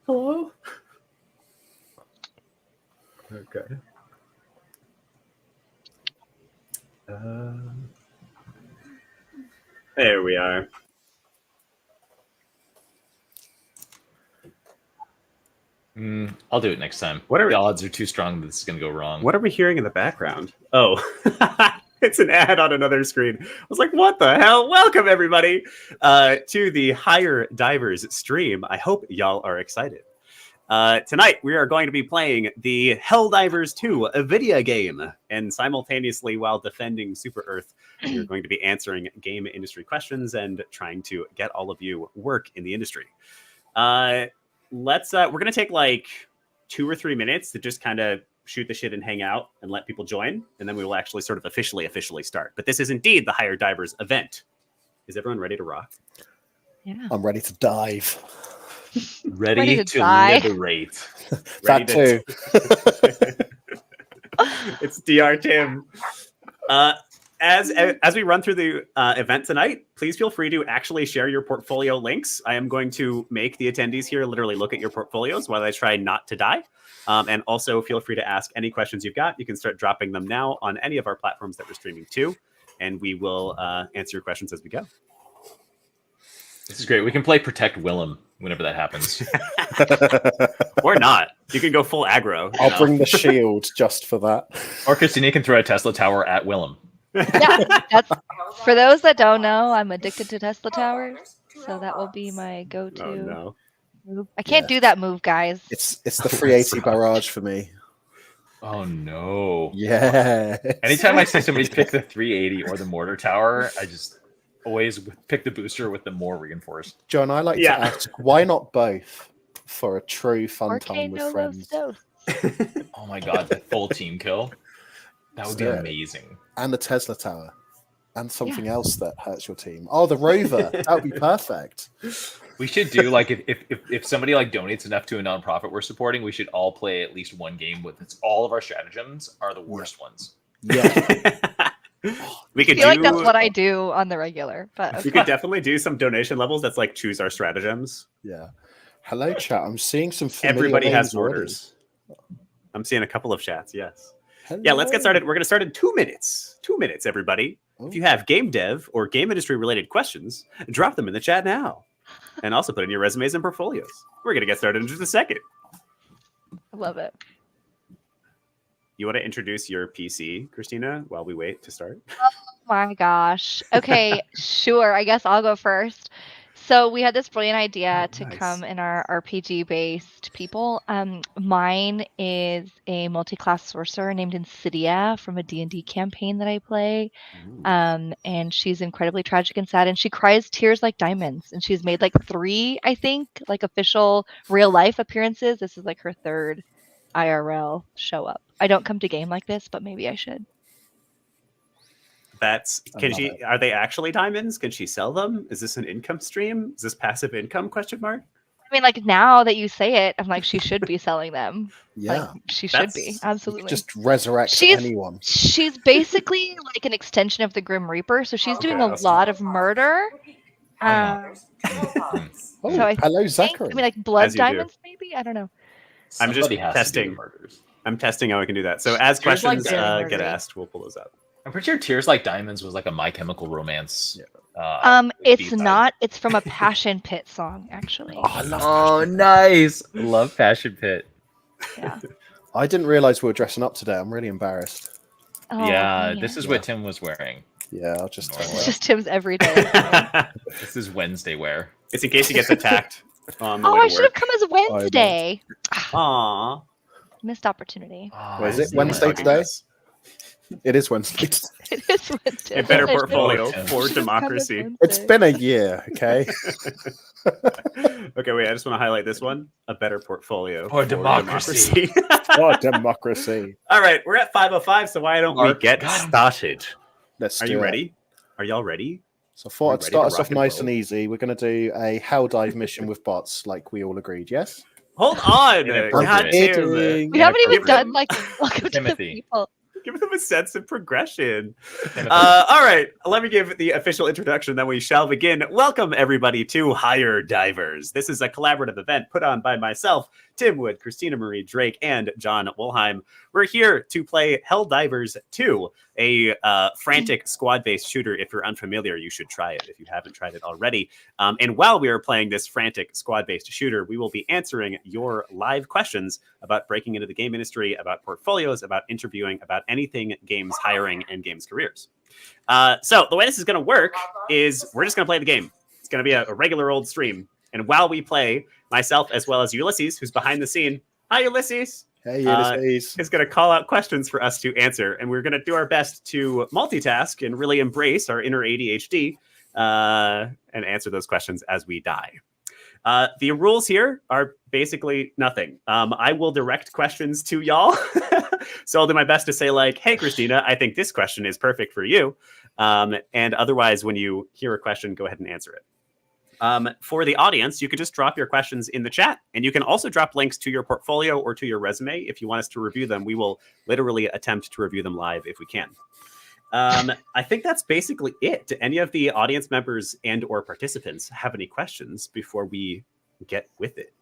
Hello? Okay. There we are. I'll do it next time. The odds are too strong that this is going to go wrong. What are we hearing in the background? Oh, it's an ad on another screen. I was like, what the hell? Welcome, everybody, to the Hiredivers stream. I hope y'all are excited. Tonight, we are going to be playing the Helldivers 2, a video game. And simultaneously, while defending Super Earth, we're going to be answering game industry questions and trying to get all of you work in the industry. We're going to take like 2 or 3 minutes to just kind of shoot the shit and hang out and let people join. And then we will actually sort of officially start. But this is indeed the Hiredivers event. Is everyone ready to rock? Yeah. I'm ready to dive. Ready to liberate. That too. It's DR Tim. As we run through the event tonight, please feel free to actually share your portfolio links. I am going to make the attendees here literally look at your portfolios while I try not to die. And also feel free to ask any questions you've got. You can start dropping them now on any of our platforms that we're streaming to, and we will answer your questions as we go. This is great. We can play Protect Willem whenever that happens. Or not. You can go full aggro. I'll bring the shield just for that. Or Christina can throw a Tesla tower at Willem. Yeah, for those that don't know, I'm addicted to Tesla towers, so that will be my go-to. Oh, no. Move. I can't do that move, guys. It's the 380 barrage for me. Oh no. Yeah. Anytime I see somebody pick the 380 or the mortar tower, I just always pick the booster with the more reinforced. John, I like to ask, why not both for a true fun time with friends? Oh my god, the full team kill. That would be amazing. And the Tesla tower. And something else that hurts your team. Oh, the rover. That would be perfect. We should do like if somebody like donates enough to a nonprofit we're supporting, we should all play at least one game with all of our stratagems are the worst ones. Yeah. We could I feel like that's what I do on the regular. But we could definitely do some donation levels that's like choose our stratagems. Yeah. Hello, chat. I'm seeing some familiar Everybody has names already. orders. I'm seeing a couple of chats, yes. Hello. Yeah, let's get started. We're going to start in 2 minutes. 2 minutes, everybody. If you have game dev or game industry related questions, drop them in the chat now. And also put in your resumes and portfolios. We're going to get started in just a second. I love it. You want to introduce your PC, Christina, while we wait to start? Oh my gosh. Okay, sure. I guess I'll go first. So we had this brilliant idea to come in our RPG-based people. Mine is a multi-class sorcerer named Insidia from a D&D campaign that I play. And she's incredibly tragic and sad, and she cries tears like diamonds. And she's made like 3, I think, like official real-life appearances. This is like her 3rd IRL show up. I don't come to game like this, but maybe I should. Are they actually diamonds? Can she sell them? Is this an income stream? Is this passive income ? I mean, like now that you say it, I'm like, she should be selling them. Yeah. Like, she should be. Absolutely. Just resurrect anyone. She's basically like an extension of the Grim Reaper. So she's doing a lot of murder. So hello, Zachary. I mean, like blood diamonds, maybe? I don't know. I'm just testing. I'm testing how I can do that. So as questions get asked, we'll pull those up. I'm pretty sure Tears Like Diamonds was like a My Chemical Romance. It's not. It's from a Passion Pit song, actually. Oh, I love nice. Love Passion Pit. Yeah. I didn't realize we were dressing up today. I'm really embarrassed. Oh, yeah, this is what Tim was wearing. Yeah, I'll just tell It's just Tim's everyday. This is Wednesday wear. It's in case he gets attacked. I should have come as Wednesday. Aww. Missed opportunity. Is it Wednesday today? It is Wednesday. It is Wednesday. A better portfolio for democracy. It's been a year, okay? Okay, wait, I just want to highlight this one. A better portfolio for democracy. For democracy. All right, we're at 5:05, so why don't we get started? Are you ready? Are y'all ready? So I thought I'd start us off nice and easy. We're going to do a hell dive mission with bots, like we all agreed, yes? Hold on. We haven't even done like welcome to the people. Give them a sense of progression. All right, let me give the official introduction, then we shall begin. Welcome, everybody, to Hiredivers. This is a collaborative event put on by myself, Tim Wood, Christina-Marie Drake, and Jon Wolheim. We're here to play Helldivers 2, a frantic squad-based shooter. If you're unfamiliar, you should try it if you haven't tried it already. And while we are playing this frantic squad-based shooter, we will be answering your live questions about breaking into the game industry, about portfolios, about interviewing, about anything games hiring and games careers. So the way this is going to work is we're just going to play the game. It's going to be a regular old stream. And while we play, myself as well as Ulysses, who's behind the scene. Hi, Ulysses. Hey, Ulysses. Is going to call out questions for us to answer. And we're going to do our best to multitask and really embrace our inner ADHD and answer those questions as we die. The rules here are basically nothing. I will direct questions to y'all. So I'll do my best to say like, hey, Christina, I think this question is perfect for you. And otherwise, when you hear a question, go ahead and answer it. For the audience, you could just drop your questions in the chat, and you can also drop links to your portfolio or to your resume. If you want us to review them, we will literally attempt to review them live if we can. I think that's basically it. Do any of the audience members and or participants have any questions before we get with it?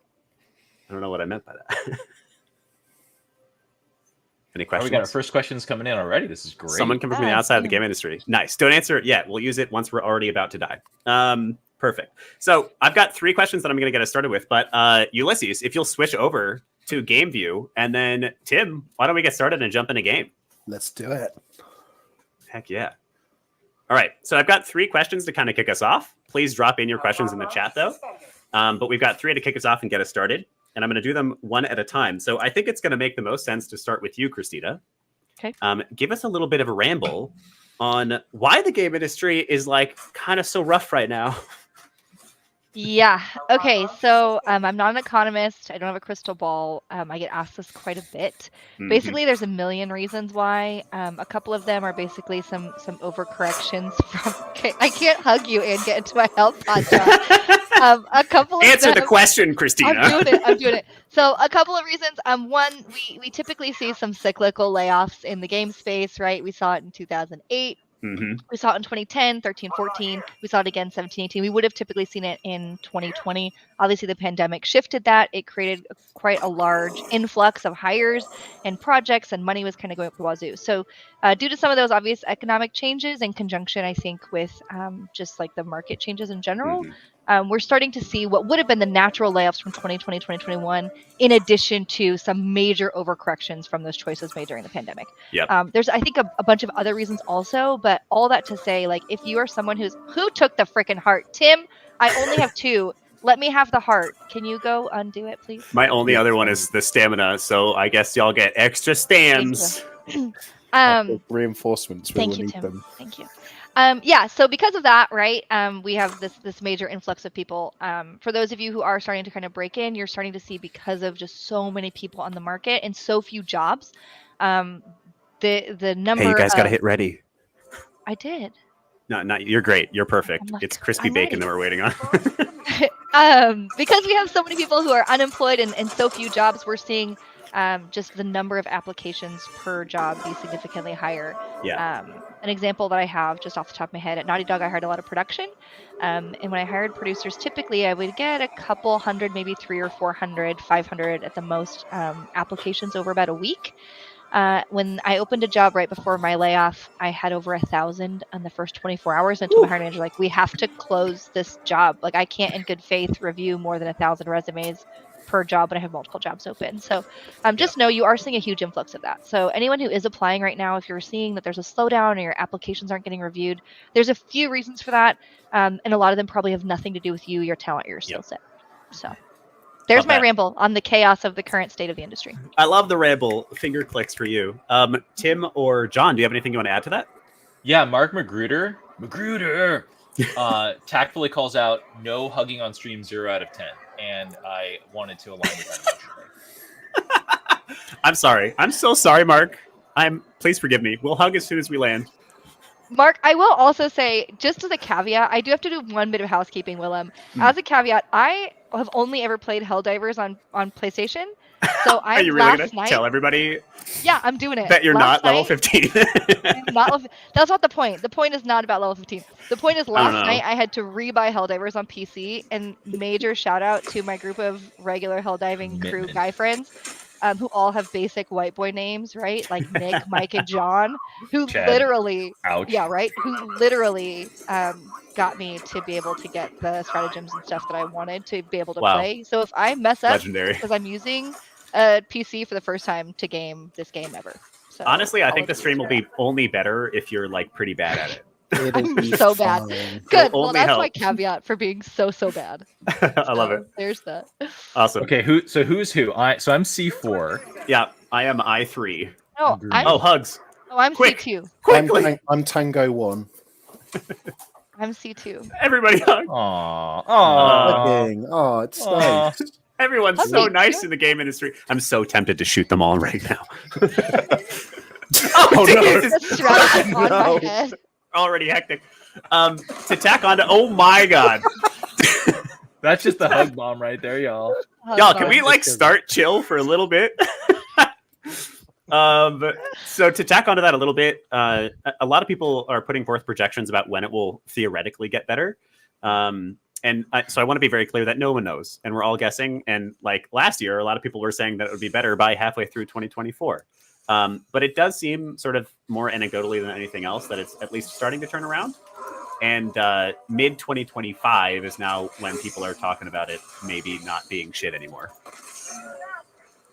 I don't know what I meant by that. Any questions? We got our first questions coming in already. This is great. Someone coming from the outside of the game industry. Nice. Don't answer it yet. We'll use it once we're already about to die. Perfect. So I've got 3 questions that I'm going to get us started with. But Ulysses, if you'll switch over to game view, and then Tim, why don't we get started and jump in a game? Let's do it. Heck yeah. All right. So I've got 3 questions to kind of kick us off. Please drop in your questions in the chat, though. But we've got 3 to kick us off and get us started. And I'm going to do them one at a time. So I think it's going to make the most sense to start with you, Christina. Okay. Give us a little bit of a ramble on why the game industry is like kind of so rough right now. Yeah. Okay. So I'm not an economist. I don't have a crystal ball. I get asked this quite a bit. Basically, there's a million reasons why. A couple of them are basically some overcorrections from. Okay, I can't hug you and get into my health podcast. A couple of Answer them, the question, Christina. I'm doing it. So a couple of reasons. One, we typically see some cyclical layoffs in the game space, right? We saw it in 2008. We saw it in 2010, 13, 14. We saw it again 17, 18. We would have typically seen it in 2020. Obviously, the pandemic shifted that. It created quite a large influx of hires and projects, and money was kind of going up the wazoo. So due to some of those obvious economic changes in conjunction, I think, with just like the market changes in general, we're starting to see what would have been the natural layoffs from 2020, 2021, in addition to some major overcorrections from those choices made during the pandemic. There's, I think, a bunch of other reasons also, but all that to say, like, if you are someone who took the freaking heart, Tim, I only have 2. Let me have the heart. Can you go undo it, please? My only other one is the stamina, so I guess y'all get extra stams. Reinforcements. Thank you, Tim. Thank you. Yeah, so because of that, right, we have this major influx of people. For those of you who are starting to kind of break in, you're starting to see, because of just so many people on the market and so few jobs, the number. Hey, you guys got to hit ready. I did. No, not you're great. You're perfect. It's crispy bacon that we're waiting on. Because we have so many people who are unemployed and so few jobs, we're seeing just the number of applications per job be significantly higher. An example that I have just off the top of my head, at Naughty Dog, I hired a lot of production. And when I hired producers, typically I would get a couple hundred, maybe 300 or 400, 500 at the most applications over about a week. When I opened a job right before my layoff, I had over 1,000 in the first 24 hours. And I told my hiring manager, like, we have to close this job. Like, I can't in good faith review more than 1,000 resumes per job when I have multiple jobs open. So just know you are seeing a huge influx of that. So anyone who is applying right now, if you're seeing that there's a slowdown or your applications aren't getting reviewed, there's a few reasons for that. And a lot of them probably have nothing to do with you, your talent, or your skill set. So there's my ramble on the chaos of the current state of the industry. I love the ramble. Finger clicks for you. Tim or Jon, do you have anything you want to add to that? Yeah, Mark Magruder tactfully calls out no hugging on stream 0 out of 10. And I wanted to align with that. I'm sorry. I'm so sorry, Mark. Please forgive me. We'll hug as soon as we land. Mark, I will also say, just as a caveat, I do have to do one bit of housekeeping, Willem. As a caveat, I have only ever played Helldivers on PlayStation. So Are you really going to tell everybody Yeah, I'm doing it. that you're Last not level night- 15? I'm not level, that's not the point. The point is not about level 15. The point is don't last know. night I had to rebuy Helldivers on PC, and major shout out to my group of regular Helldiving crew Commitment. guy friends, who all have basic white boy names, right? Like Nick, Mike, and John, who Chad. literally, Ouch. yeah, right? Who literally got me to be able to get the stratagems and stuff that I wanted to be able to Wow. play. So if I mess up, Legendary. because I'm using a PC for the first time to game this game ever. So Honestly, I think the apologies stream will for be only better if you're like pretty bad at it. It'll I'm be so bad. fine. Good. Will Well, only that's my help. caveat for being so bad. I love So, it. There's that. Awesome. Okay, who's who? So I'm C4. Yeah, I am I3. No, Agreed. I'm Oh, hugs. I'm quick. C2. Quickly. I'm Tango 1. I'm C2. Everybody hug. Aww. Hugging. Oh, it's Aw. nice. Everyone's Hug so me, nice too. in the game industry. I'm so tempted to shoot them all right now. Oh, no. Jesus. The stratagem on No. my head. Already hectic. To tack onto, oh my god. That's just the hug bomb right there, y'all. Oh, Y'all, can sorry. we like start chill for a little bit? So to tack onto that a little bit, a lot of people are putting forth projections about when it will theoretically get better. So I want to be very clear that no one knows, and we're all guessing. And like last year, a lot of people were saying that it would be better by halfway through 2024. But it does seem sort of more anecdotally than anything else that it's at least starting to turn around. And mid 2025 is now when people are talking about it maybe not being shit anymore.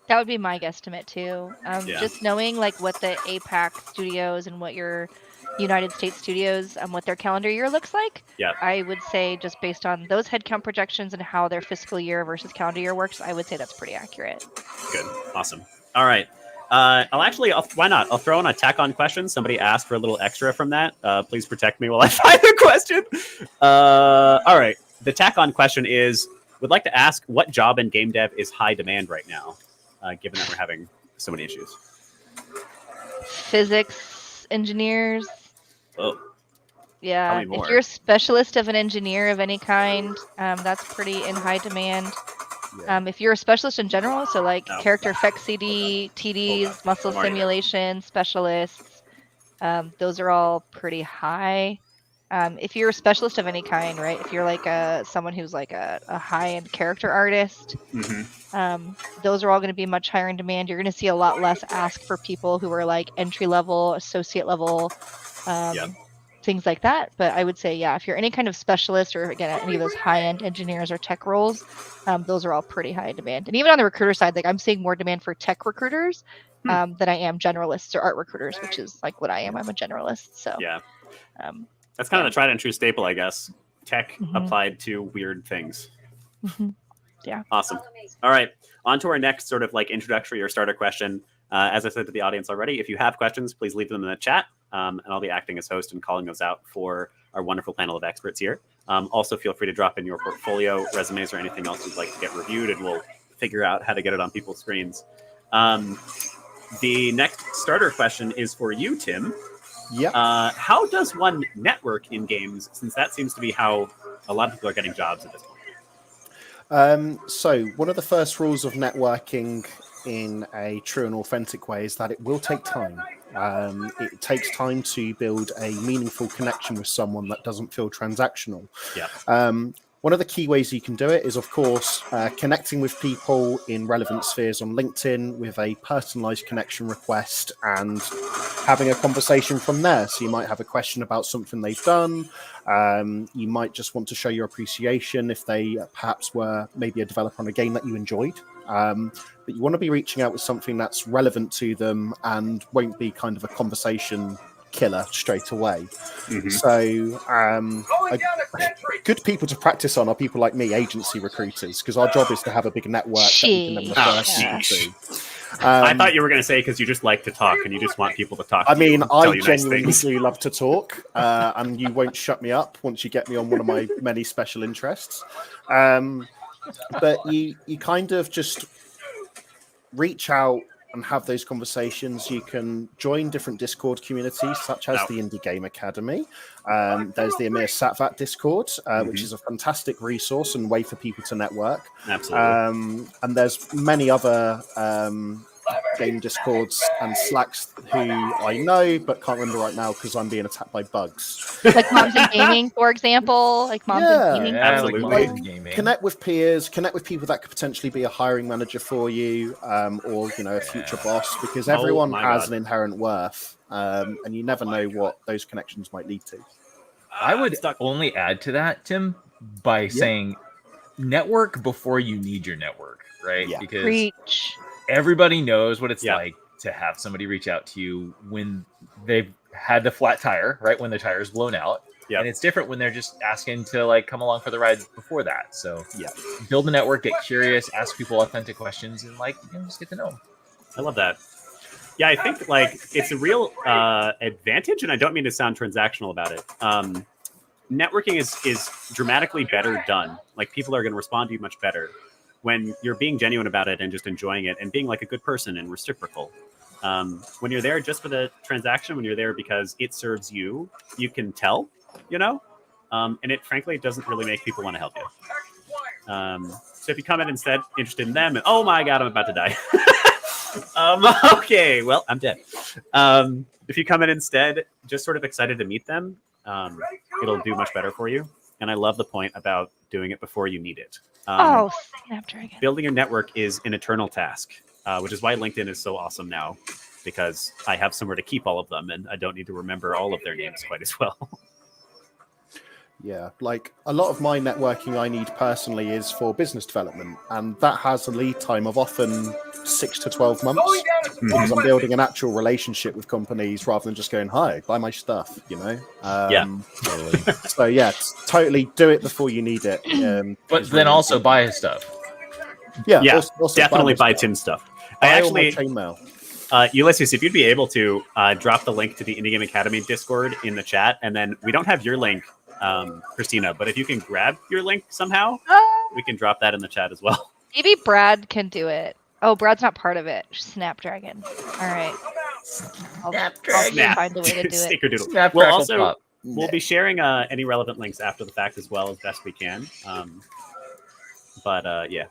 That would be my guesstimate too. Yeah. Just knowing like what the APAC studios and what your United States studios, what their calendar year looks like. Yeah. I would say just based on those headcount projections and how their fiscal year versus calendar year works, I would say that's pretty accurate. Good. Awesome. All right. Why not? I'll throw in a tack on question. Somebody asked for a little extra from that. Please protect me while I find the question. All right. The tack on question is, would like to ask what job in game dev is high demand right now, given that we're having so many issues. Physics engineers. Oh, Yeah. Tell me more. If you're a specialist of an engineer of any kind, that's pretty in high demand. Yeah. If you're a specialist in general, so like Oh. character effects CD, TDs, muscle Mario. simulation specialists, those are all pretty high. If you're a specialist of any kind, right? If you're like someone who's like a high-end character artist, those are all going to be much higher in demand. You're going to see a lot less ask for people who are like entry level, associate level, Yep. things like that. But I would say, yeah, if you're any kind of specialist or again any of those high-end engineers or tech roles, those are all pretty high in demand. And even on the recruiter side, like I'm seeing more demand for tech recruiters than I am generalists or art recruiters, which is like what I am. I'm a generalist. So Yeah. Um, That's kind of a tried and true staple, I guess. Tech Mhm. applied to weird things. mhm. Awesome. All right. On to our next sort of like introductory or starter question. As I said to the audience already, if you have questions, please leave them in the chat. And I'll be acting as host and calling those out for our wonderful panel of experts here. Also, feel free to drop in your portfolio, resumes, or anything else you'd like to get reviewed, and we'll figure out how to get it on people's screens. The next starter question is for you, Tim. Yep. How does one network in games, since that seems to be how a lot of people are getting jobs at this point? So one of the first rules of networking in a true and authentic way is that it will take time. It takes time to build a meaningful connection with someone that doesn't feel transactional. Yeah. One of the key ways you can do it is, of course, connecting with people in relevant spheres on LinkedIn with a personalized connection request and having a conversation from there. So you might have a question about something they've done. You might just want to show your appreciation if they perhaps were maybe a developer on a game that you enjoyed. But you want to be reaching out with something that's relevant to them and won't be kind of a conversation killer straight away. Mhm. So good people to practice on are people like me, agency recruiters, because our job is to have a big network that we can then Sheesh. refer Oh, people to. I thought you were going to say because you just like to talk and you just want people to talk. I to you mean, and tell I you nice genuinely things. do love to talk, and you won't shut me up once you get me on one of my many special interests. But you kind of just reach out and have those conversations. You can join different Discord communities, such as the Indie Game Academy. There's the Amir Satvat Discord, which is a fantastic resource and way for people to network. Absolutely. And there's many other game Discords and Slacks who I know but can't remember right now because I'm being attacked by bugs. Like Moms in Gaming, for example. Like Moms in Gaming. absolutely. Like Moms in Gaming. Connect with peers, connect with people that could potentially be a hiring manager for you, or a future boss, because everyone has an inherent worth, and you never know what those connections might lead to. I would only add to that, Tim, by saying network before you need your network, right? Yeah. Because Preach. everybody knows what it's like to have somebody reach out to you when they've had the flat tire, right? When the tire's blown out. Yep. And it's different when they're just asking to like come along for the ride before that. So build a network, get curious, ask people authentic questions, and just get to know them. I love that. Yeah, I think like it's a real advantage, and I don't mean to sound transactional about it. Networking is dramatically better done. Like people are going to respond to you much better when you're being genuine about it and just enjoying it and being like a good person and reciprocal. When you're there just for the transaction, when you're there because it serves you, you can tell, and it frankly doesn't really make people want to help you. So if you come in instead interested in them, and oh my God, I'm about to die. Okay, well, I'm dead. If you come in instead just sort of excited to meet them, it'll do much better for you. And I love the point about doing it before you need it. Snapdragon. Building your network is an eternal task, which is why LinkedIn is so awesome now, because I have somewhere to keep all of them and I don't need to remember all of their names quite as well. Yeah, like a lot of my networking I need personally is for business development, and that has a lead time of often 6 to 12 months because I'm building an actual relationship with companies rather than just going, hi, buy my stuff, Totally. So yeah, totally do it before you need it. But then also buy his stuff. Yeah, also definitely buy Tim's stuff. I actually, chainmail. Ulysses, if you'd be able to drop the link to the Indie Game Academy Discord in the chat, and then we don't have your link, Christina, but if you can grab your link somehow, we can drop that in the chat as well. Maybe Brad can do it. Oh, Brad's not part of it. Snapdragon. All right. I'll find a way to do it. Snickerdoodle. We'll be sharing any relevant links after the fact as well as best we can. Yeah.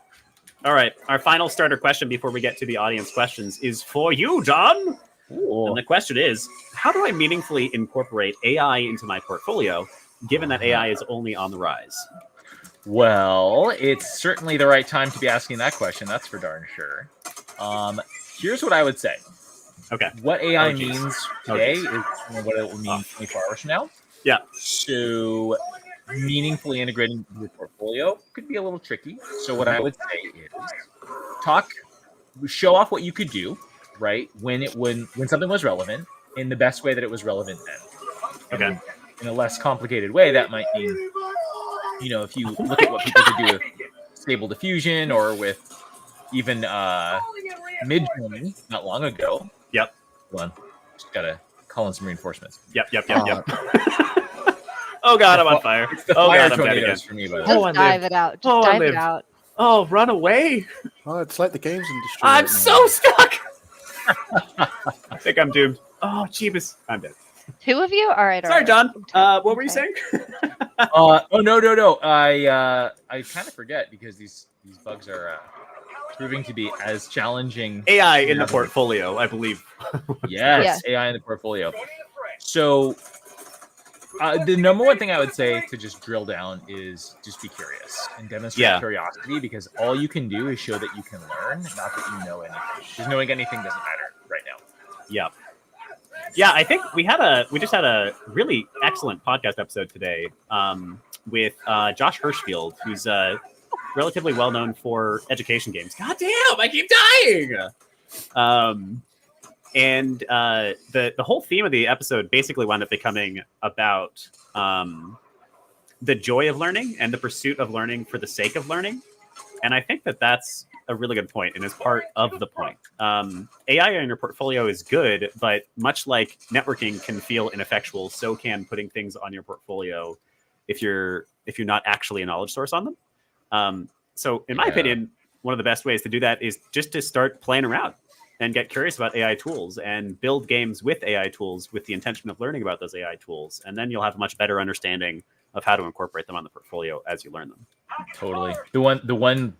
All right. Our final starter question before we get to the audience questions is for you, Jon. Ooh. And the question is, how do I meaningfully incorporate AI into my portfolio, given that AI is only on the rise? Well, it's certainly the right time to be asking that question. That's for darn sure. Here's what I would say. Okay. What AI means today is what it will mean 24 hours from now. Yeah. So meaningfully integrating your portfolio could be a little tricky. So what I would say is show off what you could do, right? When something was relevant in the best way that it was relevant then. Okay. In a less complicated way, that might mean, if you look at what people could do with Stable Diffusion or with even Midjourney not long ago. Yep. Hold on. Just gotta call in some reinforcements. Yep. Oh God, I'm on fire. Oh God, I'm dead again. For me, by the Just dive it out. Just dive it out. Oh, run away. Oh, it's like the games industry. I'm so stuck. I think I'm doomed. Oh, Jeebus. I'm dead. Two of you? All right. Sorry, Jon. What were you saying? No. I kind of forget because these bugs are proving to be as challenging. AI in the portfolio, I believe. Yes, AI in the portfolio. So the number one thing I would say to just drill down is just be curious and demonstrate curiosity, because all you can do is show that you can learn, not that you know anything. Because knowing anything doesn't matter right now. Yeah. Yeah, I think we just had a really excellent podcast episode today with Josh Hirschfield, who's relatively well known for education games. God damn, I keep dying. And the whole theme of the episode basically wound up becoming about the joy of learning and the pursuit of learning for the sake of learning. And I think that that's a really good point and is part of the point. AI in your portfolio is good, but much like networking can feel ineffectual, so can putting things on your portfolio if you're not actually a knowledge source on them. So in my opinion, one of the best ways to do that is just to start playing around. and get curious about AI tools and build games with AI tools with the intention of learning about those AI tools. And then you'll have a much better understanding of how to incorporate them on the portfolio as you learn them. Totally. The one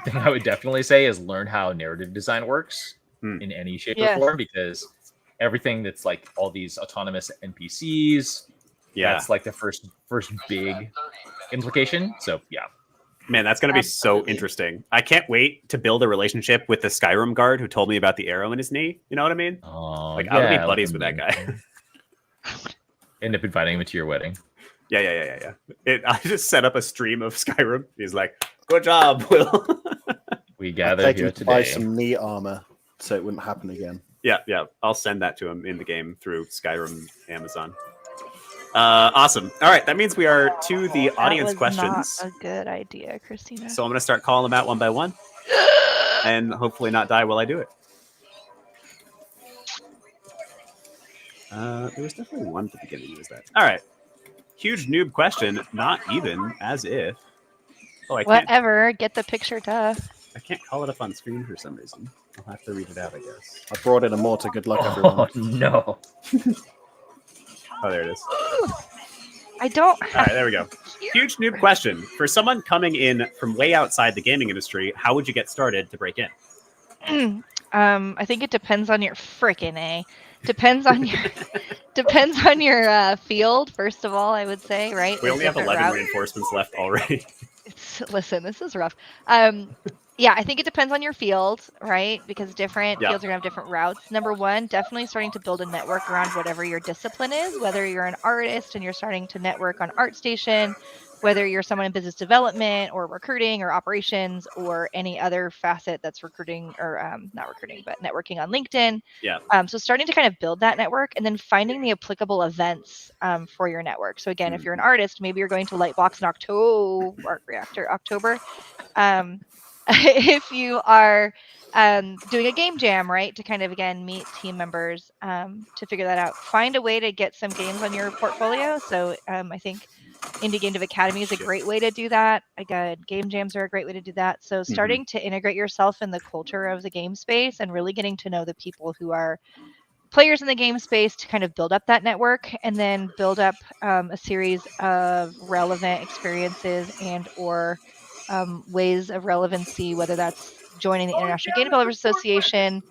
thing I would definitely say is learn how narrative design works in any shape or form, because everything that's like all these autonomous NPCs, that's like the first big implication. So man, that's going to be so interesting. I can't wait to build a relationship with the Skyrim guard who told me about the arrow in his knee. You know what I mean? Like, I would be buddies with that guy. End up inviting him to your wedding. Yeah. I just set up a stream of Skyrim. He's like, good job, Will. We gather here today. Buy some knee armor so it wouldn't happen again. Yeah. I'll send that to him in the game through Skyrim Amazon. Awesome. All right, that means we are to the audience questions. Not a good idea, Christina. So I'm going to start calling them out one by one, and hopefully not die while I do it. There was definitely one at the beginning. Was that? All right. Huge noob question. Not even as if. Oh, I can't. Whatever. Get the picture, duh. I can't call it up on screen for some reason. I'll have to read it out, I guess. I brought in a mortar. Good luck, everyone. Oh no. Oh, there it is. I don't. All right, there we go. Huge noob question. For someone coming in from way outside the gaming industry, how would you get started to break in? I think it depends on your frickin' Depends on your field, first of all, I would say, right? We only have 11 reinforcements left already. Listen, this is rough. Yeah, I think it depends on your field, right? Because different fields are going to have different routes. Number one, definitely starting to build a network around whatever your discipline is, whether you're an artist and you're starting to network on ArtStation, whether you're someone in business development or recruiting or operations or any other facet that's recruiting or not recruiting, but networking on LinkedIn. Yeah. So starting to kind of build that network and then finding the applicable events for your network. So again, if you're an artist, maybe you're going to Lightbox in October, Art Reactor, October. If you are doing a game jam, right, to kind of, again, meet team members to figure that out. Find a way to get some games on your portfolio. So I think Indie Game Dev Academy is a great way to do that. Game jams are a great way to do that. So starting to integrate yourself in the culture of the game space and really getting to know the people who are players in the game space to kind of build up that network and then build up a series of relevant experiences and or ways of relevancy, whether that's joining the International Game Developers Association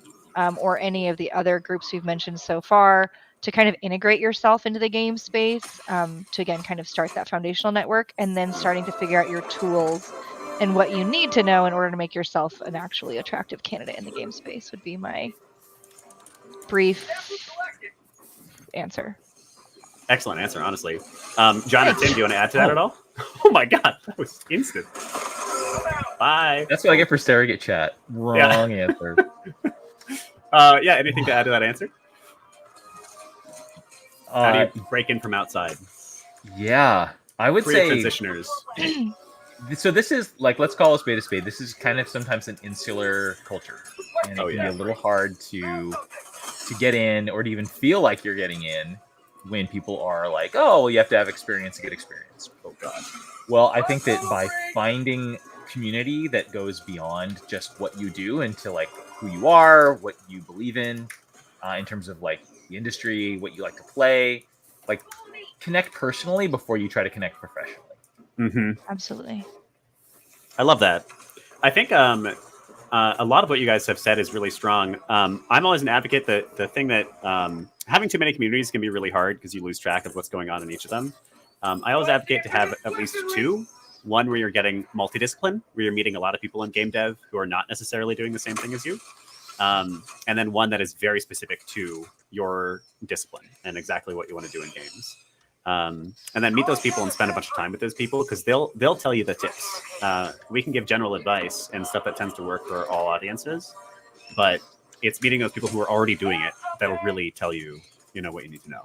or any of the other groups we've mentioned so far, to kind of integrate yourself into the game space, to again kind of start that foundational network, and then starting to figure out your tools and what you need to know in order to make yourself an actually attractive candidate in the game space would be my brief answer. Excellent answer, honestly. John and Tim, do you want to add to that at all? Oh my god, that was instant. Bye. That's what I get for staring at chat. Wrong answer. Yeah, anything to add to that answer? How do you break in from outside? Yeah, I would say transitioners. So this is like, let's call a spade a spade. This is kind of sometimes an insular culture, and it can be a little hard to get in or to even feel like you're getting in when people are like, oh, well, you have to have experience to get experience. Oh god. Well, I think that by finding community that goes beyond just what you do into like who you are, what you believe in terms of like the industry, what you like to play, like connect personally before you try to connect professionally. Absolutely. I love that. I think a lot of what you guys have said is really strong. I'm always an advocate that the thing that having too many communities can be really hard because you lose track of what's going on in each of them. I always advocate to have at least two. One where you're getting multidiscipline, where you're meeting a lot of people in game dev who are not necessarily doing the same thing as you. And then one that is very specific to your discipline and exactly what you want to do in games. And then meet those people and spend a bunch of time with those people because they'll tell you the tips. We can give general advice and stuff that tends to work for all audiences, but it's meeting those people who are already doing it that'll really tell you, what you need to know.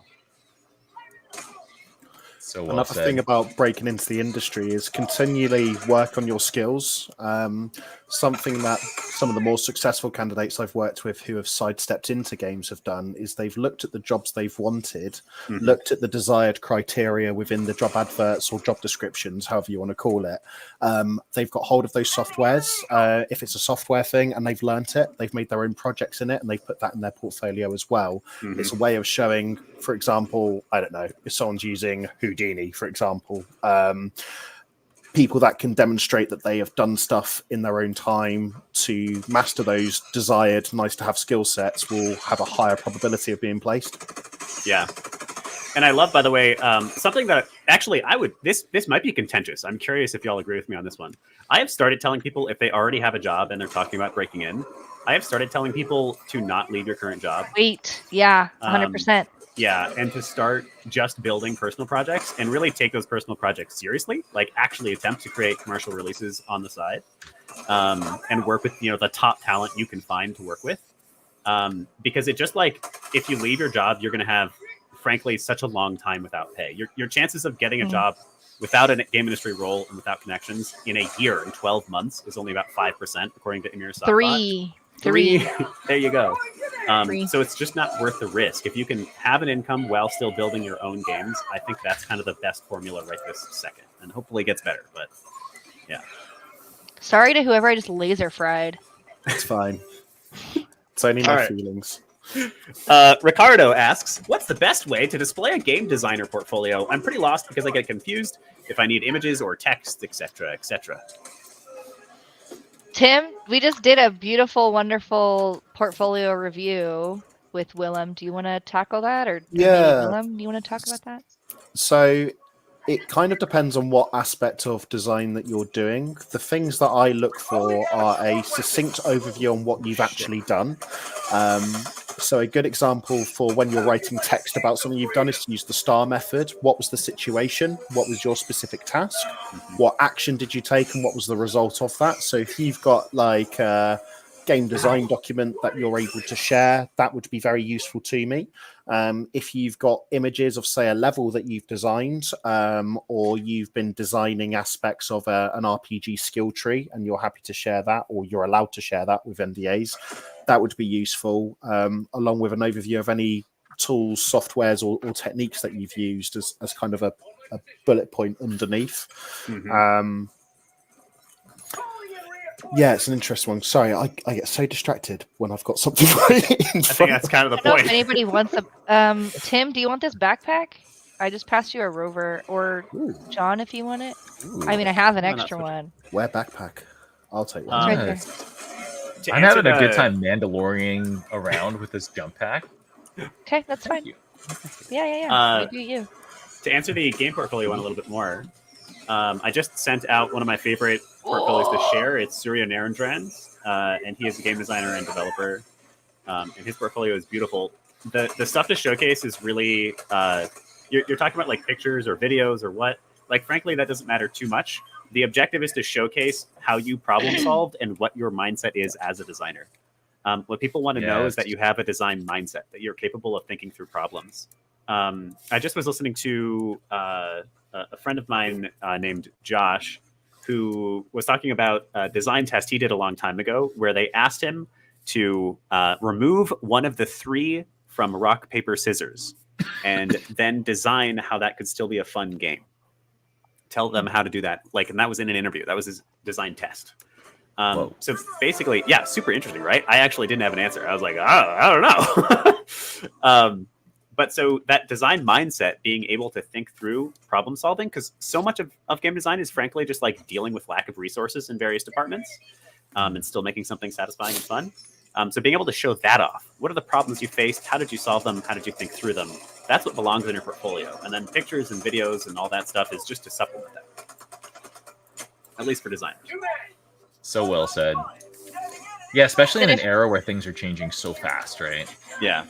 So well another said. thing about breaking into the industry is continually work on your skills. Something that some of the more successful candidates I've worked with who have sidestepped into games have done is they've looked at the jobs they've wanted, looked at the desired criteria within the job adverts or job descriptions, however you want to call it. They've got hold of those softwares, if it's a software thing, and they've learnt it. They've made their own projects in it, and they've put that in their portfolio as well. It's a way of showing, for example, I don't know, if someone's using Houdini, for example, people that can demonstrate that they have done stuff in their own time to master those desired, nice to have skill sets will have a higher probability of being placed. Yeah. And I love, by the way, something that actually this might be contentious. I'm curious if y'all agree with me on this one. I have started telling people if they already have a job and they're talking about breaking in, I have started telling people to not leave your current job. Wait. Yeah. 100%. Yeah, and to start just building personal projects and really take those personal projects seriously, like actually attempt to create commercial releases on the side, and work with the top talent you can find to work with. Because it just like if you leave your job, you're going to have, frankly, such a long time without pay. Your chances of getting a job without a game industry role and without connections in a year, in 12 months, is only about 5%, according to Emir Sabat. Three. There you go. So it's just not worth the risk. If you can have an income while still building your own games, I think that's kind of the best formula right this second. And hopefully it gets better. But yeah. Sorry to whoever I just laser fried. It's fine. It's only my feelings. Ricardo asks, what's the best way to display a game designer portfolio? I'm pretty lost because I get confused if I need images or text, etc., etc. Tim, we just did a beautiful, wonderful portfolio review with Willem. Do you want to tackle that? Or Willem, do you want to talk about that? So it kind of depends on what aspect of design that you're doing. The things that I look for are a succinct overview on what you've actually done. So a good example for when you're writing text about something you've done is to use the STAR method. What was the situation? What was your specific task? What action did you take? And what was the result of that? So if you've got like a game design document that you're able to share, that would be very useful to me. If you've got images of, say, a level that you've designed, or you've been designing aspects of an RPG skill tree and you're happy to share that, or you're allowed to share that with NDAs, that would be useful, along with an overview of any tools, softwares, or techniques that you've used as kind of a bullet point underneath. Yeah, it's an interesting one. Sorry, I get so distracted when I've got something right in front. I think that's kind of the I don't know point. if anybody wants a... Tim, do you want this backpack? I just passed you a rover. Or John, if you want it. I mean, I have an extra one. Wear backpack. I'll take one. It's right there. I'm having a good time Mandalorian around with this jump pack. Okay, that's fine. Yeah. You. To answer the game portfolio one a little bit more, I just sent out one of my favorite portfolios to share. It's Surya Narendran's, and he is a game designer and developer, and his portfolio is beautiful. The stuff to showcase is really, you're talking about like pictures or videos or what. Like, frankly, that doesn't matter too much. The objective is to showcase how you problem solved and what your mindset is as a designer. What people want to know is that you have a design mindset, that you're capable of thinking through problems. I just was listening to a friend of mine named Josh, who was talking about a design test he did a long time ago, where they asked him to remove one of the three from rock, paper, scissors, and then design how that could still be a fun game. Tell them how to do that. And that was in an interview. That was his design test. So basically, yeah, super interesting, right? I actually didn't have an answer. I was like, I don't know. But so that design mindset, being able to think through problem solving, because so much of game design is frankly just like dealing with lack of resources in various departments, and still making something satisfying and fun. So being able to show that off. What are the problems you faced? How did you solve them? How did you think through them? That's what belongs in your portfolio. And then pictures and videos and all that stuff is just to supplement that. At least for designers. So well said. Yeah, especially in an era where things are changing so fast, right? Yeah.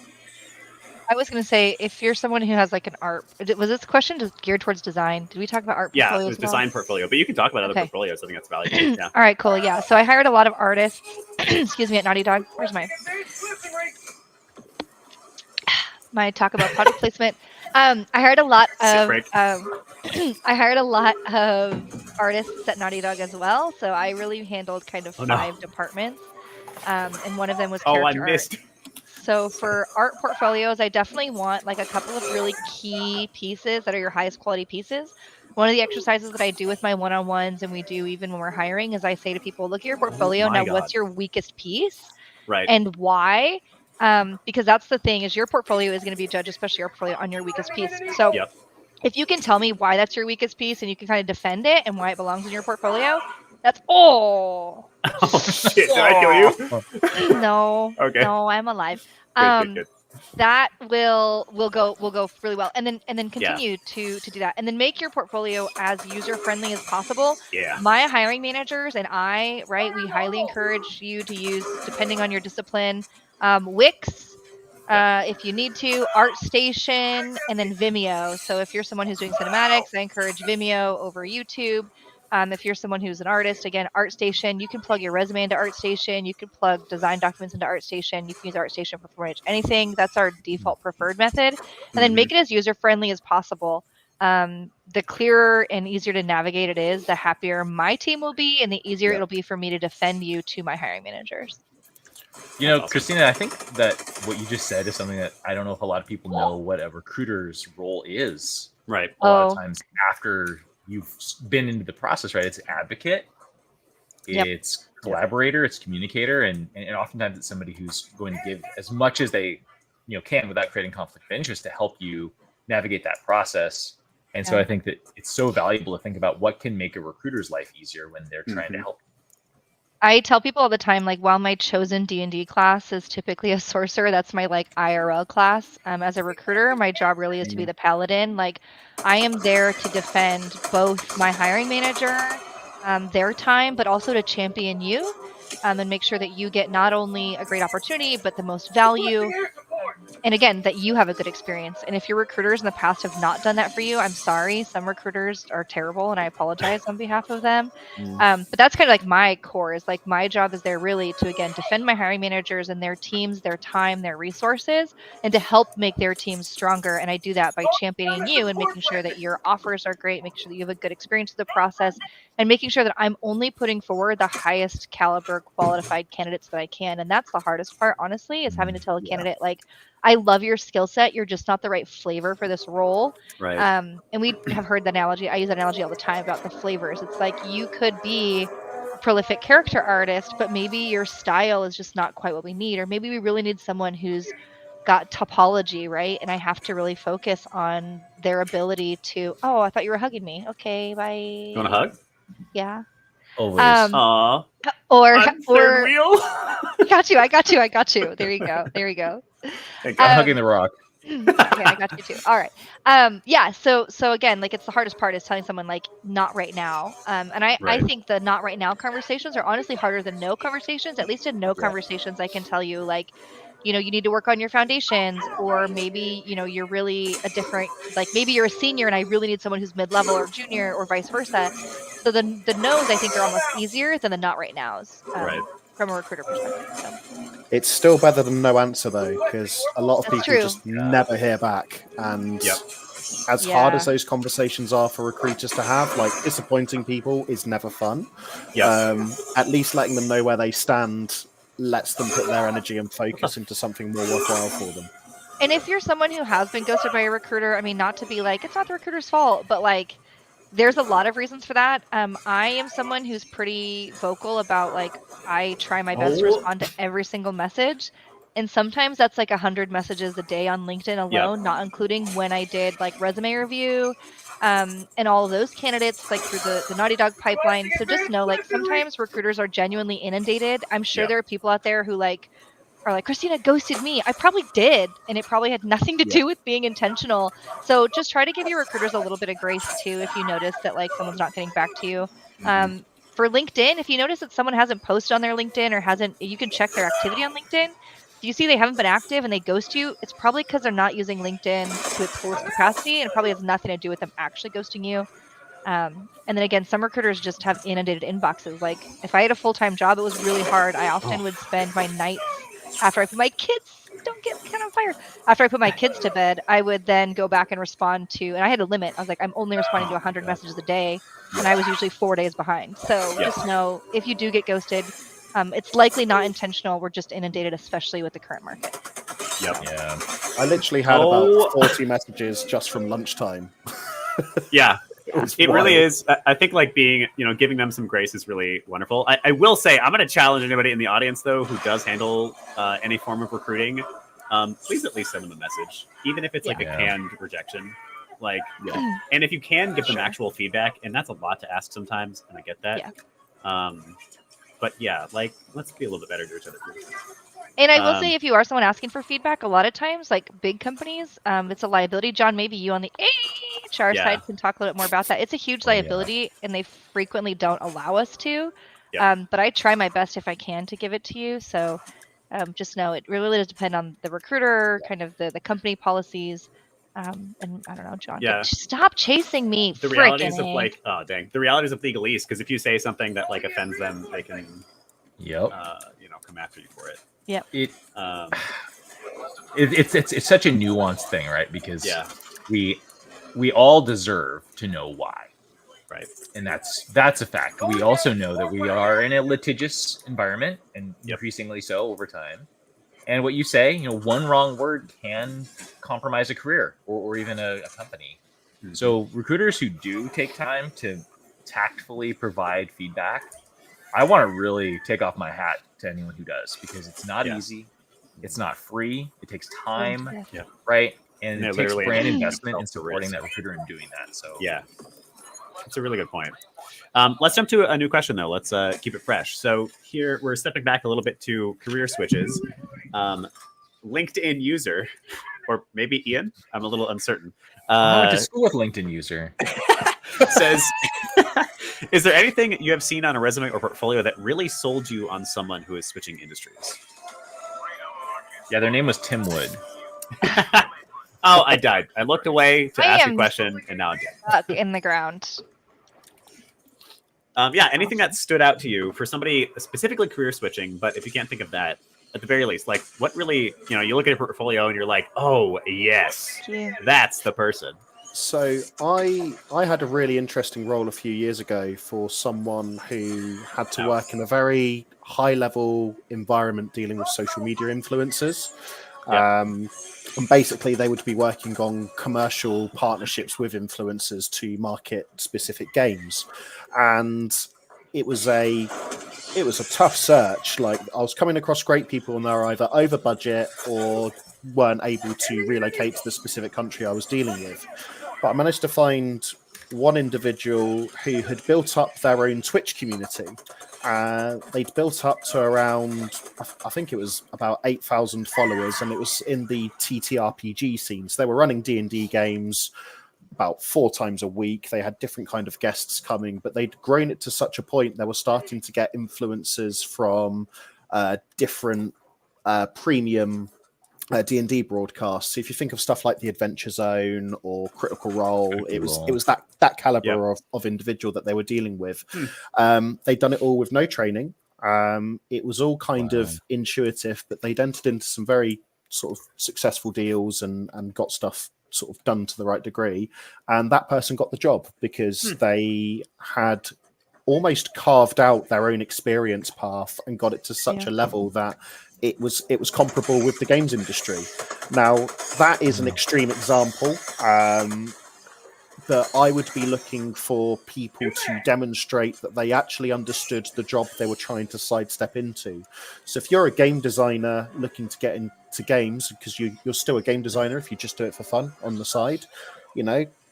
I was going to say, if you're someone who has like an art... Was this question just geared towards design? Did we talk about art portfolios? Yeah, it was design portfolio. But you can talk about other portfolios. I think that's valuable. Yeah. All right, cool. Yeah. So I hired a lot of artists. Excuse me, at Naughty Dog. Where's my talk about product placement? I hired a lot of... I hired a lot of artists at Naughty Dog as well. So I really handled kind of 5 departments. and one of them was Oh, I character missed. art. So for art portfolios, I definitely want like a couple of really key pieces that are your highest quality pieces. One of the exercises that I do with my one-on-ones, and we do even when we're hiring, is I say to people, look at your portfolio. my Now, God. what's your weakest piece Right. and why? Because that's the thing, is your portfolio is going to be judged, especially your portfolio, on your weakest piece. So Yep. if you can tell me why that's your weakest piece and you can kind of defend it and why it belongs in your portfolio, that's Oh shit! Did I kill you? no, Okay. no, I'm alive. Good. That will go really well, and then continue to do that, and then make your portfolio as user friendly as possible. Yeah. My hiring managers and I, right, we highly encourage you to use, depending on your discipline, Wix. If you need to, ArtStation, and then Vimeo. So if you're someone who's doing cinematics, I encourage Vimeo over YouTube. If you're someone who's an artist, again, ArtStation, you can plug your resume into ArtStation. You can plug design documents into ArtStation. You can use ArtStation for pretty much anything. That's our default preferred method. And then make it as user-friendly as possible. The clearer and easier to navigate it is, the happier my team will be, and the easier it'll be for me to defend you to my hiring managers. You know, Christina, I think that what you just said is something that I don't know if a lot of people know what a recruiter's role is. Right. A lot of times after you've been into the process, right? It's advocate, it's collaborator, it's communicator, and oftentimes it's somebody who's going to give as much as they can without creating conflict of interest to help you navigate that process. And so I think that it's so valuable to think about what can make a recruiter's life easier when they're trying to help. I tell people all the time, like, while my chosen D&D class is typically a sorcerer, that's my like IRL class. As a recruiter, my job really is to be the paladin. Like, I am there to defend both my hiring manager, their time, but also to champion you, and make sure that you get not only a great opportunity, but the most value. And again, that you have a good experience. And if your recruiters in the past have not done that for you, I'm sorry. Some recruiters are terrible, and I apologize on behalf of them. But that's kind of like my core, is like my job is there really to, again, defend my hiring managers and their teams, their time, their resources, and to help make their teams stronger. And I do that by championing you and making sure that your offers are great, making sure that you have a good experience with the process, and making sure that I'm only putting forward the highest caliber qualified candidates that I can. And that's the hardest part, honestly, is having to tell a candidate, like, I love your skill set. You're just not the right flavor for this role. Right. And we have heard the analogy. I use that analogy all the time about the flavors. It's like you could be a prolific character artist, but maybe your style is just not quite what we need. Or maybe we really need someone who's got topology, right? And I have to really focus on their ability to, oh, I thought you were hugging me. Okay, bye. You want a hug? Yeah. Always. Aw. Or third wheel. I got you. There you go. I'm hugging the rock. Okay, I got you too. All right. So again, like, it's the hardest part is telling someone, like, not right now. And I think the not right now conversations are honestly harder than no conversations. At least in no conversations, I can tell you, like, you need to work on your foundations, or maybe, you're really a different, like, maybe you're a senior and I really need someone who's mid-level or junior, or vice versa. So the no's, I think, are almost easier than the not right nows. From a recruiter perspective. So. It's still better than no answer, though, because a lot of That's people true. just never hear back. And as hard as those conversations are for recruiters to have, like, disappointing people is never fun. At least letting them know where they stand lets them put their energy and focus into something more worthwhile for them. And if you're someone who has been ghosted by a recruiter, I mean, not to be like, it's not the recruiter's fault, but, like, there's a lot of reasons for that. I am someone who's pretty vocal about, like, I try my best to respond to every single message. And sometimes that's like 100 messages a day on LinkedIn alone, not including when I did, like, resume review, and all of those candidates, like, through the Naughty Dog pipeline. So just know, like, sometimes recruiters are genuinely inundated. I'm sure there are people out there who, like, are like, Christina ghosted me. I probably did, and it probably had nothing to do with being intentional. So just try to give your recruiters a little bit of grace too if you notice that, like, someone's not getting back to you. For LinkedIn, if you notice that someone hasn't posted on their LinkedIn or hasn't, you can check their activity on LinkedIn. If you see they haven't been active and they ghost you, it's probably because they're not using LinkedIn to its fullest capacity, and it probably has nothing to do with them actually ghosting you. And then again, some recruiters just have inundated inboxes. Like, if I had a full-time job, it was really hard. I often would spend my nights after I put my kids, don't get kind of fired. After I put my kids to bed, I would then go back and respond to, and I had a limit. I was like, I'm only responding to 100 messages a day, and I was usually 4 days behind. So just know, if you do get ghosted, It's likely not intentional. We're just inundated, especially with the current market. Yep. Yeah. I literally had about 40 messages just from lunchtime. Yeah. It really is. I think like being, giving them some grace is really wonderful. I will say, I'm going to challenge anybody in the audience, though, who does handle any form of recruiting. Please at least send them a message, even if it's like a canned rejection. And if you can give them actual feedback, and that's a lot to ask sometimes, and I get that. Yeah. But yeah, let's be a little bit better to each other. And I will say, if you are someone asking for feedback, a lot of times, like big companies, it's a liability. John, maybe you on the HR side can talk a little bit more about that. It's a huge liability, and they frequently don't allow us to. But I try my best if I can to give it to you. So just know it really does depend on the recruiter, kind of the company policies. And I don't know, John. Yeah. Stop chasing me. The realities of the realities of legalese, because if you say something that offends them, they can come after you for it. Yep. It's such a nuanced thing, right? Because we all deserve to know why, right? And that's a fact. We also know that we are in a litigious environment, and increasingly so over time. And what you say, one wrong word can compromise a career or even a company. Mm-hmm. So recruiters who do take time to tactfully provide feedback, I want to really take off my hat to anyone who does, because it's not easy. It's not free. It takes time, right? And it takes brand investment in supporting that recruiter and doing that. So that's a really good point. Let's jump to a new question, though. Let's keep it fresh. So here we're stepping back a little bit to career switches. LinkedIn user, or maybe Ian, I'm a little uncertain. I went to school with LinkedIn user. Says, is there anything you have seen on a resume or portfolio that really sold you on someone who is switching industries? Yeah, their name was Tim Wood. Oh, I died. I looked away to ask a question, and now I'm dead. Stuck in the ground. Anything that stood out to you for somebody specifically career switching, but if you can't think of that, at the very least, what really, you look at a portfolio and you're like, oh, yes, that's the person. So I had a really interesting role a few years ago for someone who had to work in a very high-level environment dealing with social media influencers. And basically, they would be working on commercial partnerships with influencers to market specific games. And it was a tough search. I was coming across great people, and they were either over budget or weren't able to relocate to the specific country I was dealing with. But I managed to find one individual who had built up their own Twitch community. They'd built up to around, I think it was about 8,000 followers, and it was in the TTRPG scene. So they were running D&D games about 4 times a week. They had different kind of guests coming, but they'd grown it to such a point they were starting to get influencers from different premium D&D broadcasts. So if you think of stuff like the Adventure Zone or Critical Role, it was that caliber of individual that they were dealing with. They'd done it all with no training. It was all kind of intuitive, but they'd entered into some very sort of successful deals and got stuff sort of done to the right degree. And that person got the job because they had almost carved out their own experience path and got it to such a level that it was comparable with the games industry. Now, that is an extreme example, but I would be looking for people to demonstrate that they actually understood the job they were trying to sidestep into. So if you're a game designer looking to get into games, because you're still a game designer if you just do it for fun on the side,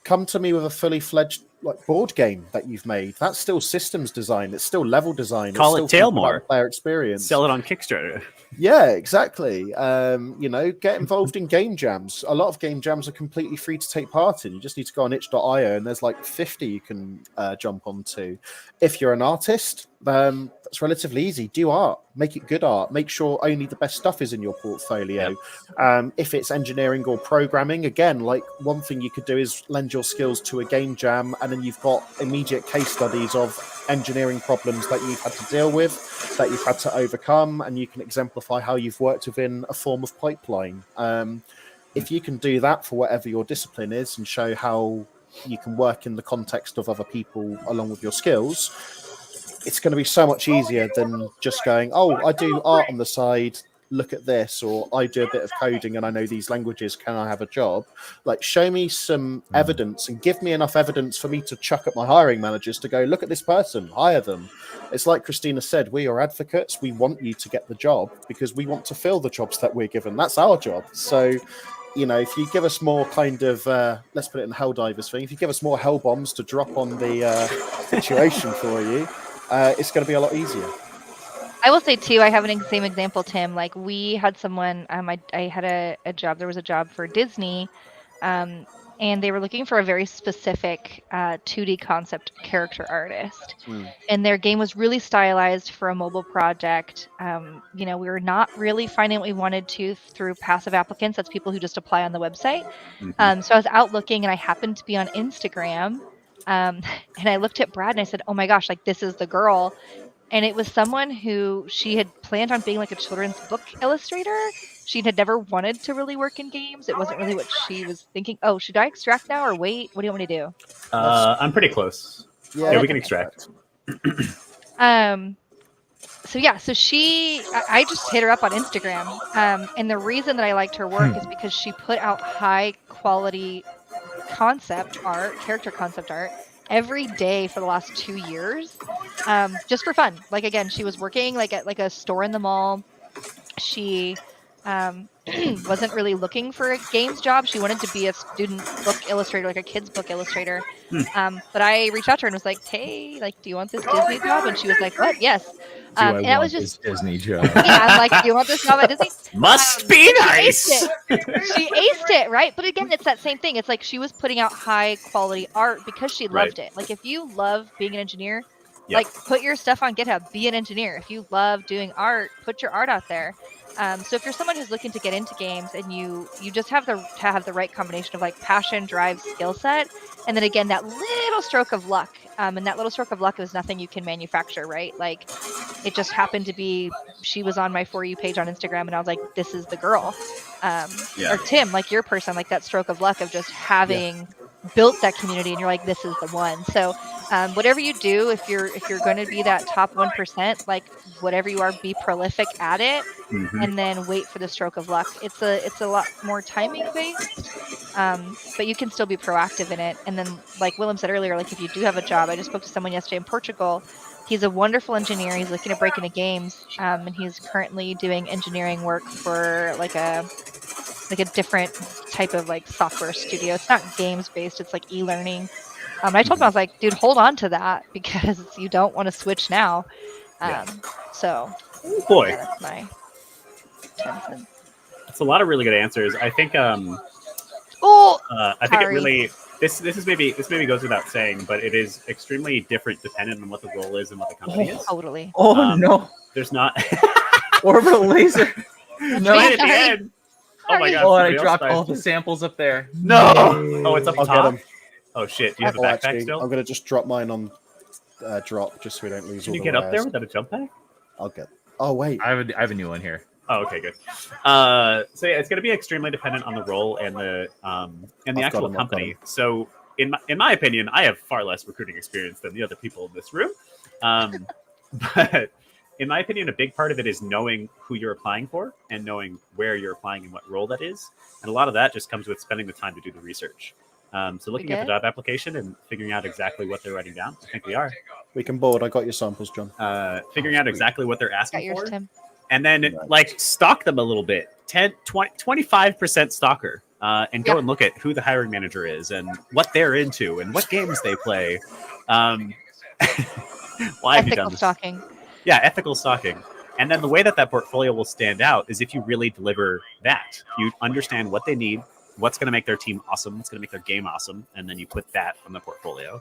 come to me with a fully fledged board game that you've made. That's still systems design. It's still level design. Call it Tailmore. Player experience. Sell it on Kickstarter. Yeah, exactly. Get involved in game jams. A lot of game jams are completely free to take part in. You just need to go on itch.io and there's 50 you can jump onto. If you're an artist, that's relatively easy. Do art. Make it good art. Make sure only the best stuff is in your portfolio. If it's engineering or programming, again, one thing you could do is lend your skills to a game jam, and then you've got immediate case studies of engineering problems that you've had to deal with, that you've had to overcome, and you can exemplify how you've worked within a form of pipeline. If you can do that for whatever your discipline is and show how you can work in the context of other people along with your skills, it's going to be so much easier than just going, oh, I do art on the side, look at this, or I do a bit of coding and I know these languages, can I have a job? Like, show me some evidence and give me enough evidence for me to chuck at my hiring managers to go, look at this person, hire them. It's like Christina said, we are advocates. We want you to get the job because we want to fill the jobs that we're given. That's our job. So, you know, if you give us more kind of, let's put it in the Helldivers thing, if you give us more hell bombs to drop on the situation for you, it's going to be a lot easier. I will say too, I have an same example, Tim. Like, we had someone, I had a job, there was a job for Disney, and they were looking for a very specific 2D concept character artist. And their game was really stylized for a mobile project. You know, we were not really finding what we wanted to through passive applicants. That's people who just apply on the website. So I was out looking, and I happened to be on Instagram. And I looked at Brad and I said, oh my gosh, like, this is the girl. And it was someone who she had planned on being like a children's book illustrator. She had never wanted to really work in games. It wasn't really what she was thinking. Oh, should I extract now or wait? What do you want me to do? I'm pretty close. Yeah, we can extract. So yeah, so I just hit her up on Instagram. And the reason that I liked her work is because she put out high quality concept art, character concept art, every day for the last 2 years, just for fun. Like, again, she was working like at like a store in the mall. She wasn't really looking for a games job. She wanted to be a student book illustrator, like a kid's book illustrator. But I reached out to her and was like, hey, like, do you want this Disney job? And she was like, what? Yes. And that was just Disney job. Yeah, I'm like, do you want this job at Disney? Must be nice. She aced it, right? But again, it's that same thing. It's like she was putting out high quality art because she loved it. Like, if you love being an engineer, like, put your stuff on GitHub, be an engineer. If you love doing art, put your art out there. So if you're someone who's looking to get into games and you just have to have the right combination of like passion, drive, skill set, and then again that little stroke of luck, and that little stroke of luck is nothing you can manufacture, right? Like, it just happened to be she was on my For You page on Instagram, and I was like, this is the girl. Or Tim, like your person, like that stroke of luck of just having built that community, and you're like, this is the one. So whatever you do, if you're going to be that top 1%, like whatever you are, be prolific at it, and then wait for the stroke of luck. It's a lot more timing based, but you can still be proactive in it. And then, like Willem said earlier, like, if you do have a job, I just spoke to someone yesterday in Portugal. He's a wonderful engineer. He's looking to break into games, and he's currently doing engineering work for like a different type of like software studio. It's not games based. It's like e-learning. I told him, I was like, dude, hold on to that because you don't want to switch now. So, boy, that's my 10 cents. That's a lot of really good answers. I think. I think it really. This maybe goes without saying, but it is extremely different dependent on what the role is and what the company is. Totally. Oh no! There's not orbital laser. No, at the end. Oh my god! Oh, I dropped all the samples up there. No! Oh, it's up I'll top. get them. Oh shit! Do you have a backpack still? I'm gonna just drop mine on drop just so we don't lose. Can all you the get up there wares. without a jump pack? I'll get. Oh wait. I have a new one here. Oh, okay, good. So yeah, it's going to be extremely dependent on the role and the actual company. So in my opinion, I have far less recruiting experience than the other people in this room. But in my opinion, a big part of it is knowing who you're applying for and knowing where you're applying and what role that is. And a lot of that just comes with spending the time to do the research. So looking at the job application and figuring out exactly what they're writing down. I think we are. We can board. I got your samples, John. Figuring out exactly what they're asking Got yours, for. Tim. And then like stalk them a little bit, 10, 20, 25% stalker, and go and look at who the hiring manager is and what they're into and what games they play. Why have you done this? Stalking. Yeah, ethical stalking. And then the way that portfolio will stand out is if you really deliver that. You understand what they need, what's going to make their team awesome, what's going to make their game awesome, and then you put that on the portfolio.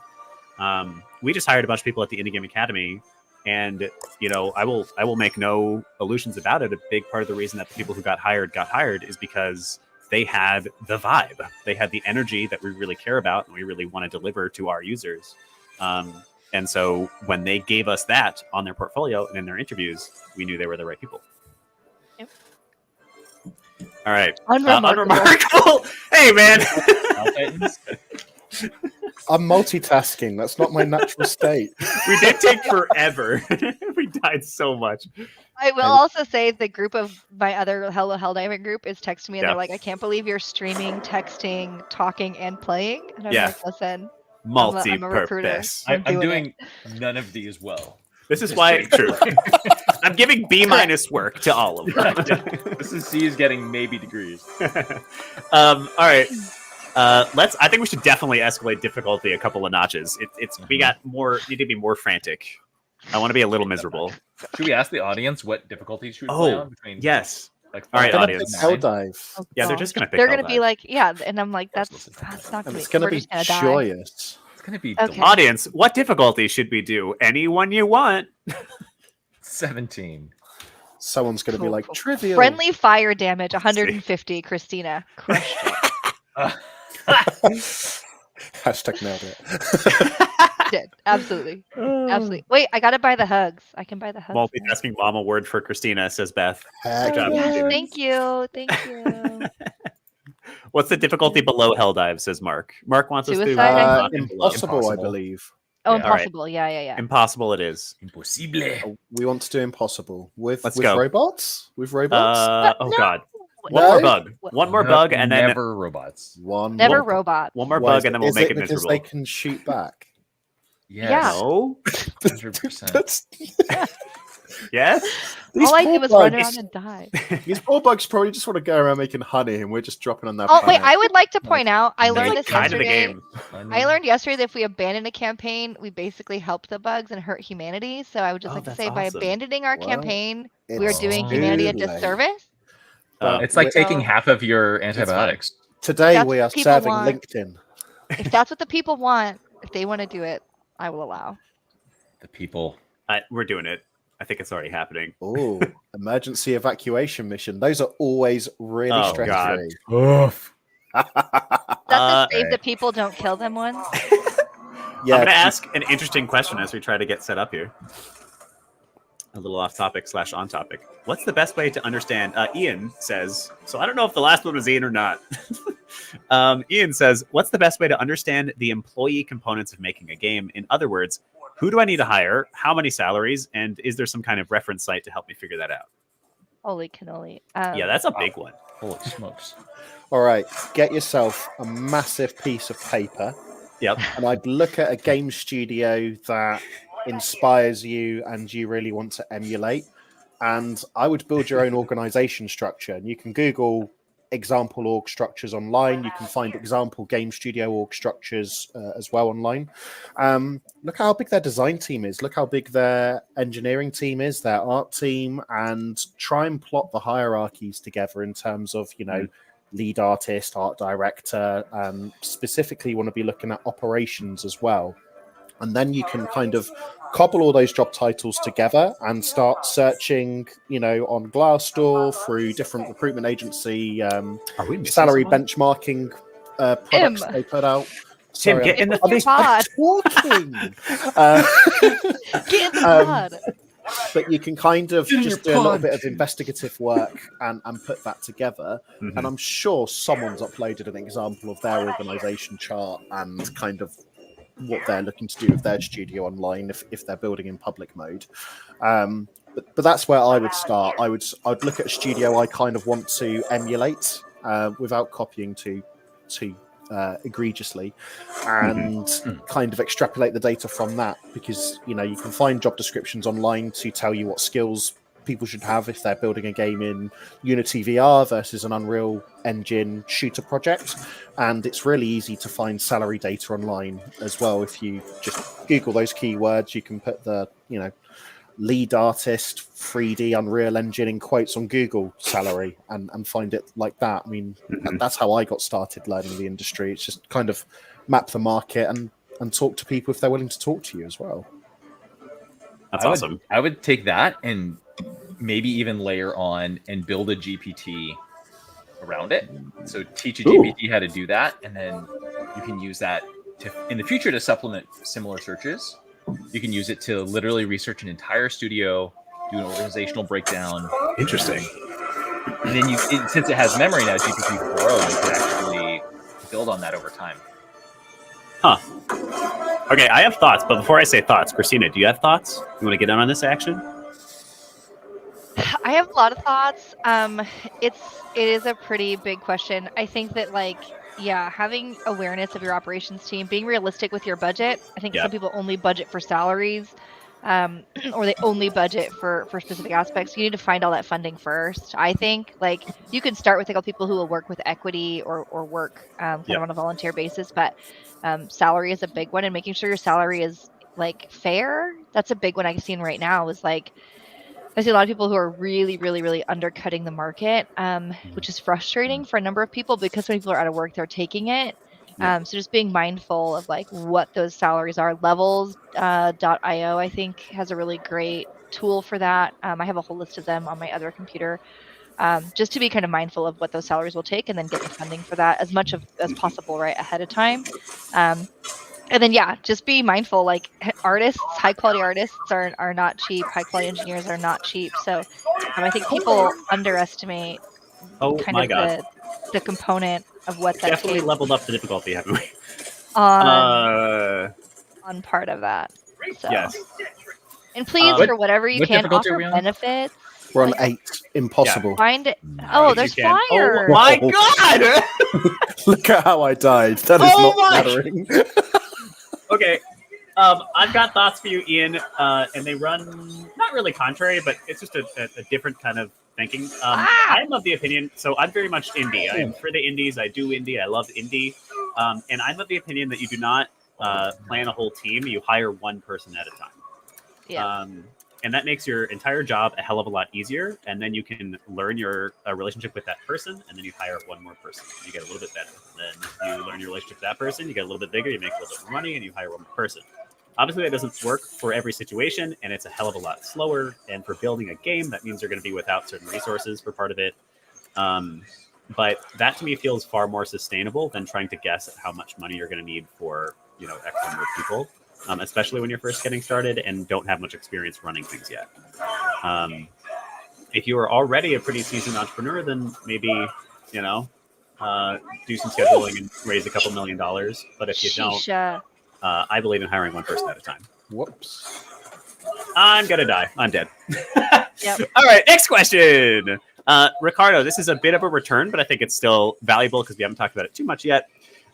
We just hired a bunch of people at the Indie Game Academy. And, you know, I will make no illusions about it. A big part of the reason that the people who got hired is because they had the vibe. They had the energy that we really care about and we really want to deliver to our users. And so when they gave us that on their portfolio and in their interviews, we knew they were the right people. Yep. All right. Unremarkable. Unremarkable. Hey, man. I'm multitasking. That's not my natural state. We did take forever. We died so much. I will also say the group of my other Helldiving group is texting me and Yeah. they're like, I can't believe you're streaming, texting, talking, and playing. And I'm Yeah. like, listen, Multi-purpose. I'm a recruiter. I'm doing none of these well. This is why true. I'm giving B- work to all of them. This is C is getting maybe degrees. All right. I think we should definitely escalate difficulty a couple of notches. We got more. Need to be more frantic. I want to be a little miserable. Should we ask the audience what difficulties should we play on between? Yes. Like all right, five audience. and 9? Helldive. Oh, Yeah, they're just gonna pick. They're gonna be Helldive. like, yeah, and I'm like, that's not And gonna it's going to we're be just gonna die. joyous. It's gonna be Okay. Audience, what difficulty should we do? Any one you want. 17. Someone's going to be Cool, like, cool. trivial. Friendly fire damage, 150. Christina crushed it. Hashtag nailed it. Did absolutely, absolutely. Wait, I gotta buy the hugs. I can buy the hugs. now. Multitasking mama word for Christina, says Beth. Heck Good job, Yes, Christina. thank you. What's the difficulty below Helldive, says Mark. Mark wants us to do Suicide, I above think? and below. Impossible, I believe. Oh, Yeah, all right. impossible. Yeah. Impossible it is. Impossible. We want to do impossible with Let's go. robots. With robots. Oh No. god. No. One more bug. One more No, bug and then never robots. Never robot. one more Why bug is and then we'll is make it because miserable. they can shoot back. Yes. Yeah. No? 100%. That's Yes? these All I poor did was run bugs. around and die. These poor bugs probably just want to go around making honey, and we're just dropping on their. Oh wait, planet. I would like to point out. I That's learned Like this kind of the yesterday. game. I learned yesterday that if we abandon a campaign, we basically help the bugs and hurt humanity. So I would just Oh, like to that's say, by awesome. abandoning our Well, campaign, we are It's doing too humanity a late. disservice. It's like So- taking half of your antibiotics. Today That's we what are people serving want. LinkedIn. If that's what the people want, if they want to do it, I will allow. The people. We're doing it. I think it's already happening. Oh, emergency evacuation mission. Those are always really Oh, stress-free. Oof. That's the save okay. the people, don't kill them one. Yeah, I'm going to ask an interesting question as we try to get set up here. A little off topic / on topic. What's the best way to understand? Ian says, so I don't know if the last one was Ian or not. Ian says, what's the best way to understand the employee components of making a game? In other words, who do I need to hire? How many salaries? And is there some kind of reference site to help me figure that out? Holy cannoli. Yeah, that's a big one. Holy smokes. All right, get yourself a massive piece of paper, Yep. and I'd look at a game studio that inspires you and you really want to emulate. And I would build your own organization structure. And you can Google example org structures online. You can find example game studio org structures as well online. Look how big their design team is. Look how big their engineering team is, their art team, and try and plot the hierarchies together in terms of, lead artist, art director. Specifically, you want to be looking at operations as well. And then you can kind of cobble all those job titles together and start searching, on Glassdoor through different recruitment agency Are we missing salary someone? benchmarking products they put out. Tim, get in the Get in the pod. talking. Get in the pod. But you can kind of Get in just your do a little pod. bit of investigative work and put that together. Mhm. And I'm sure someone's uploaded an example of their organization chart and kind of what they're looking to do with their studio online if they're building in public mode. But that's where I would start. I'd look at a studio I kind of want to emulate without copying too egregiously, and kind of extrapolate the data from that, because you can find job descriptions online to tell you what skills people should have if they're building a game in Unity VR versus an Unreal Engine shooter project. And it's really easy to find salary data online as well. If you just Google those keywords, you can put the lead artist 3D Unreal Engine in quotes on Google salary and find it like that. I mean, that's how I got started learning the industry. It's just kind of map the market and talk to people if they're willing to talk to you as well. That's I awesome. I would take that and maybe even layer on and build a GPT around it. So teach a GPT how to do that, and then you can use that in the future to supplement similar searches. You can use it to literally research an entire studio, do an organizational breakdown. Interesting. And then since it has memory now, GPT-4o, you can actually build on that over time. Huh. Okay, I have thoughts, but before I say thoughts, Christina, do you have thoughts? You want to get in on this action? I have a lot of thoughts. It is a pretty big question. I think that having awareness of your operations team, being realistic with your budget. I think some people only budget for salaries, or they only budget for specific aspects. You need to find all that funding first. I think you can start with people who will work with equity or work kind of on a volunteer basis, but salary is a big one, and making sure your salary is fair. That's a big one I've seen right now. Is I see a lot of people who are really, really, really undercutting the market, which is frustrating for a number of people because when people are out of work, they're taking it. So just being mindful of what those salaries are. Levels.io, I think, has a really great tool for that. I have a whole list of them on my other computer, just to be kind of mindful of what those salaries will take and then get the funding for that as much as possible right ahead of time. And then, just be mindful, artists, high quality artists are not cheap. High quality engineers are not cheap. So I think people underestimate the component of what that definitely takes leveled up the difficulty, haven't we? on part of that. So. Yes. And please, for whatever you can, offer benefits. We're on 8. Impossible. Find it. Oh, there's fire. Oh my god! Look at how I died. That is not flattering. Okay. I've got thoughts for you, Ian, and they run not really contrary, but it's just a different kind of thinking. I'm of the opinion, so I'm very much indie. I am for the indies. I do indie. I love indie. And I'm of the opinion that you do not plan a whole team. You hire one person at a time. Yeah. And that makes your entire job a hell of a lot easier. And then you can learn your relationship with that person, and then you hire one more person. You get a little bit better. Then you learn your relationship with that person. You get a little bit bigger. You make a little bit more money, and you hire one more person. Obviously, that doesn't work for every situation, and it's a hell of a lot slower. And for building a game, that means you're going to be without certain resources for part of it. But that to me feels far more sustainable than trying to guess at how much money you're going to need for X number of people. Especially when you're first getting started and don't have much experience running things yet. If you are already a pretty seasoned entrepreneur, then maybe, do some scheduling and raise a couple $1 million. But if you don't, I believe in hiring one person at a time. Whoops. I'm going to die. I'm dead. Yep. All right, next question. Ricardo, this is a bit of a return, but I think it's still valuable because we haven't talked about it too much yet.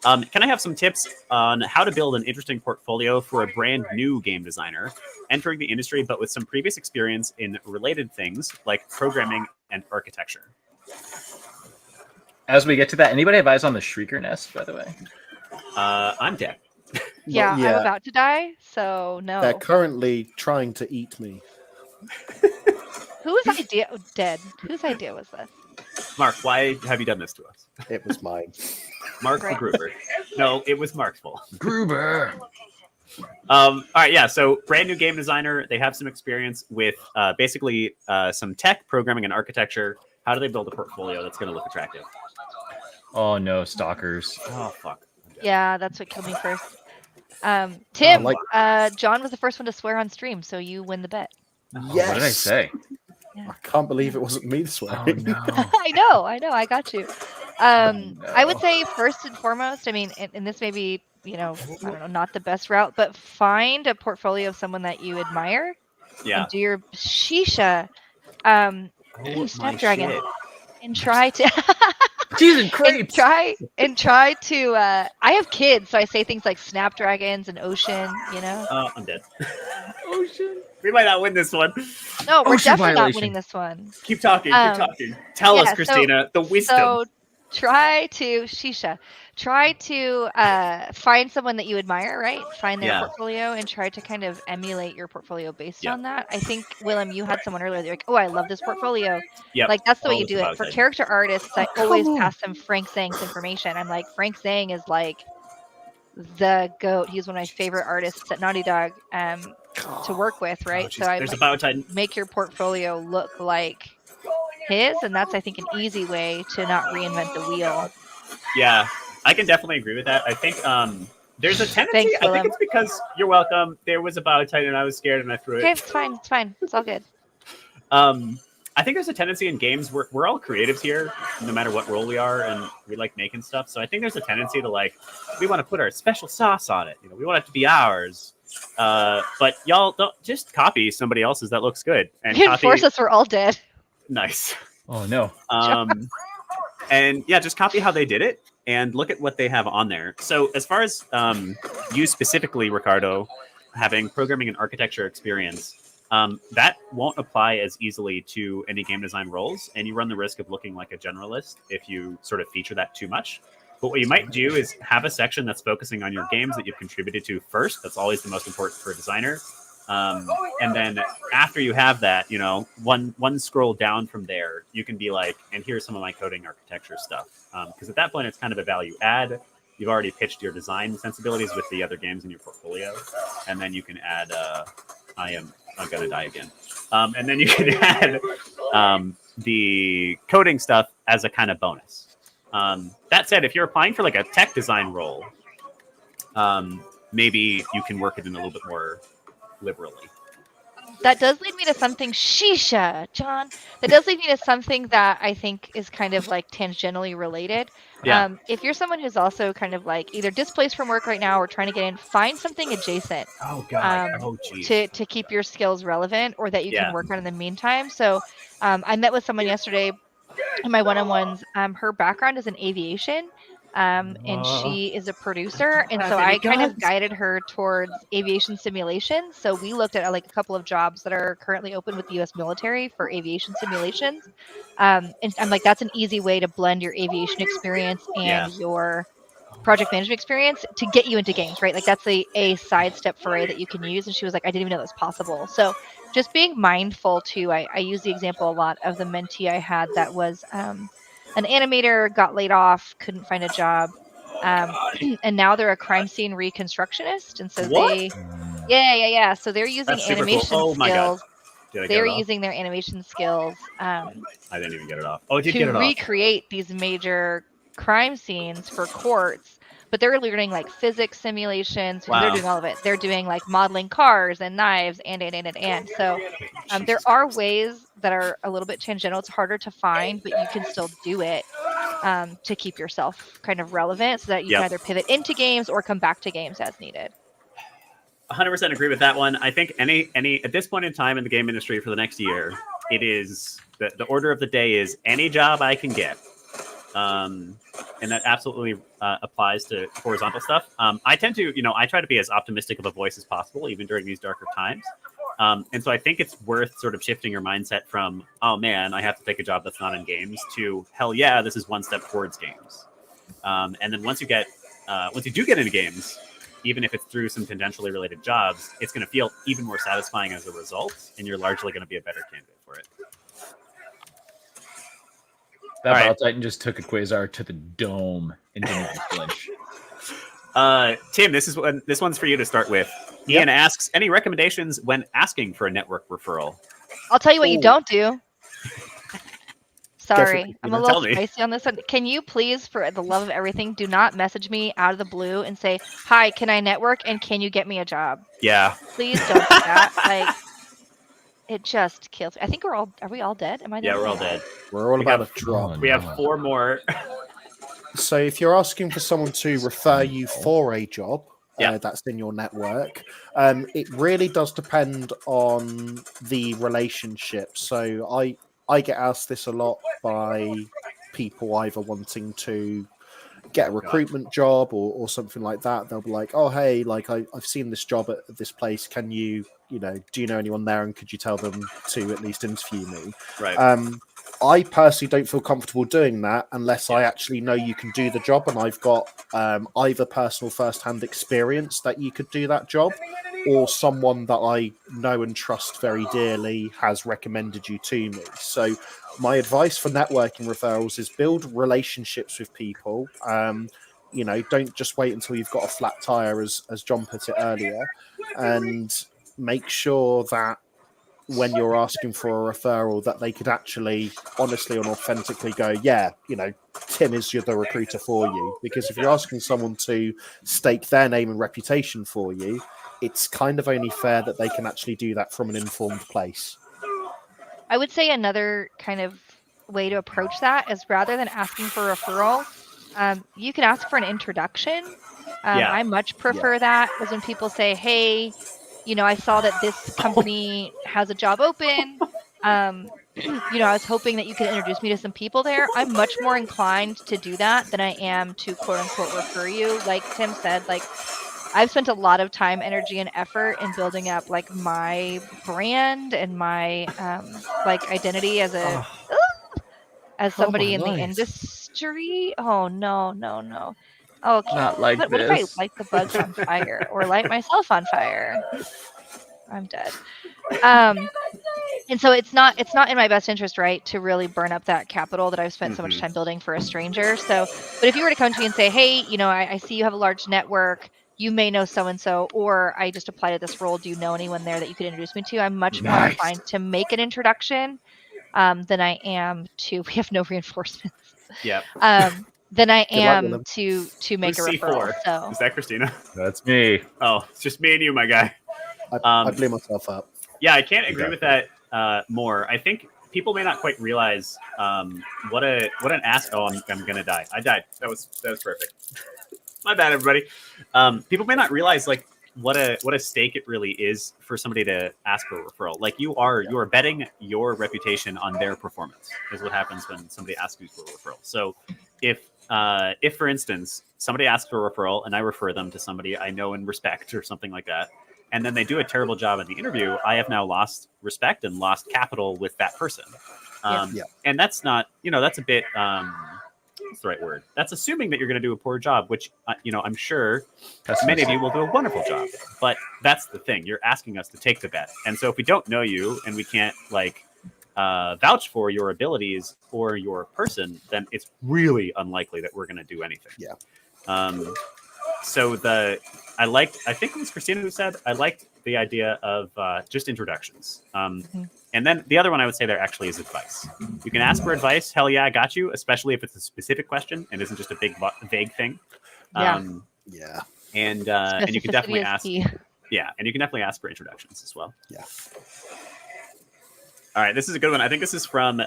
Can I have some tips on how to build an interesting portfolio for a brand new game designer entering the industry, but with some previous experience in related things like programming and architecture? As we get to that, anybody have eyes on the Shrieker Nest, by the way? I'm dead. Yeah, I'm about to die, so no. They're currently trying to eat me. Whose idea? Dead. Whose idea was this? Mark, why have you done this to us? It was mine. Mark Gruber. No, it was Mark's fault. Gruber. All right, yeah. So brand new game designer. They have some experience with basically some tech, programming, and architecture. How do they build a portfolio that's going to look attractive? Oh no, stalkers. Oh fuck. Yeah, that's what killed me first. Tim, like- John was the first one to swear on stream, so you win the bet. Yes. What did I say? Yeah. I can't believe it wasn't me swearing. Oh no. I know, I got you. I would say first and foremost, I mean, and this may be, I don't know, not the best route, but find a portfolio of someone that you admire. Yeah. And do your shisha, Snapdragon, shit. and try to. Jesus Christ! And try to. I have kids, so I say things like snapdragons and ocean. I'm dead. Ocean. We might not win this one. No, we're Ocean definitely not violation. winning this one. Keep talking. Keep talking. Tell us, Christina, the wisdom. So try to find someone that you admire, right? Find their portfolio and try to kind of emulate your portfolio based on that. I think, Willem, you had someone earlier. They're like, oh, I love this portfolio. Yep. Like, that's the way you Always do it. about For it. character artists, I always pass them Frank Zhang's information. I'm like, Frank Zhang is like the GOAT. He's one of my favorite artists at Naughty Dog to work with, right? So I make your portfolio look like his, and that's, I think, an easy way to not reinvent the wheel. Yeah, I can definitely agree with that. I think there's a tendency. Thanks, I Willem. think it's because you're welcome. There was a bow tie and I was scared and I threw it. Okay, it's fine. It's all good. I think there's a tendency in games, we're all creatives here, no matter what role we are, and we like making stuff. So I think there's a tendency to like, we want to put our special sauce on it. We want it to be ours. But y'all don't just copy somebody else's that looks good. And You force us, we're all dead. Nice. Oh no. And yeah, just copy how they did it and look at what they have on there. So as far as you specifically, Ricardo, having programming and architecture experience, that won't apply as easily to any game design roles, and you run the risk of looking like a generalist if you sort of feature that too much. But what you might do is have a section that's focusing on your games that you've contributed to first. That's always the most important for a designer. And then after you have that, one scroll down from there, you can be like, and here's some of my coding architecture stuff. Because at that point, it's kind of a value add. You've already pitched your design sensibilities with the other games in your portfolio. And then you can add, I'm going to die again. And then you can add the coding stuff as a kind of bonus. That said, if you're applying for like a tech design role, maybe you can work it in a little bit more liberally. That does lead me to something, Jon. That does lead me to something that I think is kind of like tangentially related. Yeah. If you're someone who's also kind of like either displaced from work right now or trying to get in, find something adjacent. Oh God. To keep your skills relevant, or that you can work on in the meantime. So I met with someone yesterday in my one-on-ones. Her background is in aviation. And she is a producer, and so I kind of guided her towards aviation simulations. So we looked at like a couple of jobs that are currently open with the U.S. military for aviation simulations. And I'm like, that's an easy way to blend your aviation experience and your project management experience to get you into games, right? Like that's a sidestep foray that you can use. And she was like, I didn't even know that was possible. So just being mindful too. I use the example a lot of the mentee I had that was an animator, got laid off, couldn't find a job, and now they're a crime scene reconstructionist. And so so they're using animation cool. skills. They're using their animation skills. I didn't even get it off. Oh, it did to get it recreate these major crime scenes for courts. But they're learning like physics simulations. They're doing all of it. They're doing like modeling cars and knives and. So there are ways that are a little bit tangential. It's harder to find, but you can still do it to keep yourself kind of relevant so that you can either pivot into games or come back to games as needed. 100% agree with that one. I think any at this point in time in the game industry for the next year, it is the order of the day is any job I can get. And that absolutely applies to horizontal stuff. I tend to, I try to be as optimistic of a voice as possible, even during these darker times. And so I think it's worth sort of shifting your mindset from, oh man, I have to take a job that's not in games, to hell yeah, this is one step towards games. And then once you do get into games, even if it's through some tangentially related jobs, it's going to feel even more satisfying as a result, and you're largely going to be a better candidate for it. That Battle Titan just took a Quasar to the dome and didn't even flinch. Tim, this one's for you to start with. Ian asks, any recommendations when asking for a network referral? I'll tell you what you don't do. Sorry, I'm a little spicy on this one. Can you please, for the love of everything, do not message me out of the blue and say, hi, can I network and can you get me a job? Yeah. Please don't do that. Like, it just kills me. I think are we all dead? Am I dead? Yeah, we're all dead. We're all about to drop. We have 4 more. So if you're asking for someone to refer you for a job that's in your network, it really does depend on the relationship. So I get asked this a lot by people either wanting to get a recruitment job or something like that. They'll be like, oh, hey, like I've seen this job at this place. Can you, do you know anyone there? And could you tell them to at least interview me? Right. I personally don't feel comfortable doing that unless I actually know you can do the job and I've got either personal first-hand experience that you could do that job, or someone that I know and trust very dearly has recommended you to me. So my advice for networking referrals is build relationships with people. Don't just wait until you've got a flat tire, as Jon put it earlier, and make sure that when you're asking for a referral that they could actually honestly and authentically go, Tim is the recruiter for you. Because if you're asking someone to stake their name and reputation for you, it's kind of only fair that they can actually do that from an informed place. I would say another kind of way to approach that is rather than asking for a referral, you can ask for an introduction. I much prefer that is when people say, hey, I saw that this company has a job open. I was hoping that you could introduce me to some people there. I'm much more inclined to do that than I am to quote unquote refer you. Like Tim said, like I've spent a lot of time, energy, and effort in building up like my brand and my like identity as a as somebody in the industry. Oh no. Okay. Not like what if I this. light the bugs on fire or light myself on fire? I'm dead. And so it's not in my best interest, right, to really burn up that capital that I've spent so much time building for a stranger. So, but if you were to come to me and say, hey, I see you have a large network, you may know so-and-so, or I just applied to this role, do you know anyone there that you could introduce me to? I'm much more inclined to make an introduction than I am to, we have no reinforcements. Yeah. Than I am to make a referral. So. Is that Christina? That's me. Oh, it's just me and you, my guy. I blew myself up. Yeah, I can't agree with that more. I think people may not quite realize what an ask. Oh, I'm gonna die. I died. That was perfect. My bad, everybody. People may not realize like what a stake it really is for somebody to ask for a referral. Like you are betting your reputation on their performance is what happens when somebody asks you for a referral. So if for instance somebody asks for a referral and I refer them to somebody I know and respect or something like that, and then they do a terrible job in the interview, I have now lost respect and lost capital with that person. And that's not, that's a bit, what's the right word? That's assuming that you're going to do a poor job, which, I'm sure many of you will do a wonderful job. But that's the thing. You're asking us to take the bet. And so if we don't know you and we can't vouch for your abilities or your person, then it's really unlikely that we're going to do anything. Yeah. So I think it was Christina who said, I liked the idea of just introductions. And then the other one I would say there actually is advice. You can ask for advice. Hell yeah, I got you. Especially if it's a specific question and isn't just a big vague thing. And you can definitely ask. Yeah, and you can definitely ask for introductions as well. Yeah. All right, this is a good one. I think this is from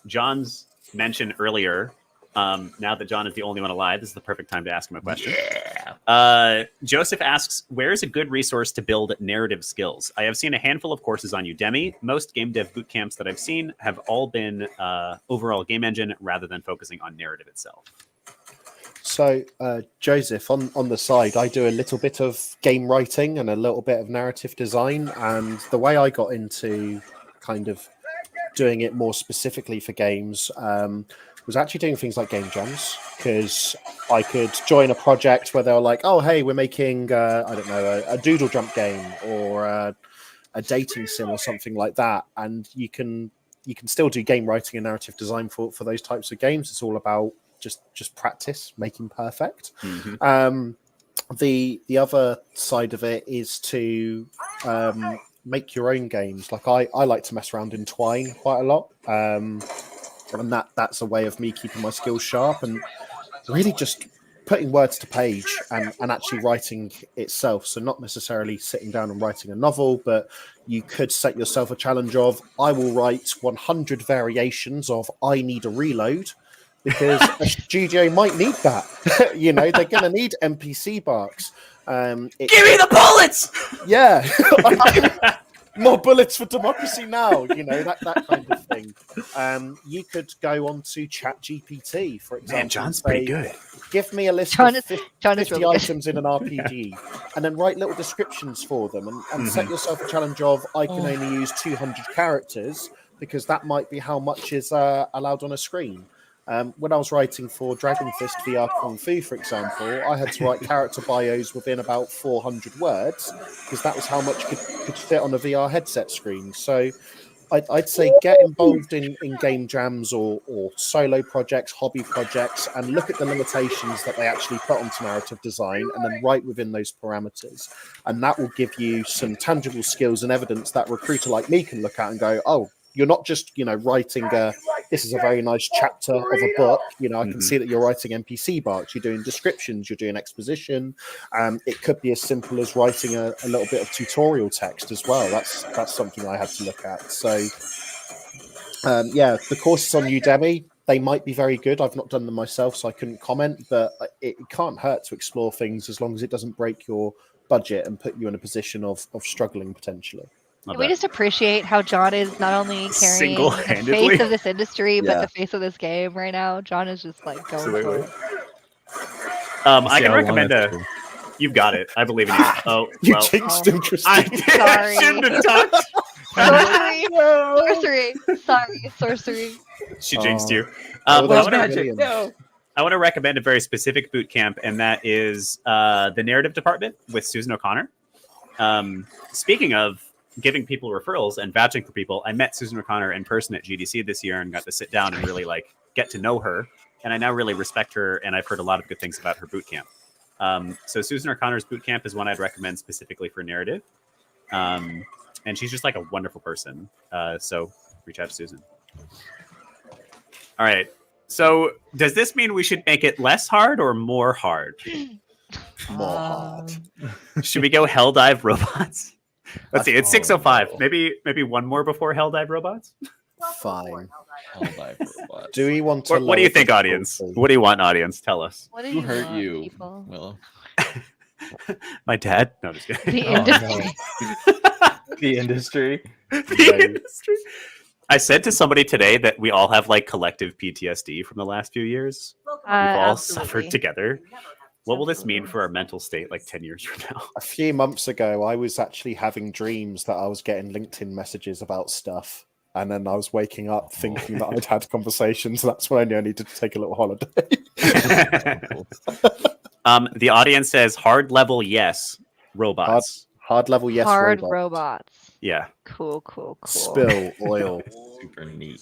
John's mention earlier. Now that John is the only one alive, this is the perfect time to ask him a question. Joseph asks, where is a good resource to build narrative skills? I have seen a handful of courses on Udemy. Most game dev boot camps that I've seen have all been overall game engine rather than focusing on narrative itself. So, Joseph, on the side, I do a little bit of game writing and a little bit of narrative design. And the way I got into kind of doing it more specifically for games was actually doing things like game jams, because I could join a project where they were like, oh, hey, we're making, a doodle jump game or a dating sim or something like that. And you can still do game writing and narrative design for those types of games. It's all about just practice, making perfect. The other side of it is to make your own games. Like I like to mess around in Twine quite a lot. And that's a way of me keeping my skills sharp and really just putting words to page and actually writing itself. So not necessarily sitting down and writing a novel, but you could set yourself a challenge of, I will write 100 variations of I need a reload, because a studio might need that. They're going to need NPC barks. Give me the bullets! Yeah. More bullets for democracy now, that kind of thing. You could go on to ChatGPT, for example. Man, John's pretty good. Give me a list of 50 items in an RPG, and then write little descriptions for them, and set yourself a challenge of, I can only use 200 characters, because that might be how much is allowed on a screen. When I was writing for Dragon Fist VR Kung Fu, for example, I had to write character bios within about 400 words, because that was how much could fit on a VR headset screen. So I'd say get involved in game jams or solo projects, hobby projects, and look at the limitations that they actually put onto narrative design, and then write within those parameters. And that will give you some tangible skills and evidence that a recruiter like me can look at and go, oh, you're not just, writing this is a very nice chapter of a book. I can see that you're writing NPC barks, you're doing descriptions, you're doing exposition. It could be as simple as writing a little bit of tutorial text as well. That's something I had to look at. So Yeah, the courses on Udemy, they might be very good. I've not done them myself, so I couldn't comment, but it can't hurt to explore things as long as it doesn't break your budget and put you in a position of struggling potentially. Can we just appreciate how Jon is not only carrying the Single-handedly? face of this industry, but Yeah. the face of this game right now? Jon is just like going for it. I can recommend You've got it. I believe in you. Oh, You well, jinxed him, Christine. I did. Sorry. I shouldn't have talked. Sorcery. Sorry, sorcery. She jinxed you. Oh, I that's wanna- magic. No. I want to recommend a very specific boot camp, and that is the narrative department with Susan O'Connor. Speaking of giving people referrals and vouching for people, I met Susan O'Connor in person at GDC this year and got to sit down and really get to know her. And I now really respect her, and I've heard a lot of good things about her boot camp. So Susan O'Connor's boot camp is one I'd recommend specifically for narrative. And she's just like a wonderful person. So reach out to Susan. All right. So does this mean we should make it less hard or more hard? More hard. Should we go Helldive robots? Let's see. It's 6:05. Maybe one more before Helldive robots. Fine. Helldive robots. Do we want to? What do you think, audience? What do you want, audience? Tell us. What do Who you hurt want, you, people? Willem? My dad? No, I'm just kidding. The Oh, industry. The industry. The industry. I said to somebody today that we all have collective PTSD from the last few years. We've all suffered together. What will this mean for our mental state 10 years from now? A few months ago, I was actually having dreams that I was getting LinkedIn messages about stuff. And then I was waking up thinking that I'd had conversations. That's when I knew I needed to take a little holiday. The audience says hard level, yes. Robots. Hard level, yes. Hard robots. Yeah. Cool. Spill oil. Super neat.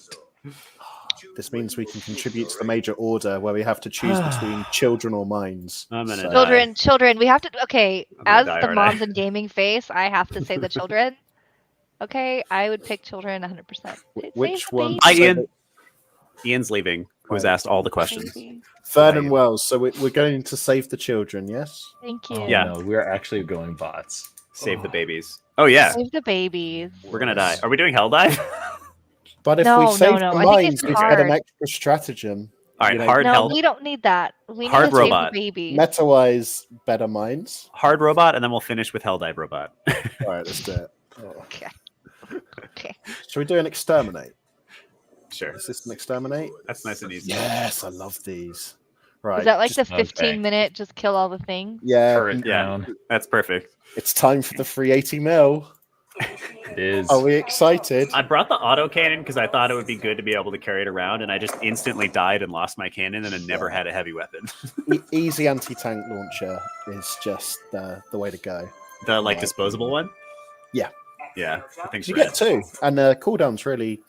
This means we can contribute to the major order where we have to choose between children or minds. I'm gonna die. Children. We have to. Okay, I'm gonna as die, the aren't I? moms in gaming face, I have to say the children. Okay, I would pick children 100%. Which one? Hi, So Ian. Ian's leaving, who has asked all the questions. Fern and Wells. So we're going to save the children, yes? Thank you. Oh, Yeah. no, we're actually going bots. Save the babies. Oh, yeah. Save the babies. We're going to die. Are we doing Helldive? But if No, we save no, the I think it's minds, we get an hard. extra stratagem. All right, You know, hard No, hell, we don't need that. We need Hard to robot. save the babies. Meta-wise, better minds. hard robot, and then we'll finish with Helldive robot. All right, let's do it. Oh. Okay. Okay. Shall we do an exterminate? Sure. Is this an exterminate? That's nice and easy. Yes, I love these. Right. Is that like just- the 15-minute just kill all the things? Yeah, Perfect. Yeah, that's perfect. it's time for the 380 mil. It is. Are we excited? I brought the autocannon because I thought it would be good to be able to carry it around, and I just instantly died and lost my cannon, and I never had a heavy weapon. Easy anti-tank launcher is just the way to go. The disposable one. Yeah. Yeah, I think You get two, and the cooldown's really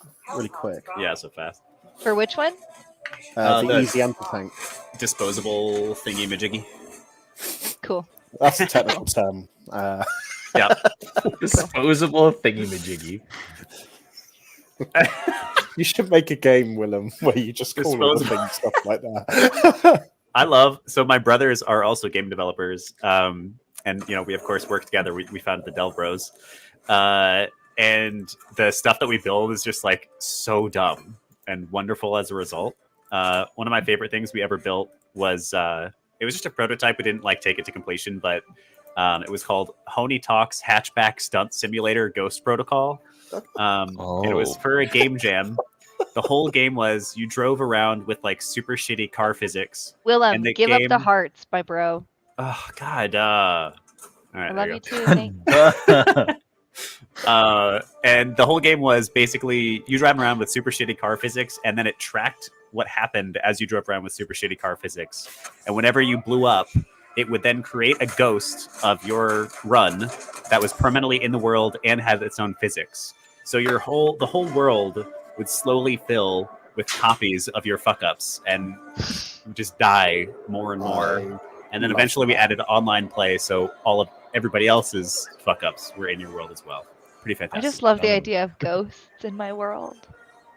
quick. Yeah, so fast. For which one? The the- easy anti-tank. Disposable thingy majiggy. Cool. That's a technical term. Yeah. Disposable thingy-majiggy. You should make a game, Willem, where you just call all the Disposable. things stuff like that. So my brothers are also game developers. And we of course work together. We founded the Delv Bros. And the stuff that we build is just so dumb and wonderful as a result. One of my favorite things we ever built was it was just a prototype. We didn't take it to completion, but it was called Honey Talks Hatchback Stunt Simulator Ghost Protocol. And it was for a game jam. The whole game was you drove around with super shitty car physics. Willem, And the give up the game- hearts, my bro. Oh God. All right, I there love you you go. too. Thanks. And the whole game was basically you drive around with super shitty car physics, and then it tracked what happened as you drove around with super shitty car physics. And whenever you blew up, it would then create a ghost of your run that was permanently in the world and had its own physics. So the whole world would slowly fill with copies of your fuck ups and you just die more and more. And then love eventually we added online play, so everybody else's fuck ups were in your world as well. Pretty I fantastic. just love the idea of ghosts in my world.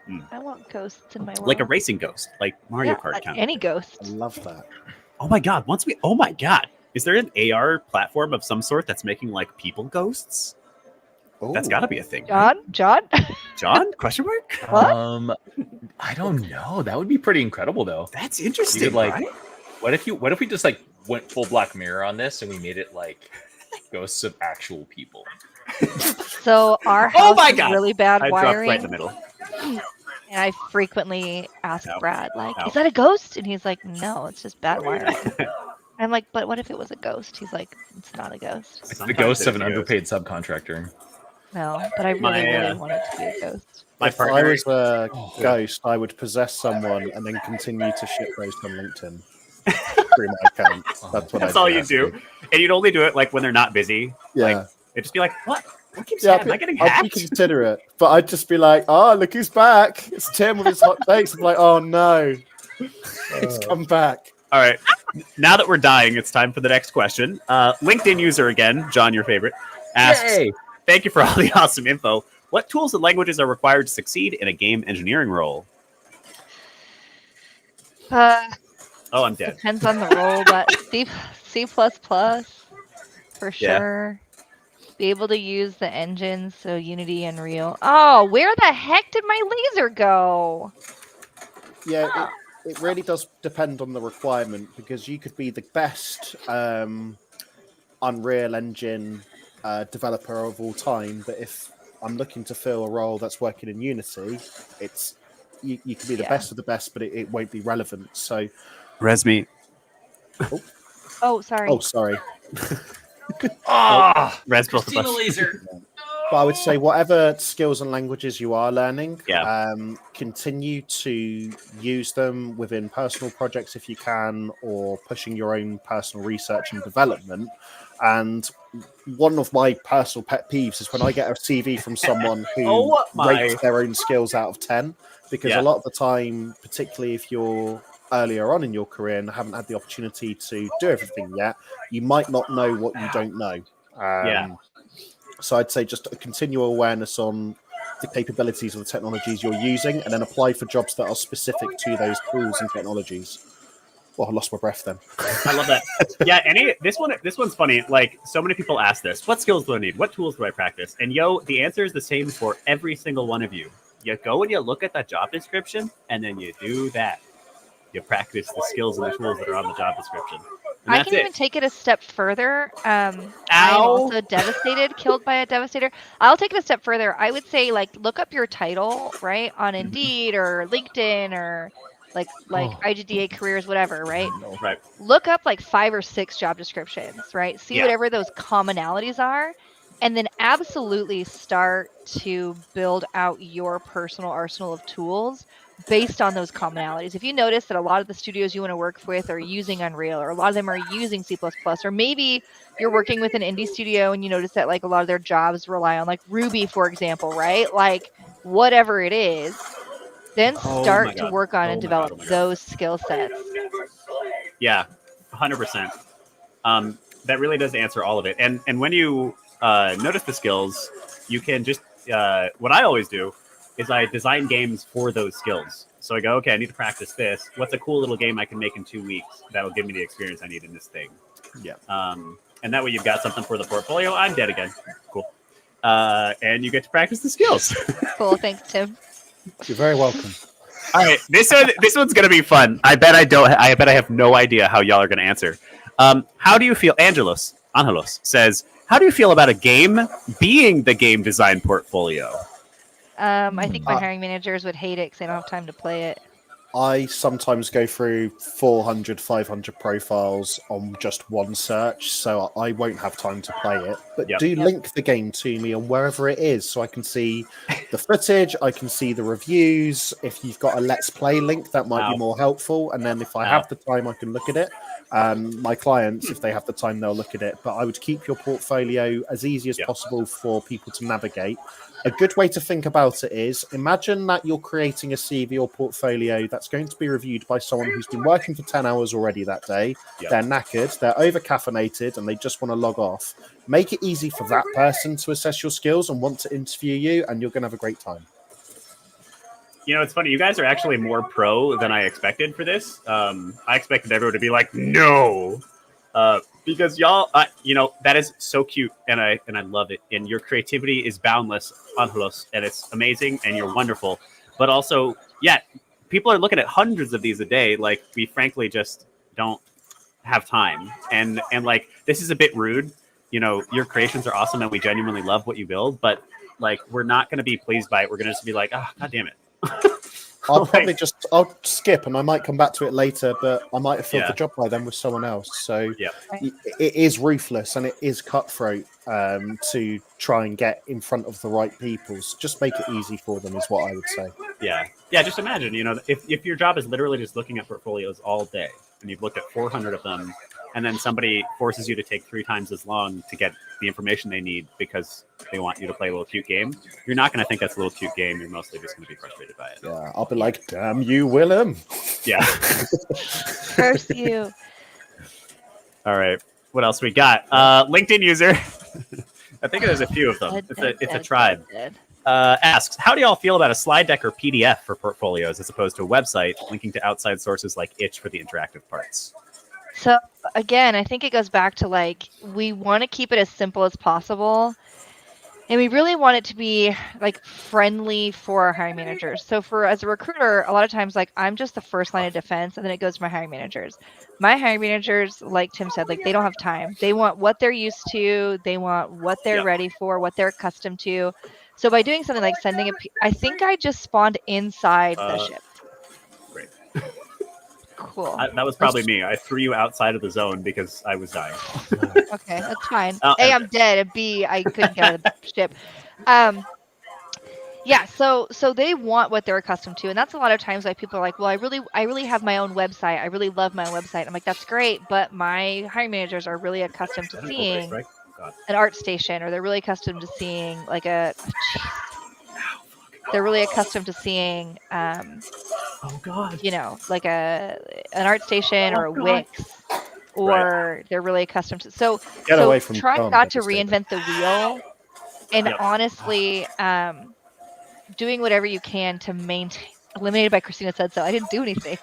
Mm. I want ghosts in my world. Like a racing ghost, like Mario Kart kind of. Any ghost. I love that. Oh my god! Oh my god! Is there an AR platform of some sort that's making people ghosts? That's got to be a thing. Right? John? Question mark? What? I don't know. That would be pretty incredible, though. That's interesting. You could, like, right? what if we just like went full Black Mirror on this and we made it like ghosts of actual people? So our house is really bad I wiring. Right in the middle. And I frequently ask Brad, like, is that a ghost? And he's like, no, it's just bad wiring. I'm like, but what if it was a ghost? He's like, it's not a ghost. It's the ghost of an underpaid subcontractor. No, but I really want it to be a ghost. If I was a ghost, I would possess someone and then continue to shitpost on LinkedIn through my account. That's all you do. And you'd only do it like when they're not busy. Yeah. Like, it'd just be like, what? What keeps happening? Am I getting hacked? I'd be considerate, but I'd just be like, oh, look who's back. It's Tim with his hot takes. I'm like, oh no. It's come back. All right. Now that we're dying, it's time for the next question. LinkedIn user again, John, your favorite, asks, thank you for all the awesome info. What tools and languages are required to succeed in a game engineering role? I'm dead. Depends on the role, but C++ for sure. Be able to use the engines, so Unity, Unreal. Oh, where the heck did my laser go? Yeah, it really does depend on the requirement, because you could be the best Unreal Engine developer of all time, but if I'm looking to fill a role that's working in Unity, you can be the best of the best, but it won't be relevant. So, Resme. Oh, sorry. Oh, sorry. Res both of us. Laser. But I would say whatever skills and languages you are learning, continue to use them within personal projects if you can, or pushing your own personal research and development. And one of my personal pet peeves is when I get a CV from someone who rates their own skills out of 10, because a lot of the time, particularly if you're earlier on in your career and haven't had the opportunity to do everything yet, you might not know what you don't know. So I'd say just a continual awareness on the capabilities of the technologies you're using, and then apply for jobs that are specific to those tools and technologies. Well, I lost my breath then. I love that. Yeah, this one's funny. Like, so many people ask this: what skills do I need? What tools do I practice? And the answer is the same for every single one of you. You go and you look at that job description, and then you do that. You practice the skills and the tools that are on the job description. I can even take it a step further. I'm also devastated, killed by a devastator. I'll take it a step further. I would say, like, look up your title, right, on Indeed or LinkedIn or like IGDA careers, whatever, right? Right. Look up like 5 or 6 job descriptions, right? See whatever those commonalities are, and then absolutely start to build out your personal arsenal of tools based on those commonalities. If you notice that a lot of the studios you want to work with are using Unreal, or a lot of them are using C++, or maybe you're working with an indie studio and you notice that like a lot of their jobs rely on like Ruby, for example, right? Like whatever it is, then start to work on and develop those skill sets. Yeah, 100%. That really does answer all of it. And when you notice the skills, you can just, what I always do is I design games for those skills. So I go, okay, I need to practice this. What's a cool little game I can make in 2 weeks that'll give me the experience I need in this thing? Yeah. And that way you've got something for the portfolio. I'm dead again. Cool. And you get to practice the skills. Cool. Thanks, Tim. You're very welcome. All right, this one's gonna be fun. I bet I have no idea how y'all are gonna answer. How do you feel? Angelos says, how do you feel about a game being the game design portfolio? I think my hiring managers would hate it because they don't have time to play it. I sometimes go through 400, 500 profiles on just one search, so I won't have time to play it. But link the game to me on wherever it is, so I can see the footage, I can see the reviews. If you've got a Let's Play link, that might be more helpful. And then if I have the time, I can look at it. My clients, if they have the time, they'll look at it. But I would keep your portfolio as easy as possible for people to navigate. A good way to think about it is, imagine that you're creating a CV or portfolio that's going to be reviewed by someone who's been working for 10 hours already that day. They're knackered, they're over-caffeinated, and they just want to log off. Make it easy for that person to assess your skills and want to interview you, and you're going to have a great time. You know, it's funny. You guys are actually more pro than I expected for this. I expected everyone to be like, no. because y'all, that is so cute, and I love it. And your creativity is boundless, Angelos, and it's amazing, and you're wonderful. But also, yeah, people are looking at hundreds of these a day. Like, we frankly just don't have time, and like, this is a bit rude. Your creations are awesome, and we genuinely love what you build. But like, we're not going to be pleased by it. We're going to just be like, oh, god damn it. I'll skip, and I might come back to it later, but I might have filled the job by then with someone else. So it is ruthless and it is cutthroat to try and get in front of the right people. So just make it easy for them is what I would say. Yeah. Just imagine, if your job is literally just looking at portfolios all day, and you've looked at 400 of them, and then somebody forces you to take 3 times as long to get the information they need because they want you to play a little cute game, you're not going to think that's a little cute game. You're mostly just going to be frustrated by it. Yeah, I'll be like, damn you, Willem. Yeah. Curse you. All right. What else we got? LinkedIn user. I think there's a few of them. It's a tribe. Asks, how do y'all feel about a slide deck or PDF for portfolios as opposed to a website linking to outside sources like Itch for the interactive parts? So again, I think it goes back to like, we want to keep it as simple as possible. And we really want it to be like friendly for our hiring managers. So as a recruiter, a lot of times, like, I'm just the first line of defense, and then it goes to my hiring managers. My hiring managers, like Tim said, like, they don't have time. They want what they're used to. They want what they're ready for, what they're accustomed to. So by doing something like sending I think I just spawned inside the ship. Great. Cool. That was probably me. I threw you outside of the zone because I was dying. Okay, that's fine. A, I'm dead, and B, I couldn't get out of the ship. Yeah, so they want what they're accustomed to, and that's a lot of times why people are like, well, I really have my own website. I really love my own website. I'm like, that's great, but my hiring managers are really accustomed to seeing an art station, or they're really accustomed to seeing like they're really accustomed to seeing like an art station or a Wix, or they're really accustomed to try not to reinvent the wheel, and honestly doing whatever you can to maintain. Eliminated by Christina said so. I didn't do anything.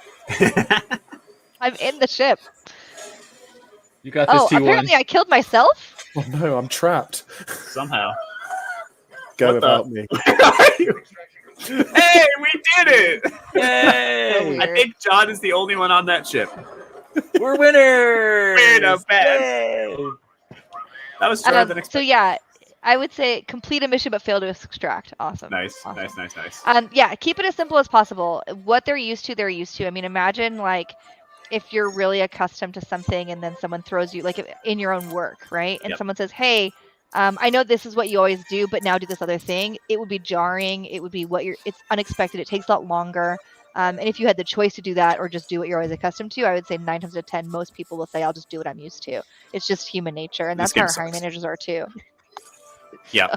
I'm in the ship. You got this. T1. Apparently I killed myself. Oh no, I'm trapped somehow. Go without me. Hey, we did it! Yay! I think John is the only one on that ship. We're winners! We're the best. That was harder than expected. So yeah, I would say complete a mission but fail to extract. Awesome. Nice. Yeah, keep it as simple as possible. What they're used to, they're used to. I mean, imagine like if you're really accustomed to something and then someone throws you like in your own work, right? And someone says, hey, I know this is what you always do, but now do this other thing. It would be jarring. It would be it's unexpected. It takes a lot longer. And if you had the choice to do that or just do what you're always accustomed to, I would say 9 times out of 10, most people will say, I'll just do what I'm used to. It's just human nature. And that's how our hiring managers are too. Yeah.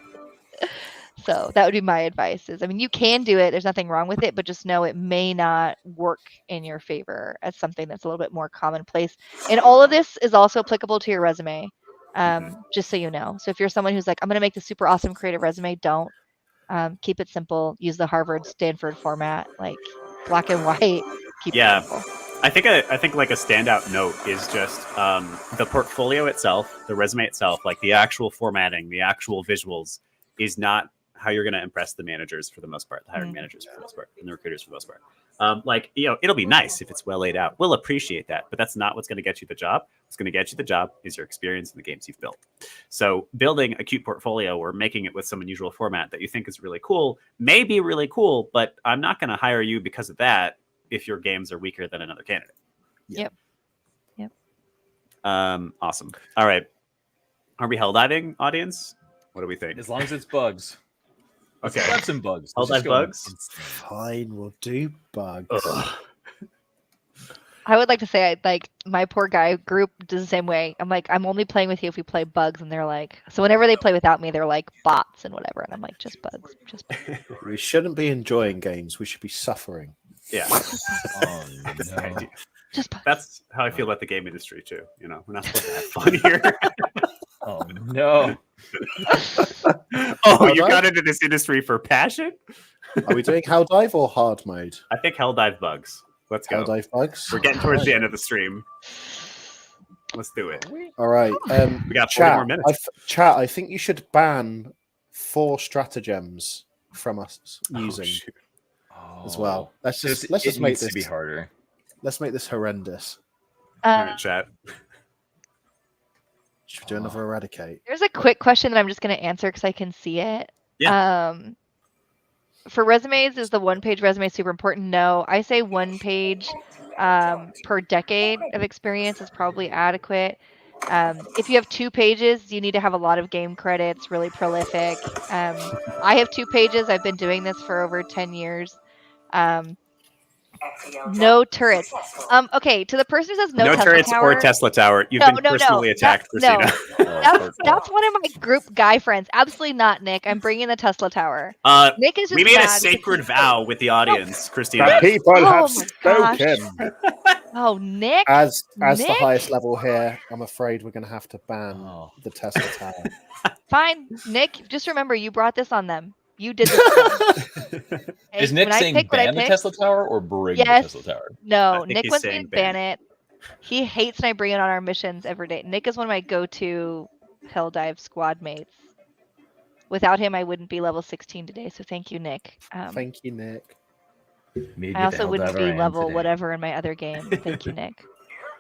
So that would be my advice is, I mean, you can do it. There's nothing wrong with it, but just know it may not work in your favor as something that's a little bit more commonplace. And all of this is also applicable to your resume. Just so you know. So if you're someone who's like, I'm going to make the super awesome creative resume, don't. Keep it simple. Use the Harvard, Stanford format, like black and white. Keep it simple. I think like a standout note is just the portfolio itself, the resume itself, like the actual formatting, the actual visuals is not how you're going to impress the managers for the most part, the hiring managers for the most part, and the recruiters for the most part. It'll be nice if it's well laid out. We'll appreciate that, but that's not what's going to get you the job. What's going to get you the job is your experience in the games you've built. So building a cute portfolio or making it with some unusual format that you think is really cool may be really cool, but I'm not going to hire you because of that if your games are weaker than another candidate. Yep. Awesome. All right. Are we helldiving, audience? What do we think? As long as it's bugs. Okay. Let's have some bugs. Helldive bugs? Fine, we'll do bugs. I would like to say, like, my poor guy group does the same way. I'm like, I'm only playing with you if we play bugs. And they're like, so whenever they play without me, they're like bots and whatever. And I'm like, just bugs. We shouldn't be enjoying games. We should be suffering. Yeah. Oh, no. That's how I feel about the game industry, too. You know, we're not supposed to have fun here. Oh, no. Oh, you got into this industry for passion? Are we doing Helldive or hard mode? I think Helldive bugs. Let's go. Helldive bugs. We're getting towards the end of the stream. Let's do it. All right. We got 40 more minutes. Chat, I think you should ban 4 stratagems from us using as well. Let's just make this to be harder. Let's make this horrendous. All right, chat. Should we do another eradicate? There's a quick question that I'm just going to answer because I can see it. Yeah. For resumes, is the 1-page resume super important? No. I say 1 page per decade of experience is probably adequate. If you have 2 pages, you need to have a lot of game credits, really prolific. I have 2 pages. I've been doing this for over 10 years. No turrets. Okay, to the person who says no Tesla turrets tower, or Tesla tower. You've been personally attacked, Christina. That's one of my group guy friends. Absolutely not, Nick. I'm bringing the Tesla tower. Nick is just we made a mad sacred vow with the audience, Christina. The people have Oh my spoken. Oh, Nick. As the Nick? highest level here, I'm afraid we're going to have to ban the Tesla tower. Fine, Nick. Just remember, you brought this on them. You did this. Hey, Is Nick when I saying pick what I ban the pick- Tesla tower or bring Yes. the Tesla tower? No, think Nick he's wants me saying to ban it. He hates when I bring it on our missions every day. Nick is one of my go-to Helldive squad mates. Without him, I wouldn't be level 16 today. So thank you, Nick. Thank you, Nick. Maybe I also the wouldn't Helldiver be I am level today. whatever in my other game. Thank you, Nick.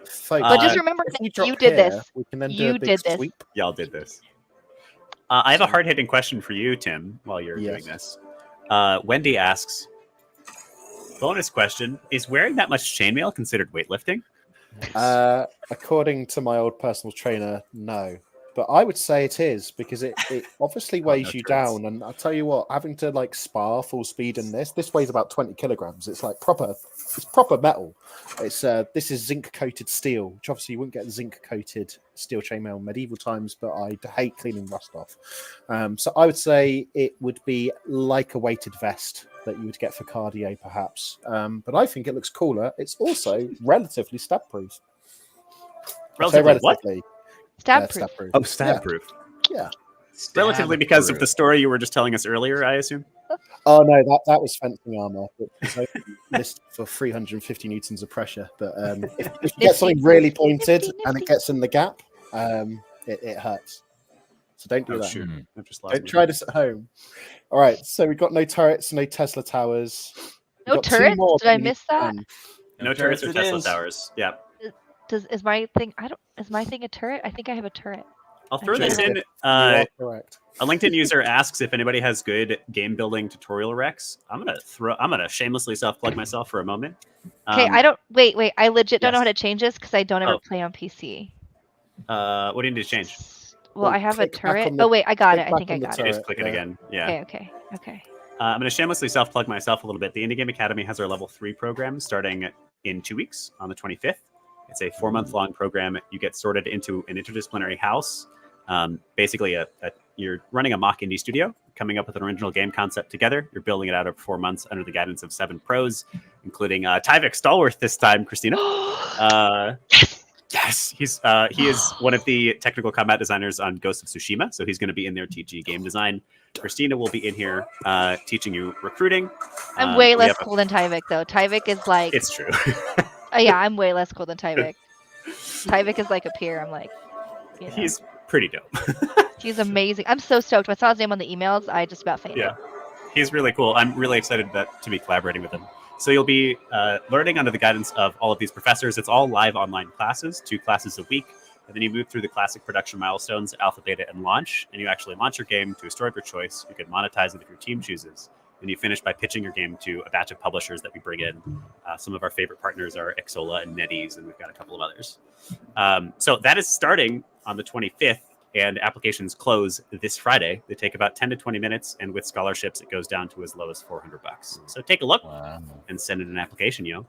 Folks, But just remember, if we Nick, drop you did here, this. We can then do You a big did this. sweep. Y'all did this. I have a hard-hitting question for you, Tim, while you're doing this. Wendy asks, bonus question, is wearing that much chainmail considered weightlifting? According to my old personal trainer, no. But I would say it is, because it obviously weighs you down. And I'll tell you what, having to like spar full speed in this weighs about 20 kilograms. It's like proper metal. It's this is zinc coated steel, which obviously you wouldn't get zinc coated steel chainmail in medieval times, but I hate cleaning rust off. So I would say it would be like a weighted vest that you would get for cardio, perhaps. But I think it looks cooler. It's also relatively stab proof. Relatively what? Stab proof. proof. Oh, stab proof. Yeah. Relatively because of the story you were just telling us earlier, I assume? Oh no, that was fencing armor, which was only listed for 350 newtons of pressure. But if you get something really pointed and it gets in the gap, it hurts. So don't do that. Shoot. Don't try this at home. All right, so we've got no turrets, no Tesla towers. We've No got two turrets? more Did I we need miss to that? ban. No turrets or it Tesla is. towers. Yeah. Is my thing a turret? I think I have a turret. I'll throw this Sure. in. You are correct. A LinkedIn user asks if anybody has good game building tutorial recs. I'm gonna shamelessly self-plug myself for a moment. Okay, I don't wait. I legit don't know yes. how to change this because I don't ever Oh. play on PC. What do you need to change? Well, Oh, I have a click back turret. on the- Oh wait, I got click it. I back think I on the got turret. it. Just click it yeah. again. Yeah. Okay. I'm going to shamelessly self-plug myself a little bit. The Indie Game Academy has our level 3 program starting in 2 weeks on the 25th. It's a 4-month-long program. You get sorted into an interdisciplinary house. Basically, you're running a mock indie studio, coming up with an original game concept together. You're building it out over 4 months under the guidance of 7 pros, including Tyvek Stallworth this time, Christina. Yes, he is one of the technical combat designers on Ghost of Tsushima, so he's going to be in there teaching game design. Christina will be in here teaching you recruiting. I'm way less cool than Tyvek though. Tyvek is like, It's true. yeah, I'm way less cool than Tyvek. Tyvek is like a peer. I'm like, you know. He's pretty dope. He's amazing. I'm so stoked. When I saw his name on the emails, I just about fainted. Yeah, he's really cool. I'm really excited to be collaborating with him. So you'll be learning under the guidance of all of these professors. It's all live online classes, 2 classes a week. And then you move through the classic production milestones, alpha, beta, and launch. And you actually launch your game to a store of your choice. You can monetize it if your team chooses. And you finish by pitching your game to a batch of publishers that we bring in. Some of our favorite partners are Exola and NetEase, and we've got a couple of others. So that is starting on the 25th. And applications close this Friday. They take about 10 to 20 minutes, and with scholarships, it goes down to as low as $400. So take a look and send in an application, yo.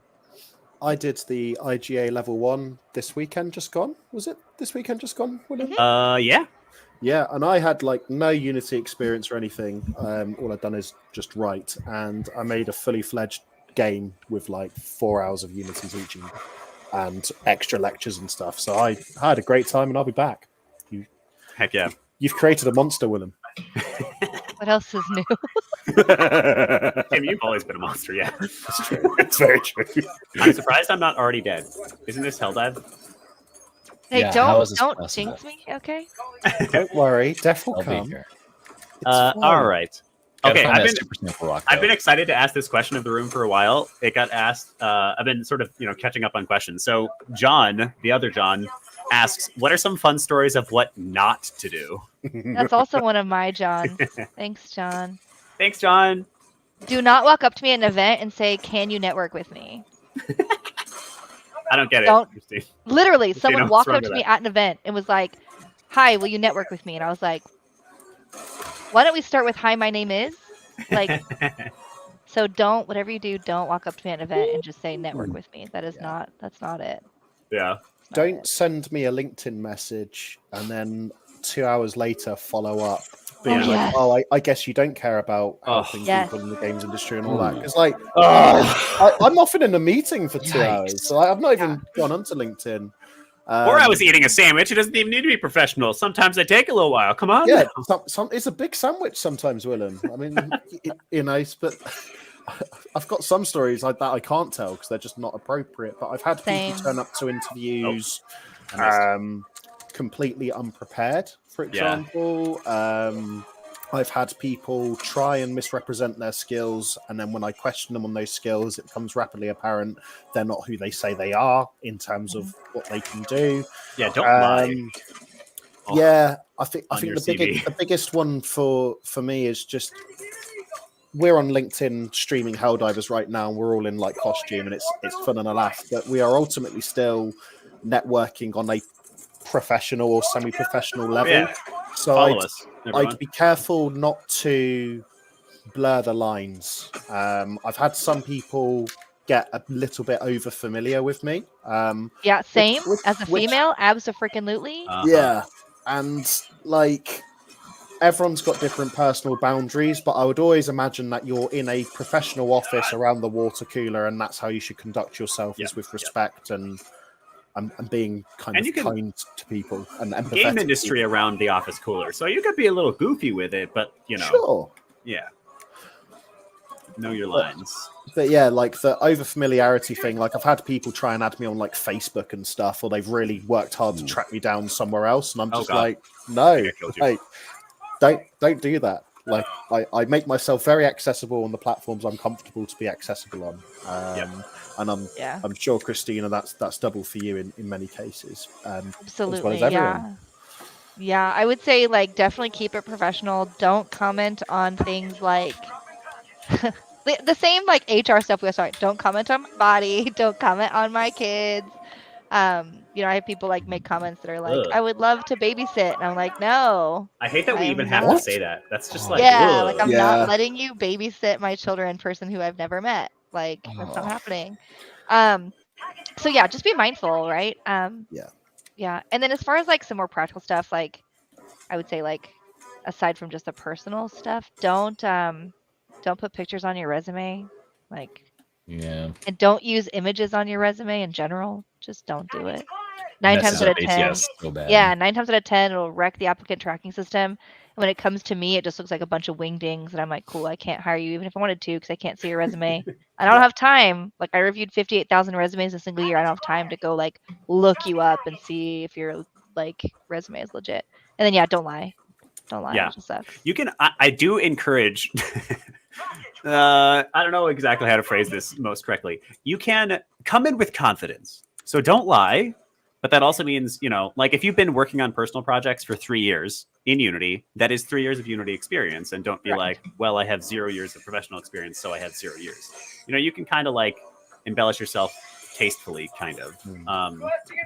I did the IGA level 1 this weekend just gone. Was it this weekend just gone? Willem? Yeah. Yeah, and I had like no Unity experience or anything. All I'd done is just write, and I made a fully fledged game with like 4 hours of Unity teaching and extra lectures and stuff. So I had a great time, and I'll be back. Heck yeah. You've created a monster, Willem. What else is new? Tim, you've always been a monster, yeah. It's true. It's very true. I'm surprised I'm not already dead. Isn't this Helldive? Hey, Yeah, how is this don't possible? jinx me, okay? Don't worry, Death will I'll be come. here. It's fine. All right. Gotta Okay, find I've that been super sample rock, I've been though. excited to ask this question of the room for a while. It got asked. I've been sort of catching up on questions. So John, the other John, asks, "What are some fun stories of what not to do?" That's also one of my Johns. Thanks, John. Thanks, John. Do not walk up to me at an event and say, "Can you network with me?" I don't get Don't- it, Christine. Literally, Christina, someone what's walked wrong up to with me that? at an event and was like, "Hi, will you network with me?" And I was like, "Why don't we start with hi, my name is?" Like, so don't, whatever you do, don't walk up to me at an event and just say network with me. That is not, that's not it. Yeah. That's not Don't it. send me a LinkedIn message and then 2 hours later follow up being Oh, like, yes. "Oh, I guess you don't care about Oh. helping Yes. people in the games industry and all that." Because like, Oh. I'm often in a meeting for 2 Yikes. hours, so I've not even gone onto LinkedIn. Or I was eating a sandwich. It doesn't even need to be professional. Sometimes they take a little while. Come on. Yeah, it's a big sandwich sometimes, Willem. I mean, but I've got some stories like that I can't tell because they're just not appropriate. But I've had Same. people turn up to interviews I missed. completely unprepared, for Yeah. example. I've had people try and misrepresent their skills, and then when I question them on those skills, it becomes rapidly apparent they're not who they say they are in terms of what they can do. Yeah, don't lie. Oh, Yeah, I think on your the biggest one for me is just we're on LinkedIn streaming Helldivers right now, and we're all in like costume, and it's fun and a laugh. But we are ultimately still networking on a professional or semi-professional level. Yeah. So Follow us, everyone. I'd be careful not to blur the lines. I've had some people get a little bit over familiar with me. Yeah, same. As a which- female, abso-freaking-lutely. Yeah, and like everyone's got different personal boundaries, but I would always imagine that you're in a professional office around the water cooler, and that's how you should conduct yourself, is with respect and being kind to people and empathetic. Game industry around the office cooler, so you could be a little goofy with it, but sure, yeah, know your lines. But yeah, like the over familiarity thing, like I've had people try and add me on like Facebook and stuff, or they've really worked hard to track me down somewhere else, and I'm just like, no, like, don't do that. Like I make myself very accessible on the platforms I'm comfortable to be accessible on. And I'm sure, Christina, that's double for you in many cases. Absolutely, as well as everyone. Yeah, I would say like definitely keep it professional. Don't comment on things like the same like HR stuff we started. Don't comment on my body. Don't comment on my kids. I have people like make comments that are like, Ugh. I would love to babysit, and I'm like, no. I hate that we even have to say that. That's just like, like I'm Yeah. not letting you babysit my children, person who I've never met. Like that's not happening. So yeah, just be mindful, right? Yeah. And then as far as like some more practical stuff, like I would say like aside from just the personal stuff, don't put pictures on your resume. Like Yeah. And don't use images on your resume in general. Just don't do it. 9 times out of 10. So bad. Yeah, 9 times out of 10 it'll wreck the applicant tracking system. And when it comes to me, it just looks like a bunch of wingdings, and I'm like, cool, I can't hire you even if I wanted to because I can't see your resume. I don't have time. Like I reviewed 58,000 resumes a single year. I don't have time to go like look you up and see if your like resume is legit. And then don't lie. Don't lie. Yeah. It just sucks. You can. I do encourage. I don't know exactly how to phrase this most correctly. You can come in with confidence. So don't lie. But that also means, like if you've been working on personal projects for 3 years in Unity, that is 3 years of Unity experience. And don't be like, well, I have 0 years of professional experience, so I have 0 years. You can kind of like embellish yourself tastefully, kind of.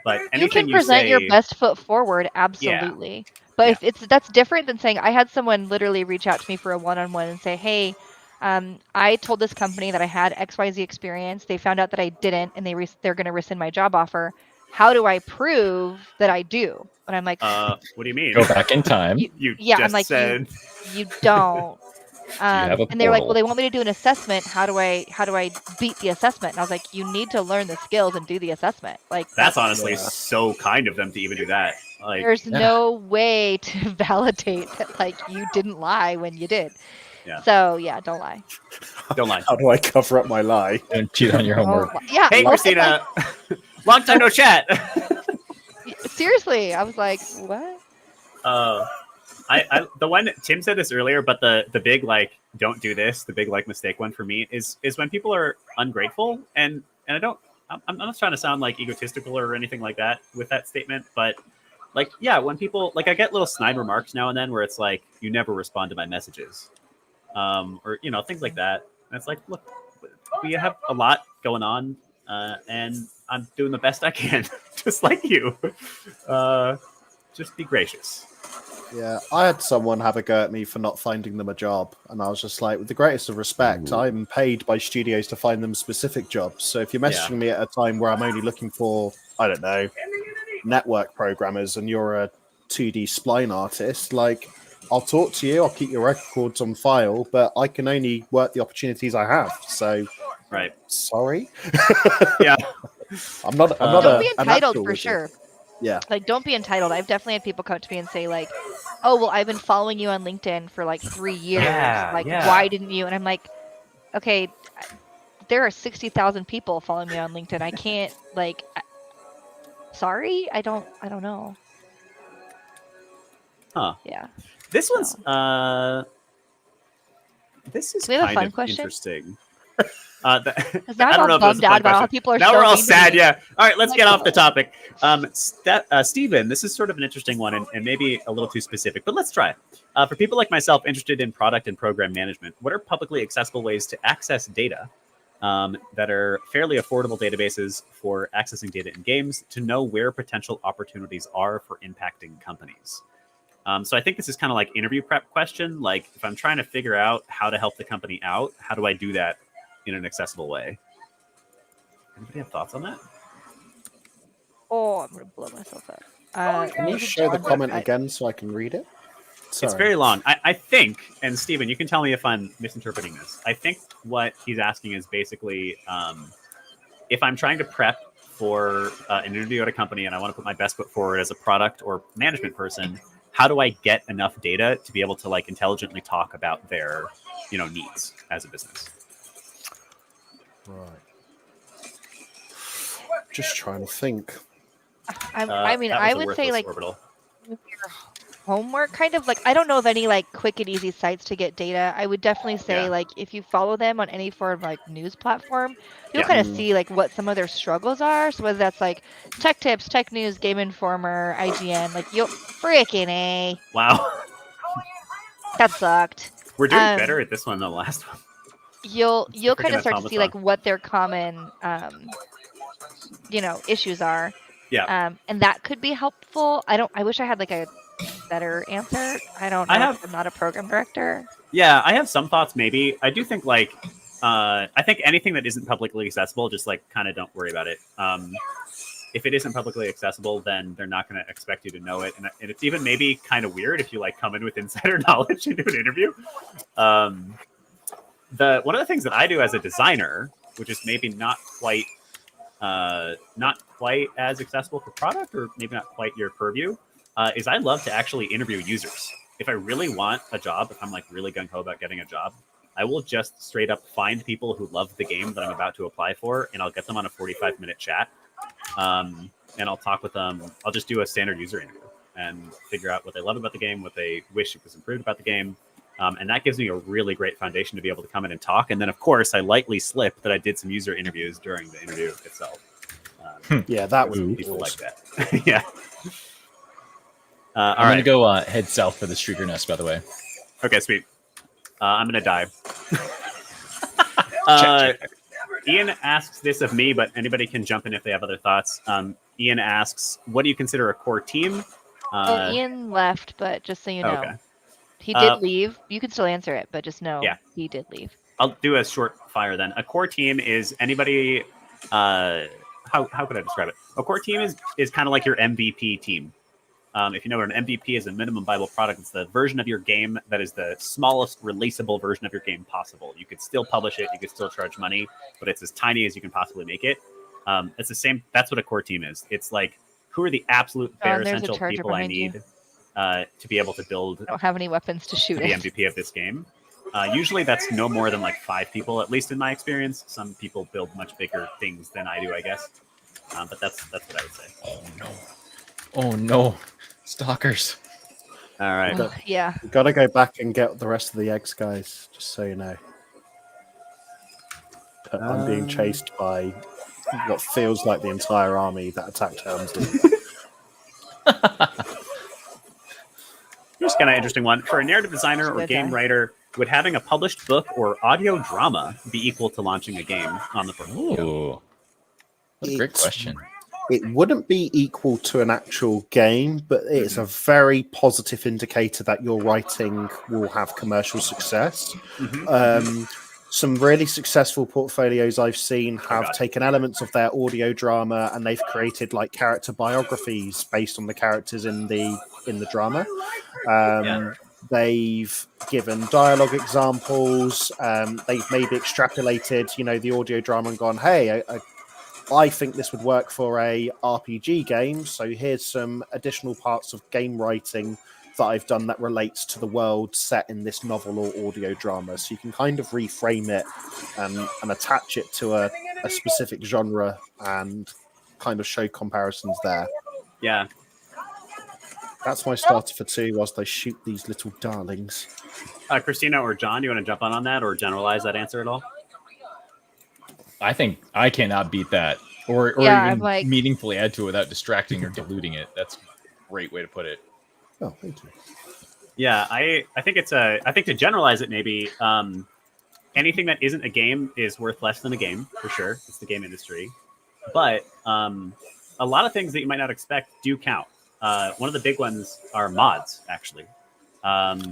But you can present your best foot forward, absolutely. Yeah. But if that's different than saying, I had someone literally reach out to me for a one-on-one and say, hey, I told this company that I had XYZ experience. They found out that I didn't, and they're going to rescind my job offer. How do I prove that I do? And I'm like, what do you mean? Go back in time. I'm like, said... you don't. And they're like, well, they want me to do an assessment. How do I beat the assessment? And I was like, you need to learn the skills and do the assessment. Like that's honestly so kind of them to even do that. Like, there's no way to validate that like you didn't lie when you did. Yeah. So don't lie. Don't lie. How do I cover up my lie? Don't cheat on your homework. Yeah. Hey, Christina. Long time no chat. seriously, I was like, what? The one Tim said this earlier, but the big like don't do this, the big like mistake one for me is when people are ungrateful, and I'm not trying to sound like egotistical or anything like that with that statement, but like when people like I get little snide remarks now and then where it's like you never respond to my messages, or things like that, and it's like look, we have a lot going on, and I'm doing the best I can, just like you. Just be gracious. Yeah, I had someone have a go at me for not finding them a job, and I was just like, with the greatest of respect, I'm paid by studios to find them specific jobs. So if you're messaging me at a time where I'm only looking for, I don't know, network programmers, and you're a 2D spline artist, like, I'll talk to you, I'll keep your records on file, but I can only work the opportunities I have. So, right, sorry. Yeah, I'm not. Don't be entitled for sure. Yeah. Like, don't be entitled. I've definitely had people come to me and say, like, oh, well, I've been following you on LinkedIn for, like, 3 years. Why didn't you? And I'm like, okay, there are 60,000 people following me on LinkedIn. I can't, like, sorry? I don't know. Huh. Yeah. This one's, this is we have a kind fun of question? Interesting. Now I don't know if bummed out about how people are now we're all mean to sad. me. Yeah. All right, let's get off the topic. Steven, this is sort of an interesting one and maybe a little too specific, but let's try it. For people like myself interested in product and program management, what are publicly accessible ways to access data that are fairly affordable databases for accessing data in games to know where potential opportunities are for impacting companies? So I think this is kind of like interview prep question. Like if I'm trying to figure out how to help the company out, how do I do that in an accessible way? Anybody have thoughts on that? Oh, I'm going to blow myself up. Can you show the comment again so I can read it? Sorry. It's very long. I think, and Steven, you can tell me if I'm misinterpreting this. I think what he's asking is basically if I'm trying to prep for an interview at a company and I want to put my best foot forward as a product or management person, how do I get enough data to be able to like intelligently talk about their, needs as a business? Right. Just trying to think. I mean, I would say like orbital. Your homework, kind of like I don't know of any like quick and easy sites to get data. I would definitely say like if you follow them on any form of like news platform, you'll kind of see like what some of their struggles are. So whether that's like Tech Tips, Tech News, Game Informer, IGN, like you'll freaking A. Wow. That sucked. We're doing better at this one than the last one. You'll kind of start to see like what their common issues are. Yeah. And that could be helpful. I wish I had like a better answer. I don't know. I'm not a program director. Yeah, I have some thoughts maybe. I do think like I think anything that isn't publicly accessible, just like kind of don't worry about it. If it isn't publicly accessible, then they're not going to expect you to know it. And it's even maybe kind of weird if you like come in with insider knowledge into an interview. One of the things that I do as a designer, which is maybe not quite as accessible for product, or maybe not quite your purview, is I love to actually interview users. If I really want a job, if I'm like really gung-ho about getting a job, I will just straight up find people who love the game that I'm about to apply for, and I'll get them on a 45-minute chat, and I'll talk with them. I'll just do a standard user interview and figure out what they love about the game, what they wish was improved about the game. And that gives me a really great foundation to be able to come in and talk. And then, of course, I lightly slip that I did some user interviews during the interview itself. Yeah, that would be people awesome. like that. Yeah. I'm going to go head south for the Streaker Nest, by the way. Okay, sweet. I'm going to die. Check. Ian asks this of me, but anybody can jump in if they have other thoughts. Ian asks, what do you consider a core team? Ian left, but just so you know. Okay. He did leave. You can still answer it, but just know he did leave. I'll do a short fire then. A core team is anybody... how could I describe it? A core team is kind of like your MVP team. If you know what an MVP is, a minimum viable product, it's the version of your game that is the smallest releasable version of your game possible. You could still publish it, you could still charge money, but it's as tiny as you can possibly make it. It's the same. That's what a core team is. It's like, who are the absolute bare essential people I need to be able to build. I don't have any weapons to shoot the it. MVP of this game. Usually that's no more than like 5 people, at least in my experience. Some people build much bigger things than I do, I guess. But that's what I would say. Oh no. Oh no, stalkers! All right. Oh, yeah. You've got to go back and get the rest of the eggs, guys, just so you know. I'm being chased by what feels like the entire army that attacked Helmsley. Here's kind of interesting one. For a narrative designer or game writer, would having a published book or audio drama be equal to launching a game on the portfolio? Ooh, that's a great question. It wouldn't be equal to an actual game, but it's a very positive indicator that your writing will have commercial success. Some really successful portfolios I've seen have taken elements of their audio drama and they've created like character biographies based on the characters in the drama. They've given dialogue examples. They've maybe extrapolated, the audio drama and gone, hey, I think this would work for a RPG game. So here's some additional parts of game writing that I've done that relates to the world set in this novel or audio drama. So you can kind of reframe it and attach it to a specific genre and kind of show comparisons there. Yeah. That's my starter for 2 whilst they shoot these little darlings. Christina or John, do you want to jump on that or generalize that answer at all? I think I cannot beat that or even meaningfully add to it without distracting or diluting it. That's a great way to put it. Oh, thank you. Yeah, I think I think to generalize it, maybe anything that isn't a game is worth less than a game, for sure. It's the game industry. But a lot of things that you might not expect do count. One of the big ones are mods, actually.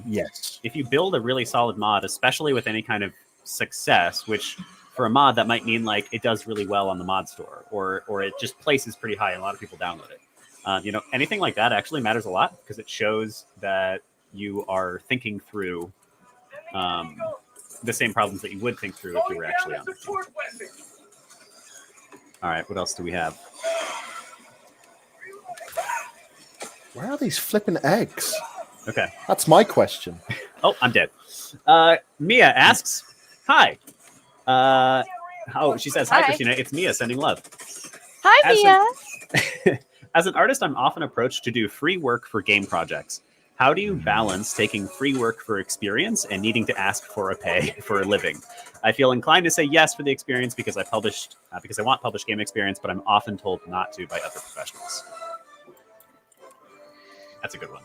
Yes. If you build a really solid mod, especially with any kind of success, which for a mod, that might mean like it does really well on the mod store or it just places pretty high and a lot of people download it. Anything like that actually matters a lot because it shows that you are thinking through the same problems that you would think through if you were actually on the team. All right, what else do we have? Where are these flipping eggs? Okay. That's my question. Oh, I'm dead. Mia asks, hi. She says, hi, Christina. It's Mia sending love. Hi, Mia. As an artist, I'm often approached to do free work for game projects. How do you balance taking free work for experience and needing to ask for a pay for a living? I feel inclined to say yes for the experience because I want published game experience, but I'm often told not to by other professionals. That's a good one.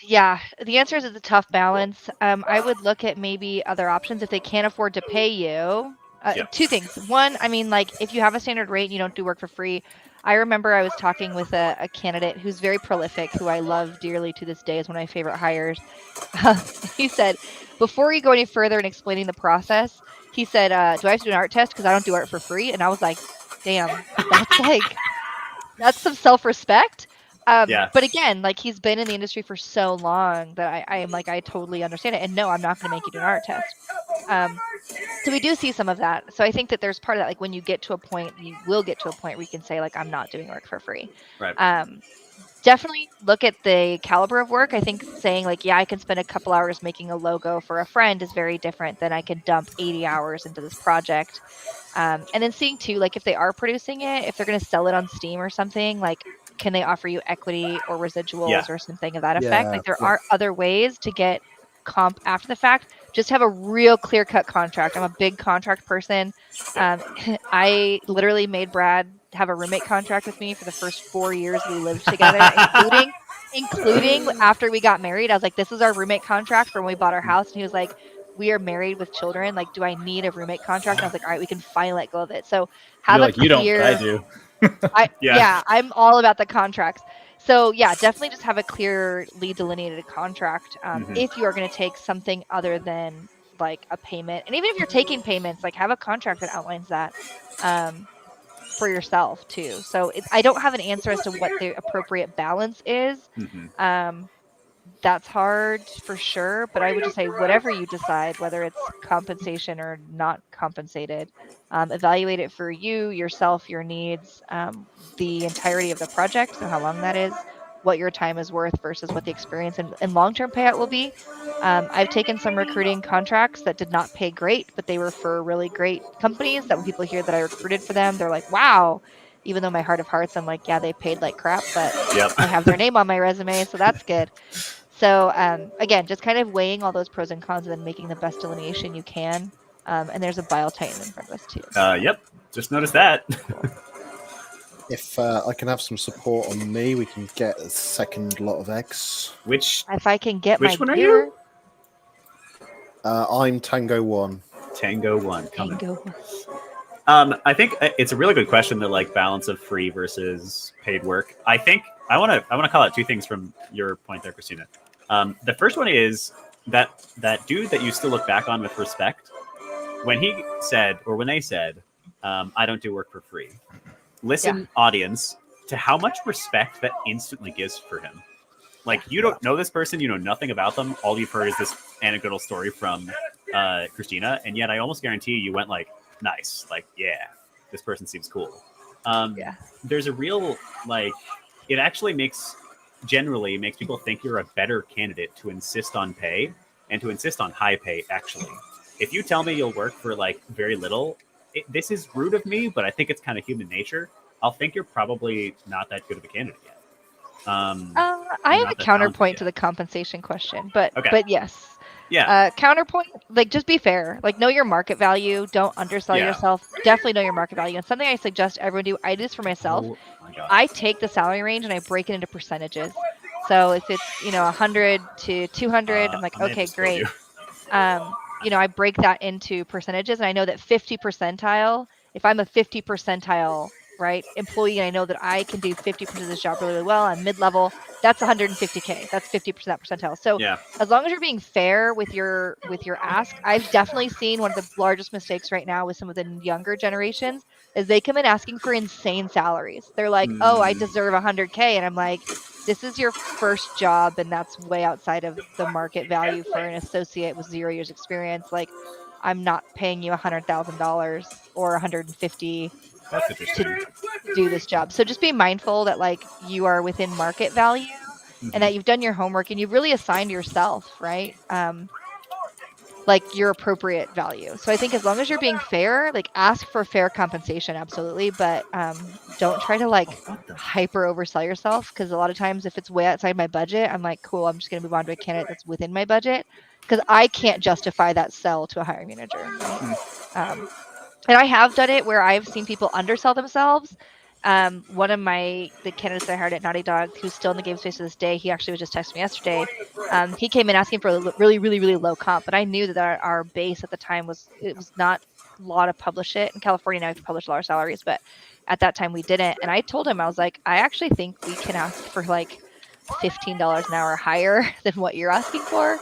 Yeah, the answer is it's a tough balance. I would look at maybe other options if they can't afford to pay you. Two things. One, I mean, like if you have a standard rate and you don't do work for free. I remember I was talking with a candidate who's very prolific, who I love dearly to this day, is one of my favorite hires. He said, before you go any further in explaining the process, he said, do I have to do an art test because I don't do art for free? And I was like, damn, that's some self-respect. But again, like he's been in the industry for so long that I am like, I totally understand it. And no, I'm not going to make you do an art test. So we do see some of that. So I think that there's part of that, like when you get to a point, you will get to a point where you can say like, I'm not doing work for free. Right. Definitely look at the caliber of work. I think saying like, yeah, I can spend a couple hours making a logo for a friend is very different than I could dump 80 hours into this project. And then seeing too, like if they are producing it, if they're going to sell it on Steam or something, like can they offer you equity or residuals or something of that effect? Like there are other ways to get comp after the fact. Just have a real clear-cut contract. I'm a big contract person. I literally made Brad have a roommate contract with me for the first 4 years we lived together, including after we got married. I was like, this is our roommate contract for when we bought our house. And he was like, we are married with children. Like, do I need a roommate contract? And I was like, all right, we can finally let go of it. So have You're a like, clear... you don't, but I do. Yeah, I'm all about the contracts. So yeah, definitely just have a clearly delineated contract if you are going to take something other than like a payment. And even if you're taking payments, like have a contract that outlines that for yourself too. So I don't have an answer as to what the appropriate balance is. That's hard for sure, but I would just say whatever you decide, whether it's compensation or not compensated, evaluate it for you, yourself, your needs, the entirety of the project, so how long that is, what your time is worth versus what the experience and long-term payout will be. I've taken some recruiting contracts that did not pay great, but they were for really great companies that when people hear that I recruited for them, they're like, wow, even though my heart of hearts, I'm like, yeah, they paid like crap, but Yep. I have their name on my resume, so that's good. So again, just kind of weighing all those pros and cons and then making the best delineation you can. And there's a bile titan in front of us too. Yep. Just noticed that. Cool. If I can have some support on me, we can get a second lot of eggs. If I can get Which my one are gear, you? I'm Tango 1. Tango 1. Coming. Tango 1. I think it's a really good question, the like balance of free versus paid work. I think I want to call out two things from your point there, Christina. The first one is that dude that you still look back on with respect, when he said, or when they said, I don't do work for free. Listen, audience, to how much respect that instantly gives for him. Like, you don't know this person, you know nothing about them. All you've heard is this anecdotal story from Christina, and yet I almost guarantee you went like, nice, like, yeah, this person seems cool. There's a real, like, it actually generally makes people think you're a better candidate to insist on pay and to insist on high pay, actually. If you tell me you'll work for, like, very little, this is rude of me, but I think it's kind of human nature. I'll think you're probably not that good of a candidate yet. I have a counterpoint to the compensation question, but yes. Yeah. Counterpoint, like, just be fair. Like, know your market value. Don't undersell yourself. Definitely know your market value. And something I suggest everyone do, I do this for myself. Oh my God. I take the salary range and I break it into percentages. So if it's, 100 to 200, I'm like, okay, great. I break that into percentages, and I know that 50 percentile, if I'm a 50 percentile, right, employee, and I know that I can do 50% of this job really, really well, I'm mid-level, that's 150K. That's 50% percentile. So as long as you're being fair with your ask, I've definitely seen one of the largest mistakes right now with some of the younger generations is they come in asking for insane salaries. They're like, oh, I deserve 100K. And I'm like, this is your first job, and that's way outside of the market value for an associate with 0 years experience. Like, I'm not paying you $100,000 or 150 to do this job. So just be mindful that, like, you are within market value and that you've done your homework and you've really assigned yourself, right? Like, your appropriate value. So I think as long as you're being fair, like, ask for fair compensation, absolutely, but don't try to, like, hyper oversell yourself, because a lot of times if it's way outside my budget, I'm like, cool, I'm just going to move on to a candidate that's within my budget, because I can't justify that sell to a hiring manager. Right? And I have done it where I've seen people undersell themselves. One of the candidates I hired at Naughty Dog, who's still in the game space to this day, he actually was just texting me yesterday. He came in asking for a really, really, really low comp, but I knew that our base at the time was not a lot to publish it. In California now we have to publish lower salaries, but at that time we didn't. And I told him, I was like, I actually think we can ask for like $15 an hour higher than what you're asking for.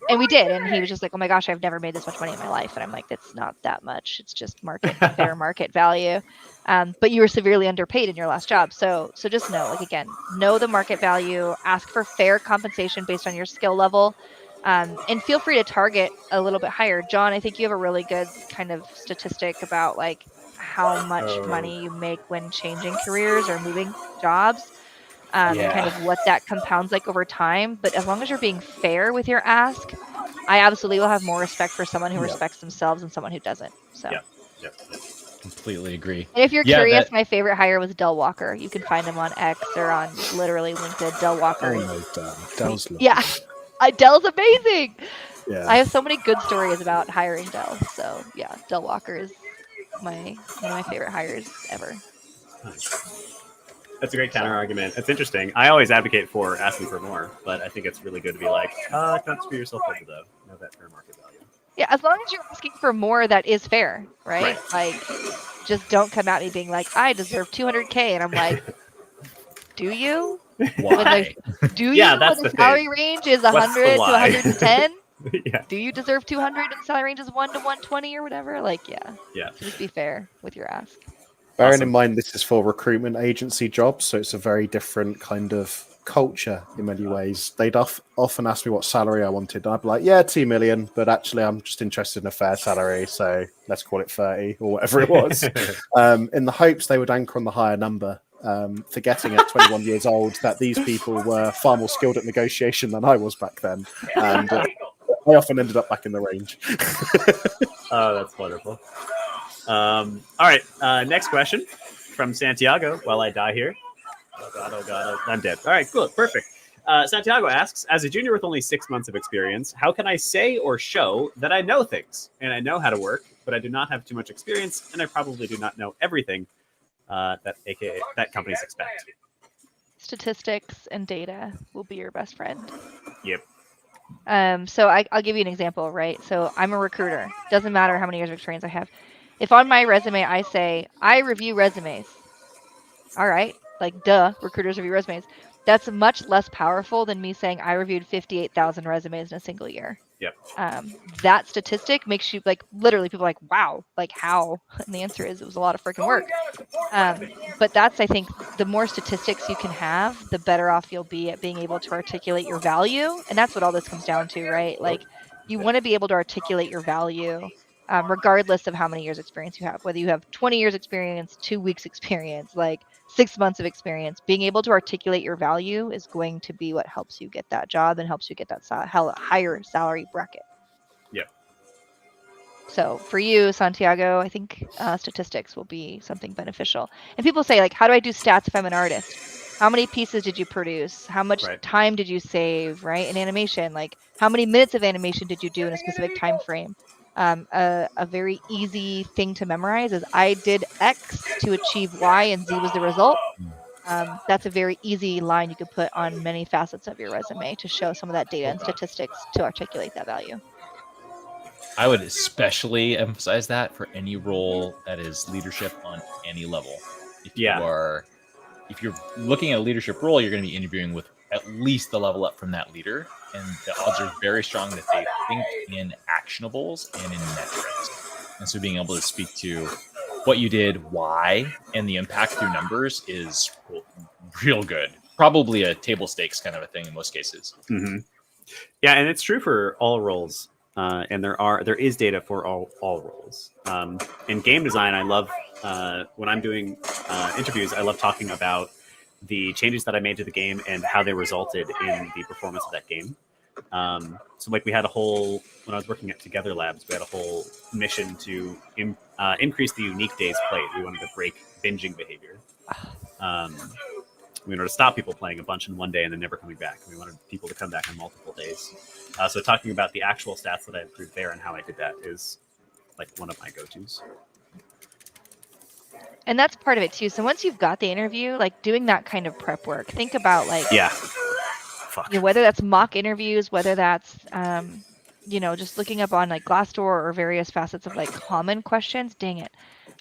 And we did, and he was just like, oh my gosh, I've never made this much money in my life. And I'm like, that's not that much. It's just fair market value. But you were severely underpaid in your last job. So just know, like, again, know the market value, ask for fair compensation based on your skill level, and feel free to target a little bit higher. John, I think you have a really good kind of statistic about, like, how much money you make when changing careers or moving jobs. And kind of what that compounds like over time. But as long as you're being fair with your ask, I absolutely will have more respect for someone who respects themselves than someone who doesn't. So Completely agree. And if you're curious, my favorite hire was Del Walker. You can find him on X or on literally LinkedIn. Del Walker. Del's Del's amazing. Yeah. I have so many good stories about hiring Del. So yeah, Del Walker is one of my favorite hires ever. That's a great counter argument. It's interesting. I always advocate for asking for more, but I think it's really good to be like, don't screw yourself over, though. Know that fair market value. Yeah, as long as you're asking for more that is fair, right? Like, just don't come at me being like, I deserve 200K, and I'm like, do you? Why? Do you? Yeah, that's when the the salary thing. range is What's 100 the to why? 110. Yeah. Do you deserve 200 and the salary range is 1 to 120 or whatever? Like, Yeah. So just be fair with your ask. Bearing in mind this is for recruitment agency jobs, so it's a very different kind of culture in many ways. They'd often ask me what salary I wanted. I'd be like, yeah, 2 million, but actually I'm just interested in a fair salary, so let's call it 30 or whatever it was. In the hopes they would anchor on the higher number, forgetting at 21 years old that these people were far more skilled at negotiation than I was back then. And I often ended up back in the range. Oh, that's wonderful. All right. Next question from Santiago. While I die here. Oh God, I'm dead. All right, cool, perfect. Santiago asks, as a junior with only 6 months of experience, how can I say or show that I know things and I know how to work, but I do not have too much experience and I probably do not know everything that companies expect? Statistics and data will be your best friend. Yep. So I'll give you an example, right? So I'm a recruiter. Doesn't matter how many years of experience I have. If on my resume I say, I review resumes. All right, like duh, recruiters review resumes. That's much less powerful than me saying I reviewed 58,000 resumes in a single year. Yep. That statistic makes you like literally people are like, wow, like how? And the answer is it was a lot of freaking work. But that's, I think, the more statistics you can have, the better off you'll be at being able to articulate your value. And that's what all this comes down to, right? Like you want to be able to articulate your value regardless of how many years experience you have, whether you have 20 years experience, 2 weeks experience, like 6 months of experience. Being able to articulate your value is going to be what helps you get that job and helps you get that higher salary bracket. Yep. So for you, Santiago, I think statistics will be something beneficial. And people say, like, how do I do stats if I'm an artist? How many pieces did you produce? How much time did you save, right? In animation, like how many minutes of animation did you do in a specific time frame? A very easy thing to memorize is I did X to achieve Y and Z was the result. That's a very easy line you could put on many facets of your resume to show some of that data and statistics to articulate that value. I would especially emphasize that for any role that is leadership on any level. If you're looking at a leadership role, you're going to be interviewing with at least the level up from that leader, and the odds are very strong that they think in actionables and in metrics. And so being able to speak to what you did, why, and the impact through numbers is real good. Probably a table stakes kind of a thing in most cases. Mm-hmm. Yeah, and it's true for all roles. And there is data for all roles. In game design, I love when I'm doing interviews. I love talking about the changes that I made to the game and how they resulted in the performance of that game. So, like, we had a whole when I was working at Together Labs, we had a whole mission to increase the unique days played. We wanted to break binging behavior. We wanted to stop people playing a bunch in one day and then never coming back. We wanted people to come back on multiple days. So talking about the actual stats that I improved there and how I did that is like one of my go-tos. And that's part of it too. So once you've got the interview, like doing that kind of prep work, think about like, whether that's mock interviews, whether that's, just looking up on like Glassdoor or various facets of like common questions, dang it.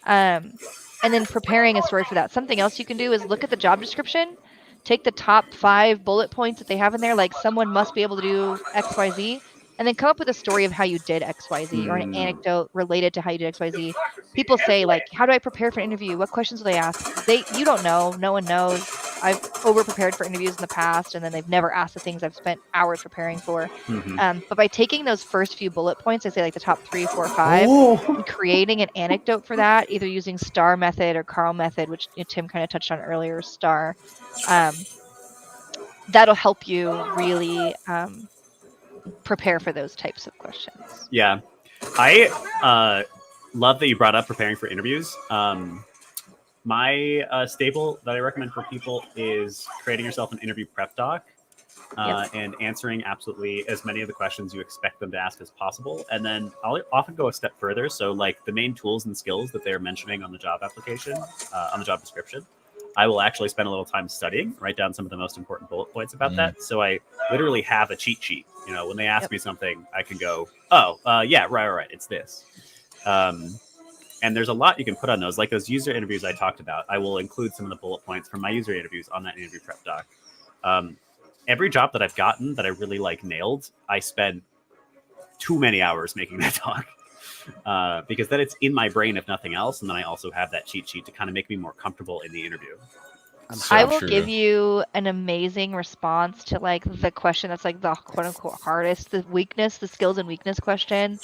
And then preparing a story for that. Something else you can do is look at the job description, take the top 5 bullet points that they have in there, like someone must be able to do X, Y, Z, and then come up with a story of how you did X, Y, Z, or an anecdote related to how you did X, Y, Z. People say, like, how do I prepare for an interview? What questions will they ask? You don't know. No one knows. I've over-prepared for interviews in the past, and then they've never asked the things I've spent hours preparing for. But by taking those first few bullet points, I say like the top 3, 4, 5, and creating an anecdote for that, either using STAR method or Carl method, which Tim kind of touched on earlier, STAR, that'll help you really prepare for those types of questions. Yeah. I love that you brought up preparing for interviews. My staple that I recommend for people is creating yourself an interview prep doc and answering absolutely as many of the questions you expect them to ask as possible. And then I'll often go a step further. So like the main tools and skills that they're mentioning on the job application, on the job description, I will actually spend a little time studying, write down some of the most important bullet points about that. So I literally have a cheat sheet. You know, when they ask me something, I can go, right, it's this. And there's a lot you can put on those, like those user interviews I talked about. I will include some of the bullet points from my user interviews on that interview prep doc. Every job that I've gotten that I really like nailed, I spent too many hours making that doc because then it's in my brain if nothing else, and then I also have that cheat sheet to kind of make me more comfortable in the interview. I will give you an amazing response to like the question that's like the quote unquote hardest, the weakness, the skills and weakness question.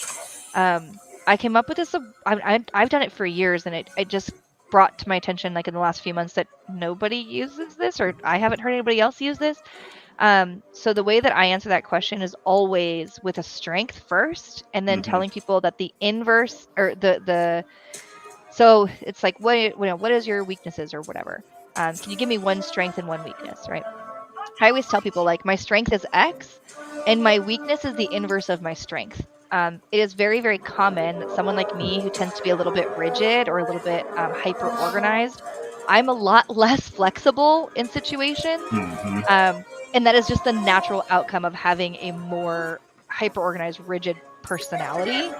I came up with this. I've done it for years, and it just brought to my attention like in the last few months that nobody uses this, or I haven't heard anybody else use this. So the way that I answer that question is always with a strength first, and then telling people that the inverse or the So it's like, what is your weaknesses or whatever? Can you give me one strength and one weakness, right? I always tell people, like, my strength is X and my weakness is the inverse of my strength. It is very, very common that someone like me who tends to be a little bit rigid or a little bit hyper organized, I'm a lot less flexible in situations. And that is just the natural outcome of having a more hyper organized, rigid personality.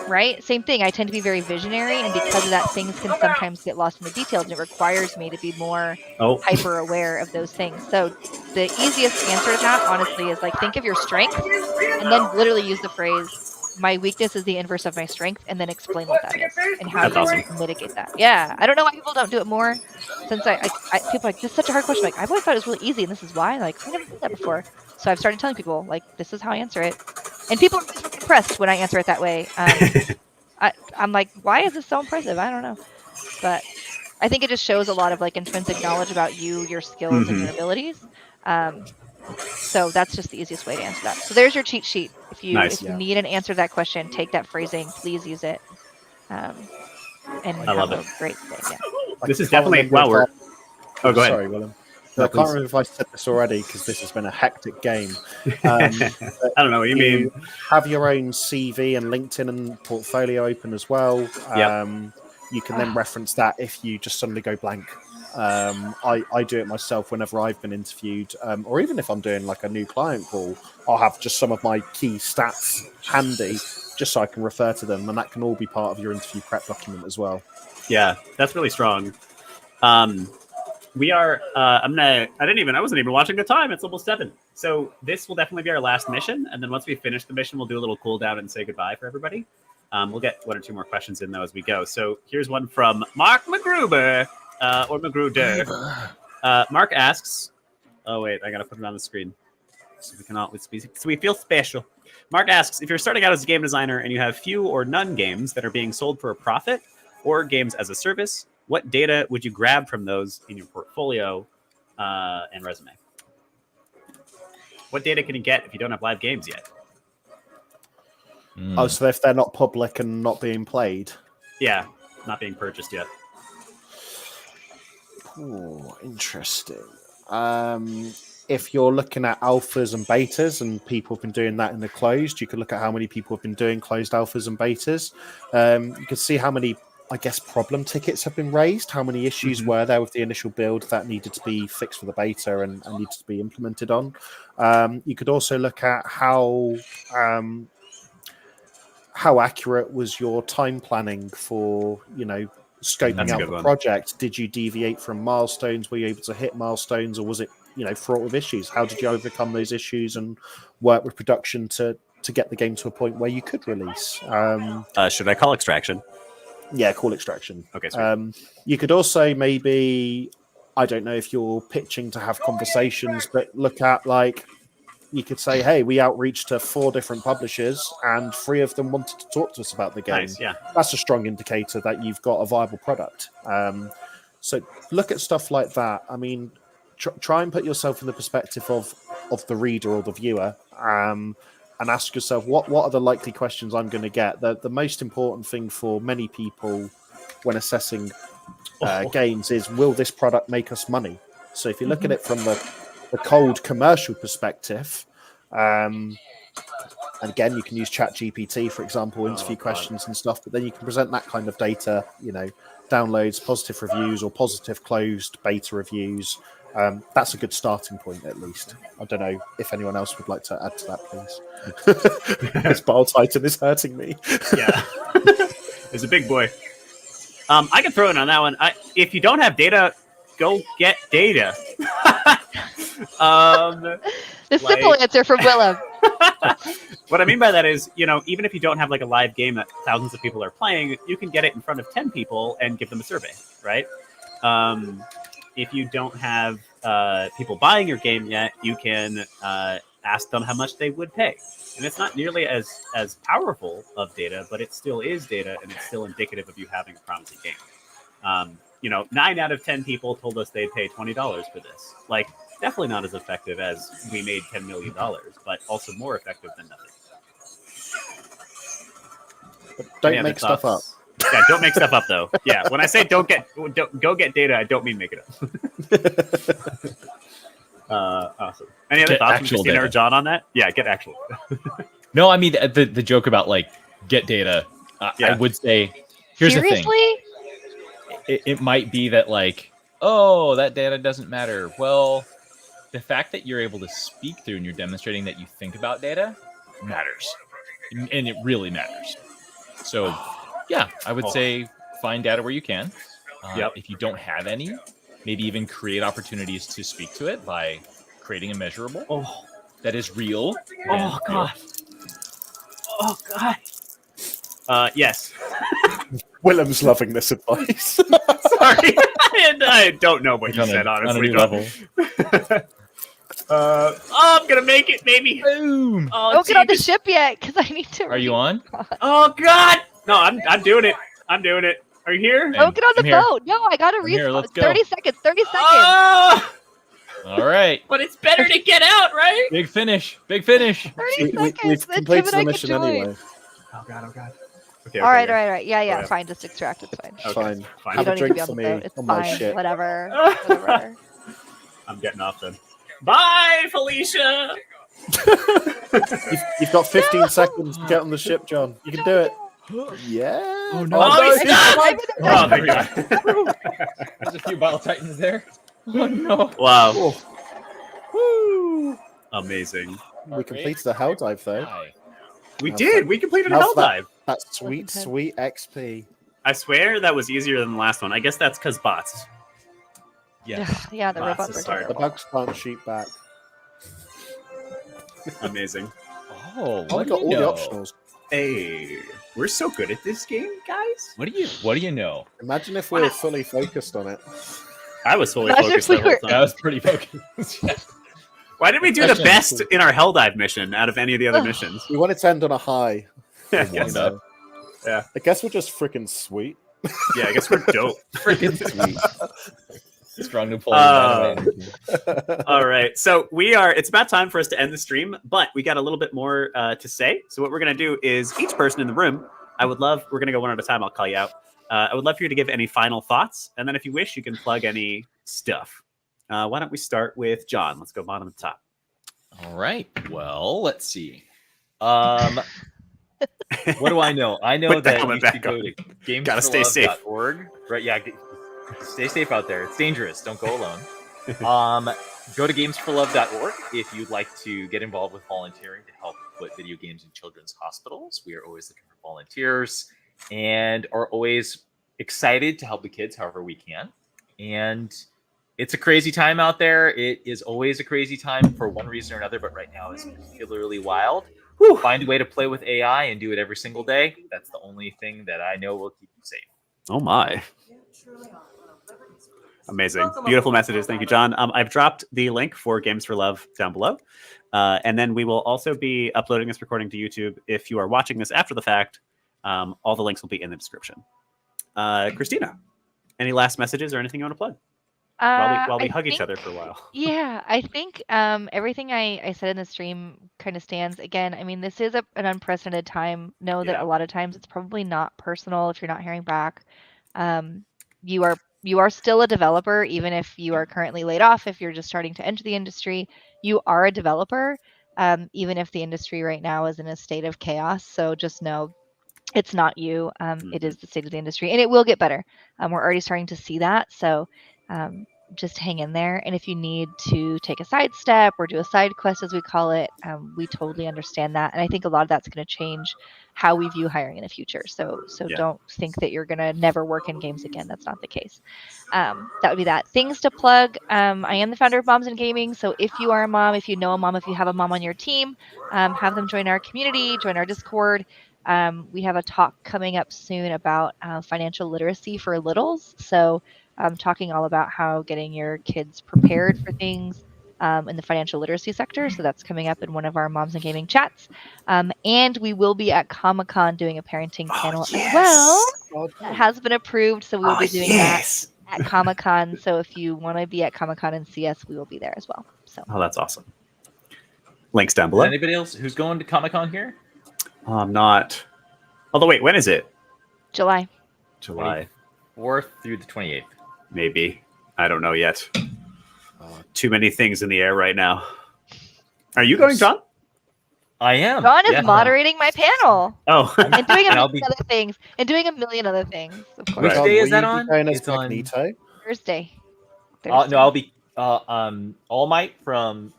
Right. Same thing. I tend to be very visionary, and because of that, things can sometimes get lost in the details, and it requires me to be more hyper aware of those things. So the easiest answer to that, honestly, is like, think of your strength and then literally use the phrase, my weakness is the inverse of my strength, and then explain what that is and how you mitigate that. Yeah. I don't know why people don't do it more, since people are like, this is such a hard question. Like, I've always thought it was really easy, and this is why. Like, I never did that before. So I've started telling people, like, this is how I answer it. And people are always really impressed when I answer it that way. I'm like, why is this so impressive? I don't know. But I think it just shows a lot of like intrinsic knowledge about you, your skills, and your abilities. So that's just the easiest way to answer that. So there's your cheat sheet. If you need an answer to that question, take that phrasing, please use it. And I love it. Great day. Yeah. This is definitely go ahead. Sorry, Willem. I can't remember if I said this already because this has been a hectic game. I don't know what you mean. Have your own CV and LinkedIn and portfolio open as well. You can then reference that if you just suddenly go blank. I do it myself whenever I've been interviewed, or even if I'm doing like a new client call, I'll have just some of my key stats handy just so I can refer to them, and that can all be part of your interview prep document as well. Yeah, that's really strong. We are. I wasn't even watching the time. It's almost 7. So this will definitely be our last mission, and then once we finish the mission, we'll do a little cool down and say goodbye for everybody. We'll get 1 or 2 more questions in though as we go. So here's one from Mark McGruber or Magruder. Mark asks. Oh wait, I gotta put it on the screen so we can all so we feel special. Mark asks, if you're starting out as a game designer and you have few or none games that are being sold for a profit or games as a service, what data would you grab from those in your portfolio and resume? What data can you get if you don't have live games yet? Oh, so if they're not public and not being played? Yeah, not being purchased yet. Oh, interesting. If you're looking at alphas and betas, and people have been doing that in the closed, you could look at how many people have been doing closed alphas and betas. You can see how many, I guess, problem tickets have been raised, how many issues were there with the initial build that needed to be fixed for the beta and needed to be implemented on. You could also look at how accurate was your time planning for, scoping out the project. Did you deviate from milestones? Were you able to hit milestones, or was it, fraught with issues? How did you overcome those issues and work with production to get the game to a point where you could release? Should I call extraction? Yeah, call extraction. Okay. You could also maybe, I don't know if you're pitching to have conversations, but look at you could say, hey, we outreached to 4 different publishers and 3 of them wanted to talk to us about the game. Nice, yeah. That's a strong indicator that you've got a viable product. So look at stuff like that. I mean, try and put yourself in the perspective of the reader or the viewer, and ask yourself, what are the likely questions I'm going to get? The most important thing for many people when assessing games is, will this product make us money? So if you look at it from the cold commercial perspective, and again, you can use ChatGPT, for example, interview questions and stuff, but then you can present that kind of data, downloads, positive reviews, or positive closed beta reviews. That's a good starting point, at least. I don't know if anyone else would like to add to that, please. This Bile Titan is hurting me. Yeah. It's a big boy. I can throw in on that one. If you don't have data, go get data. The simple answer from Willem. What I mean by that is, even if you don't have like a live game that thousands of people are playing, you can get it in front of 10 people and give them a survey, right? If you don't have people buying your game yet, you can ask them how much they would pay. And it's not nearly as powerful of data, but it still is data, and it's still indicative of you having a promising game. 9 out of 10 people told us they'd pay $20 for this. Definitely not as effective as we made $10 million, but also more effective than nothing. But don't make stuff up. Yeah, don't make stuff up though. Yeah, when I say don't go get data, I don't mean make it up. Awesome. Any other Get thoughts from actual Christina or data. John on that? Yeah, get actual data. No, I mean the joke about like get data. Yeah. I would say here's the thing. Seriously? It might be that like, oh, that data doesn't matter. Well, the fact that you're able to speak through and you're demonstrating that you think about data matters, and it really matters. So, yeah, I would say find data where you can. If you don't have any, maybe even create opportunities to speak to it by creating a measurable that is real. Oh god. Oh god. Yes. Willem's loving this advice. Sorry. I don't know what you said, honestly. Level. I'm gonna make it, baby. Boom. Oh, Don't get on the ship yet, because I need to. Are you on? Oh god. No, I'm doing it. I'm doing it. Are you here? Don't get on the I'm here. boat. No, I gotta here, respawn. let's go. 30 seconds. 30 seconds. Oh, All right. but it's better to get out, right? Big finish. Big finish. 30 seconds. We've then completed Tim the and I mission can join. anyway. Oh god. Oh god. Okay. All right. Yeah. Yeah. Fine. Just extract. It's fine. It's fine. Fine. You Have a don't need to drink be on for the me boat. It's on my fine. shit. Whatever. Whatever. I'm getting off then. Bye, Felicia. You've got 15 seconds to get on the ship, John. You can do it. Yeah. Oh, no. Oh, he's I'm done. in the Oh, thank God. There's a few Bile Titans there. Oh no. Wow. Woo. Amazing. We completed the hell dive though. We How's did. that? We completed a How's hell dive. That sweet, sweet XP. I swear that was easier than the last one. I guess that's because bots. Yes. Yeah, the Wow, robots this are is hard. The terrible. bugs can't shoot back. Amazing. Oh, Oh, we what do got you all the know? optionals. Hey, we're so good at this game, guys. What do you know? Imagine if we were fully focused on it. I was fully Imagine focused if we the whole were- That time. was pretty focused. Why did we do the Question. best in our hell dive mission out of any of the other Ugh. missions? We wanted to end on a high. Yeah, One up. Yeah. I guess we're just freaking sweet. I guess we're dope. Freaking sweet. Strong Napoleon Dynamite. All right, so it's about time for us to end the stream, but we got a little bit more to say. So what we're going to do is each person in the room, we're going to go one at a time. I'll call you out. I would love for you to give any final thoughts, and then if you wish, you can plug any stuff. Why don't we start with John? Let's go bottom to top. All right. Well, let's see. What do I know? I know Put the that helmet you should back go on. to gamesforlove.org. Gotta stay safe. Right? Yeah. Stay safe out there. It's dangerous. Don't go alone. Go to gamesforlove.org if you'd like to get involved with volunteering to help put video games in children's hospitals. We are always looking for volunteers and are always excited to help the kids however we can. And it's a crazy time out there. It is always a crazy time for one reason or another, but right now it's particularly wild. Find a way to play with AI and do it every single day. That's the only thing that I know will keep you safe. Oh my. Amazing. Beautiful messages. Thank you, John. I've dropped the link for Games for Love down below. And then we will also be uploading this recording to YouTube. If you are watching this after the fact, all the links will be in the description. Christina, any last messages or anything you want to plug? While we hug each other for a while. Yeah, I think everything I said in the stream kind of stands. Again, I mean, this is an unprecedented time. Know that Yeah. a lot of times it's probably not personal if you're not hearing back. You are still a developer, even if you are currently laid off. If you're just starting to enter the industry, you are a developer, even if the industry right now is in a state of chaos. So just know it's not you. It is the state of the industry, and it will get better. We're already starting to see that. So just hang in there. And if you need to take a side step or do a side quest, as we call it, we totally understand that. And I think a lot of that's going to change how we view hiring in the future. So Yeah. don't think that you're going to never work in games again. That's not the case. That would be that. Things to plug. I am the founder of Moms in Gaming. So if you are a mom, if you know a mom, if you have a mom on your team, have them join our community, join our Discord. We have a talk coming up soon about financial literacy for littles. So talking all about how getting your kids prepared for things in the financial literacy sector. So that's coming up in one of our Moms and Gaming chats. And we will be at Comic-Con doing a parenting panel as well. That has been approved. So we will be doing that at Comic-Con. So if you want to be at Comic-Con and see us, we will be there as well. So That's awesome. Links down below. Anybody else who's going to Comic-Con here? I'm not. Although, wait, when is it? July. July. 4th through the 28th. Maybe. I don't know yet. Too many things in the air right now. Are you going, John? I am. Jon is moderating my panel. Oh. And doing a million other things. And doing a million other things, of course. Which day is that on? It's on Thursday. No, I'll be All Might from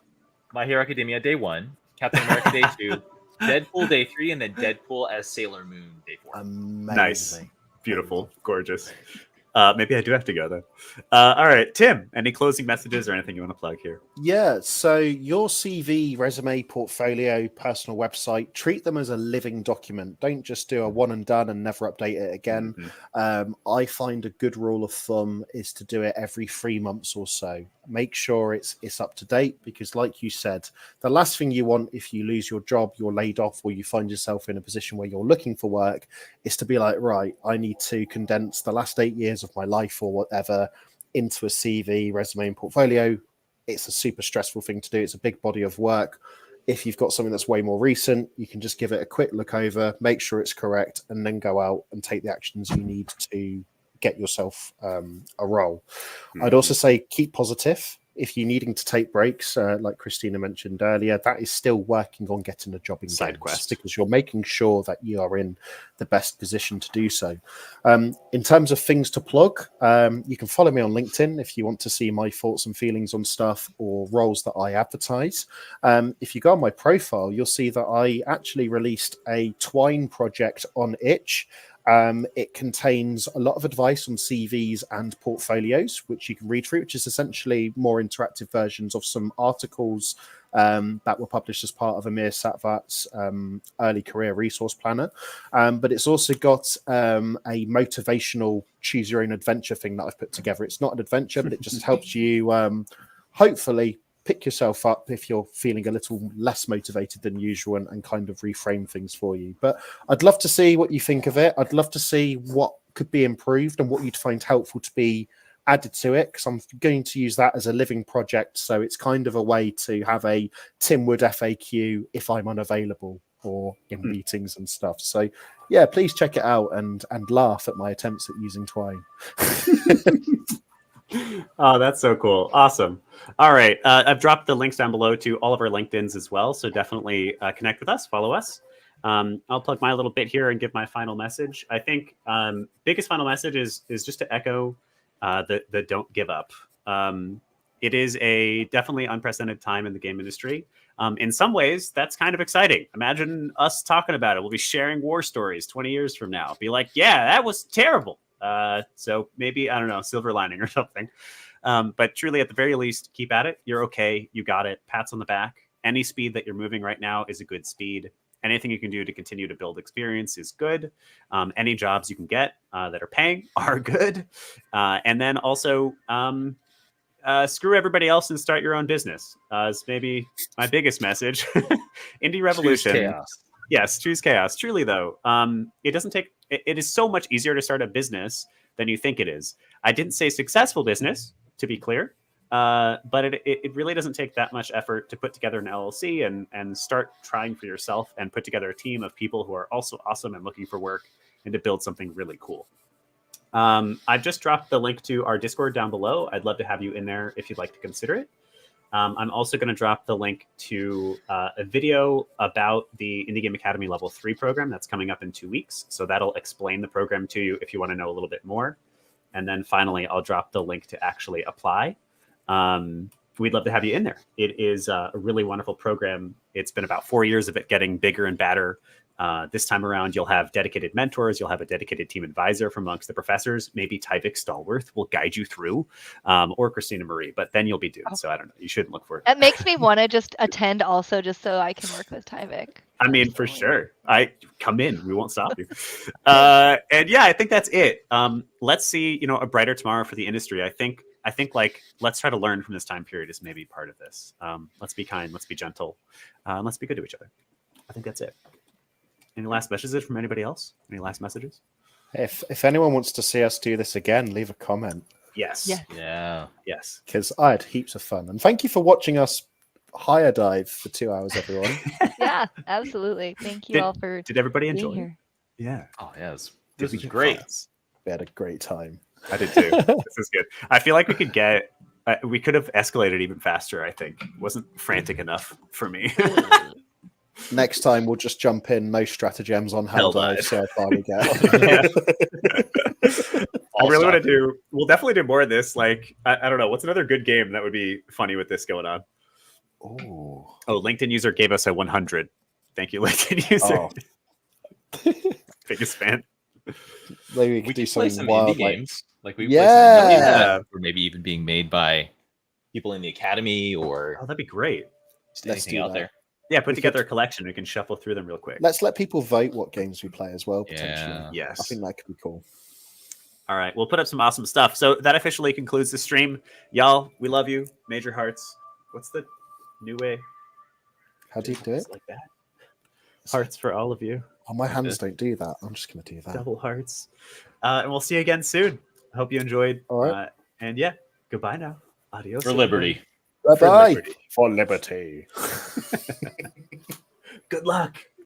My Hero Academia Day 1, Captain America Day 2, Deadpool Day 3, and then Deadpool as Sailor Moon Day 4. Amazing. Nice. Beautiful. Gorgeous. Maybe I do have to go, though. All right, Tim, any closing messages or anything you want to plug here? Yeah, so your CV, resume, portfolio, personal website, treat them as a living document. Don't just do a one and done and never update it again. I find a good rule of thumb is to do it every 3 months or so. Make sure it's up to date, because like you said, the last thing you want if you lose your job, you're laid off, or you find yourself in a position where you're looking for work, is to be like, right, I need to condense the last 8 years of my life or whatever into a CV, resume, and portfolio. It's a super stressful thing to do. It's a big body of work. If you've got something that's way more recent, you can just give it a quick look over, make sure it's correct, and then go out and take the actions you need to get yourself a role. I'd also say keep positive. If you're needing to take breaks, like Christina mentioned earlier, that is still working on getting a job in Side games, quest, because you're making sure that you are in the best position to do so. In terms of things to plug, you can follow me on LinkedIn if you want to see my thoughts and feelings on stuff or roles that I advertise. If you go on my profile, you'll see that I actually released a Twine project on Itch. It contains a lot of advice on CVs and portfolios, which you can read through, which is essentially more interactive versions of some articles that were published as part of Amir Satvat's early career resource planner. But it's also got a motivational choose your own adventure thing that I've put together. It's not an adventure, but it just helps you hopefully pick yourself up if you're feeling a little less motivated than usual, and kind of reframe things for you. But I'd love to see what you think of it. I'd love to see what could be improved and what you'd find helpful to be added to it, because I'm going to use that as a living project. So it's kind of a way to have a Tim Wood FAQ if I'm unavailable or in meetings and stuff. So yeah, please check it out and laugh at my attempts at using Twine. Oh, that's so cool. Awesome. All right. I've dropped the links down below to all of our LinkedIns as well. So definitely connect with us, follow us. I'll plug my little bit here and give my final message. I think biggest final message is just to echo the don't give up. It is a definitely unprecedented time in the game industry. In some ways, that's kind of exciting. Imagine us talking about it. We'll be sharing war stories 20 years from now. Be like, yeah, that was terrible. So maybe, I don't know, silver lining or something. But truly, at the very least, keep at it. You're okay. You got it. Pats on the back. Any speed that you're moving right now is a good speed. Anything you can do to continue to build experience is good. Any jobs you can get that are paying are good. And then also, screw everybody else and start your own business. Is maybe my biggest message. Indie Revolution. Choose chaos. Yes, choose chaos. Truly, though, it doesn't take. It is so much easier to start a business than you think it is. I didn't say successful business, to be clear, but it really doesn't take that much effort to put together an LLC and start trying for yourself and put together a team of people who are also awesome and looking for work and to build something really cool. I've just dropped the link to our Discord down below. I'd love to have you in there if you'd like to consider it. I'm also going to drop the link to a video about the Indie Game Academy Level 3 program that's coming up in 2 weeks. So that'll explain the program to you if you want to know a little bit more. And then finally, I'll drop the link to actually apply. We'd love to have you in there. It is a really wonderful program. It's been about 4 years of it getting bigger and badder. This time around, you'll have dedicated mentors. You'll have a dedicated team advisor from amongst the professors. Maybe Tyvik Stallworth will guide you through, or Christina-Marie, but then you'll be doomed. So I don't know. You shouldn't look for it. That makes me want to just attend also, just so I can work with Tyvik. I mean, for sure. Come in. We won't stop you. And yeah, I think that's it. Let's see, a brighter tomorrow for the industry. I think like, let's try to learn from this time period is maybe part of this. Let's be kind. Let's be gentle. And let's be good to each other. I think that's it. Any last messages from anybody else? Any last messages? If anyone wants to see us do this again, leave a comment. Yes. Yes. Yeah. Yes. Because I had heaps of fun. And thank you for watching us higher dive for 2 hours, everyone. Yeah, absolutely. Thank you all for Did everybody being enjoy? here. Yeah. Oh, yes. Did This we was get great. fun? We had a great time. I did too. This is good. I feel like we could get. We could have escalated even faster. I think it wasn't frantic enough for me. Next time we'll just jump in most stratagems on Helldive, so far we get. I really want to do. We'll definitely do more of this. Like I don't know. What's another good game that would be funny with this going on? Oh, LinkedIn user gave us a 100. Thank you, LinkedIn user. Biggest fan. Maybe we could do play some some wild indie games. Like we Yeah. play some indie games, or maybe even being made by people in the academy, or Oh, that'd be great. just Let's anything do out that. there. Yeah, put together a collection. We can shuffle through them real quick. Let's let people vote what games we play as well, potentially. Yeah. Yes. I think that could be cool. All right, we'll put up some awesome stuff. So that officially concludes the stream. Y'all, we love you. Major hearts. What's the new way? How do you do it? Like that. Hearts for all of you. Oh, my hands don't do that. I'm just going to do that. Double hearts. And we'll see you again soon. I hope you enjoyed. All right. And yeah, goodbye now. Adios. For liberty. Bye-bye. liberty. For liberty. Good luck.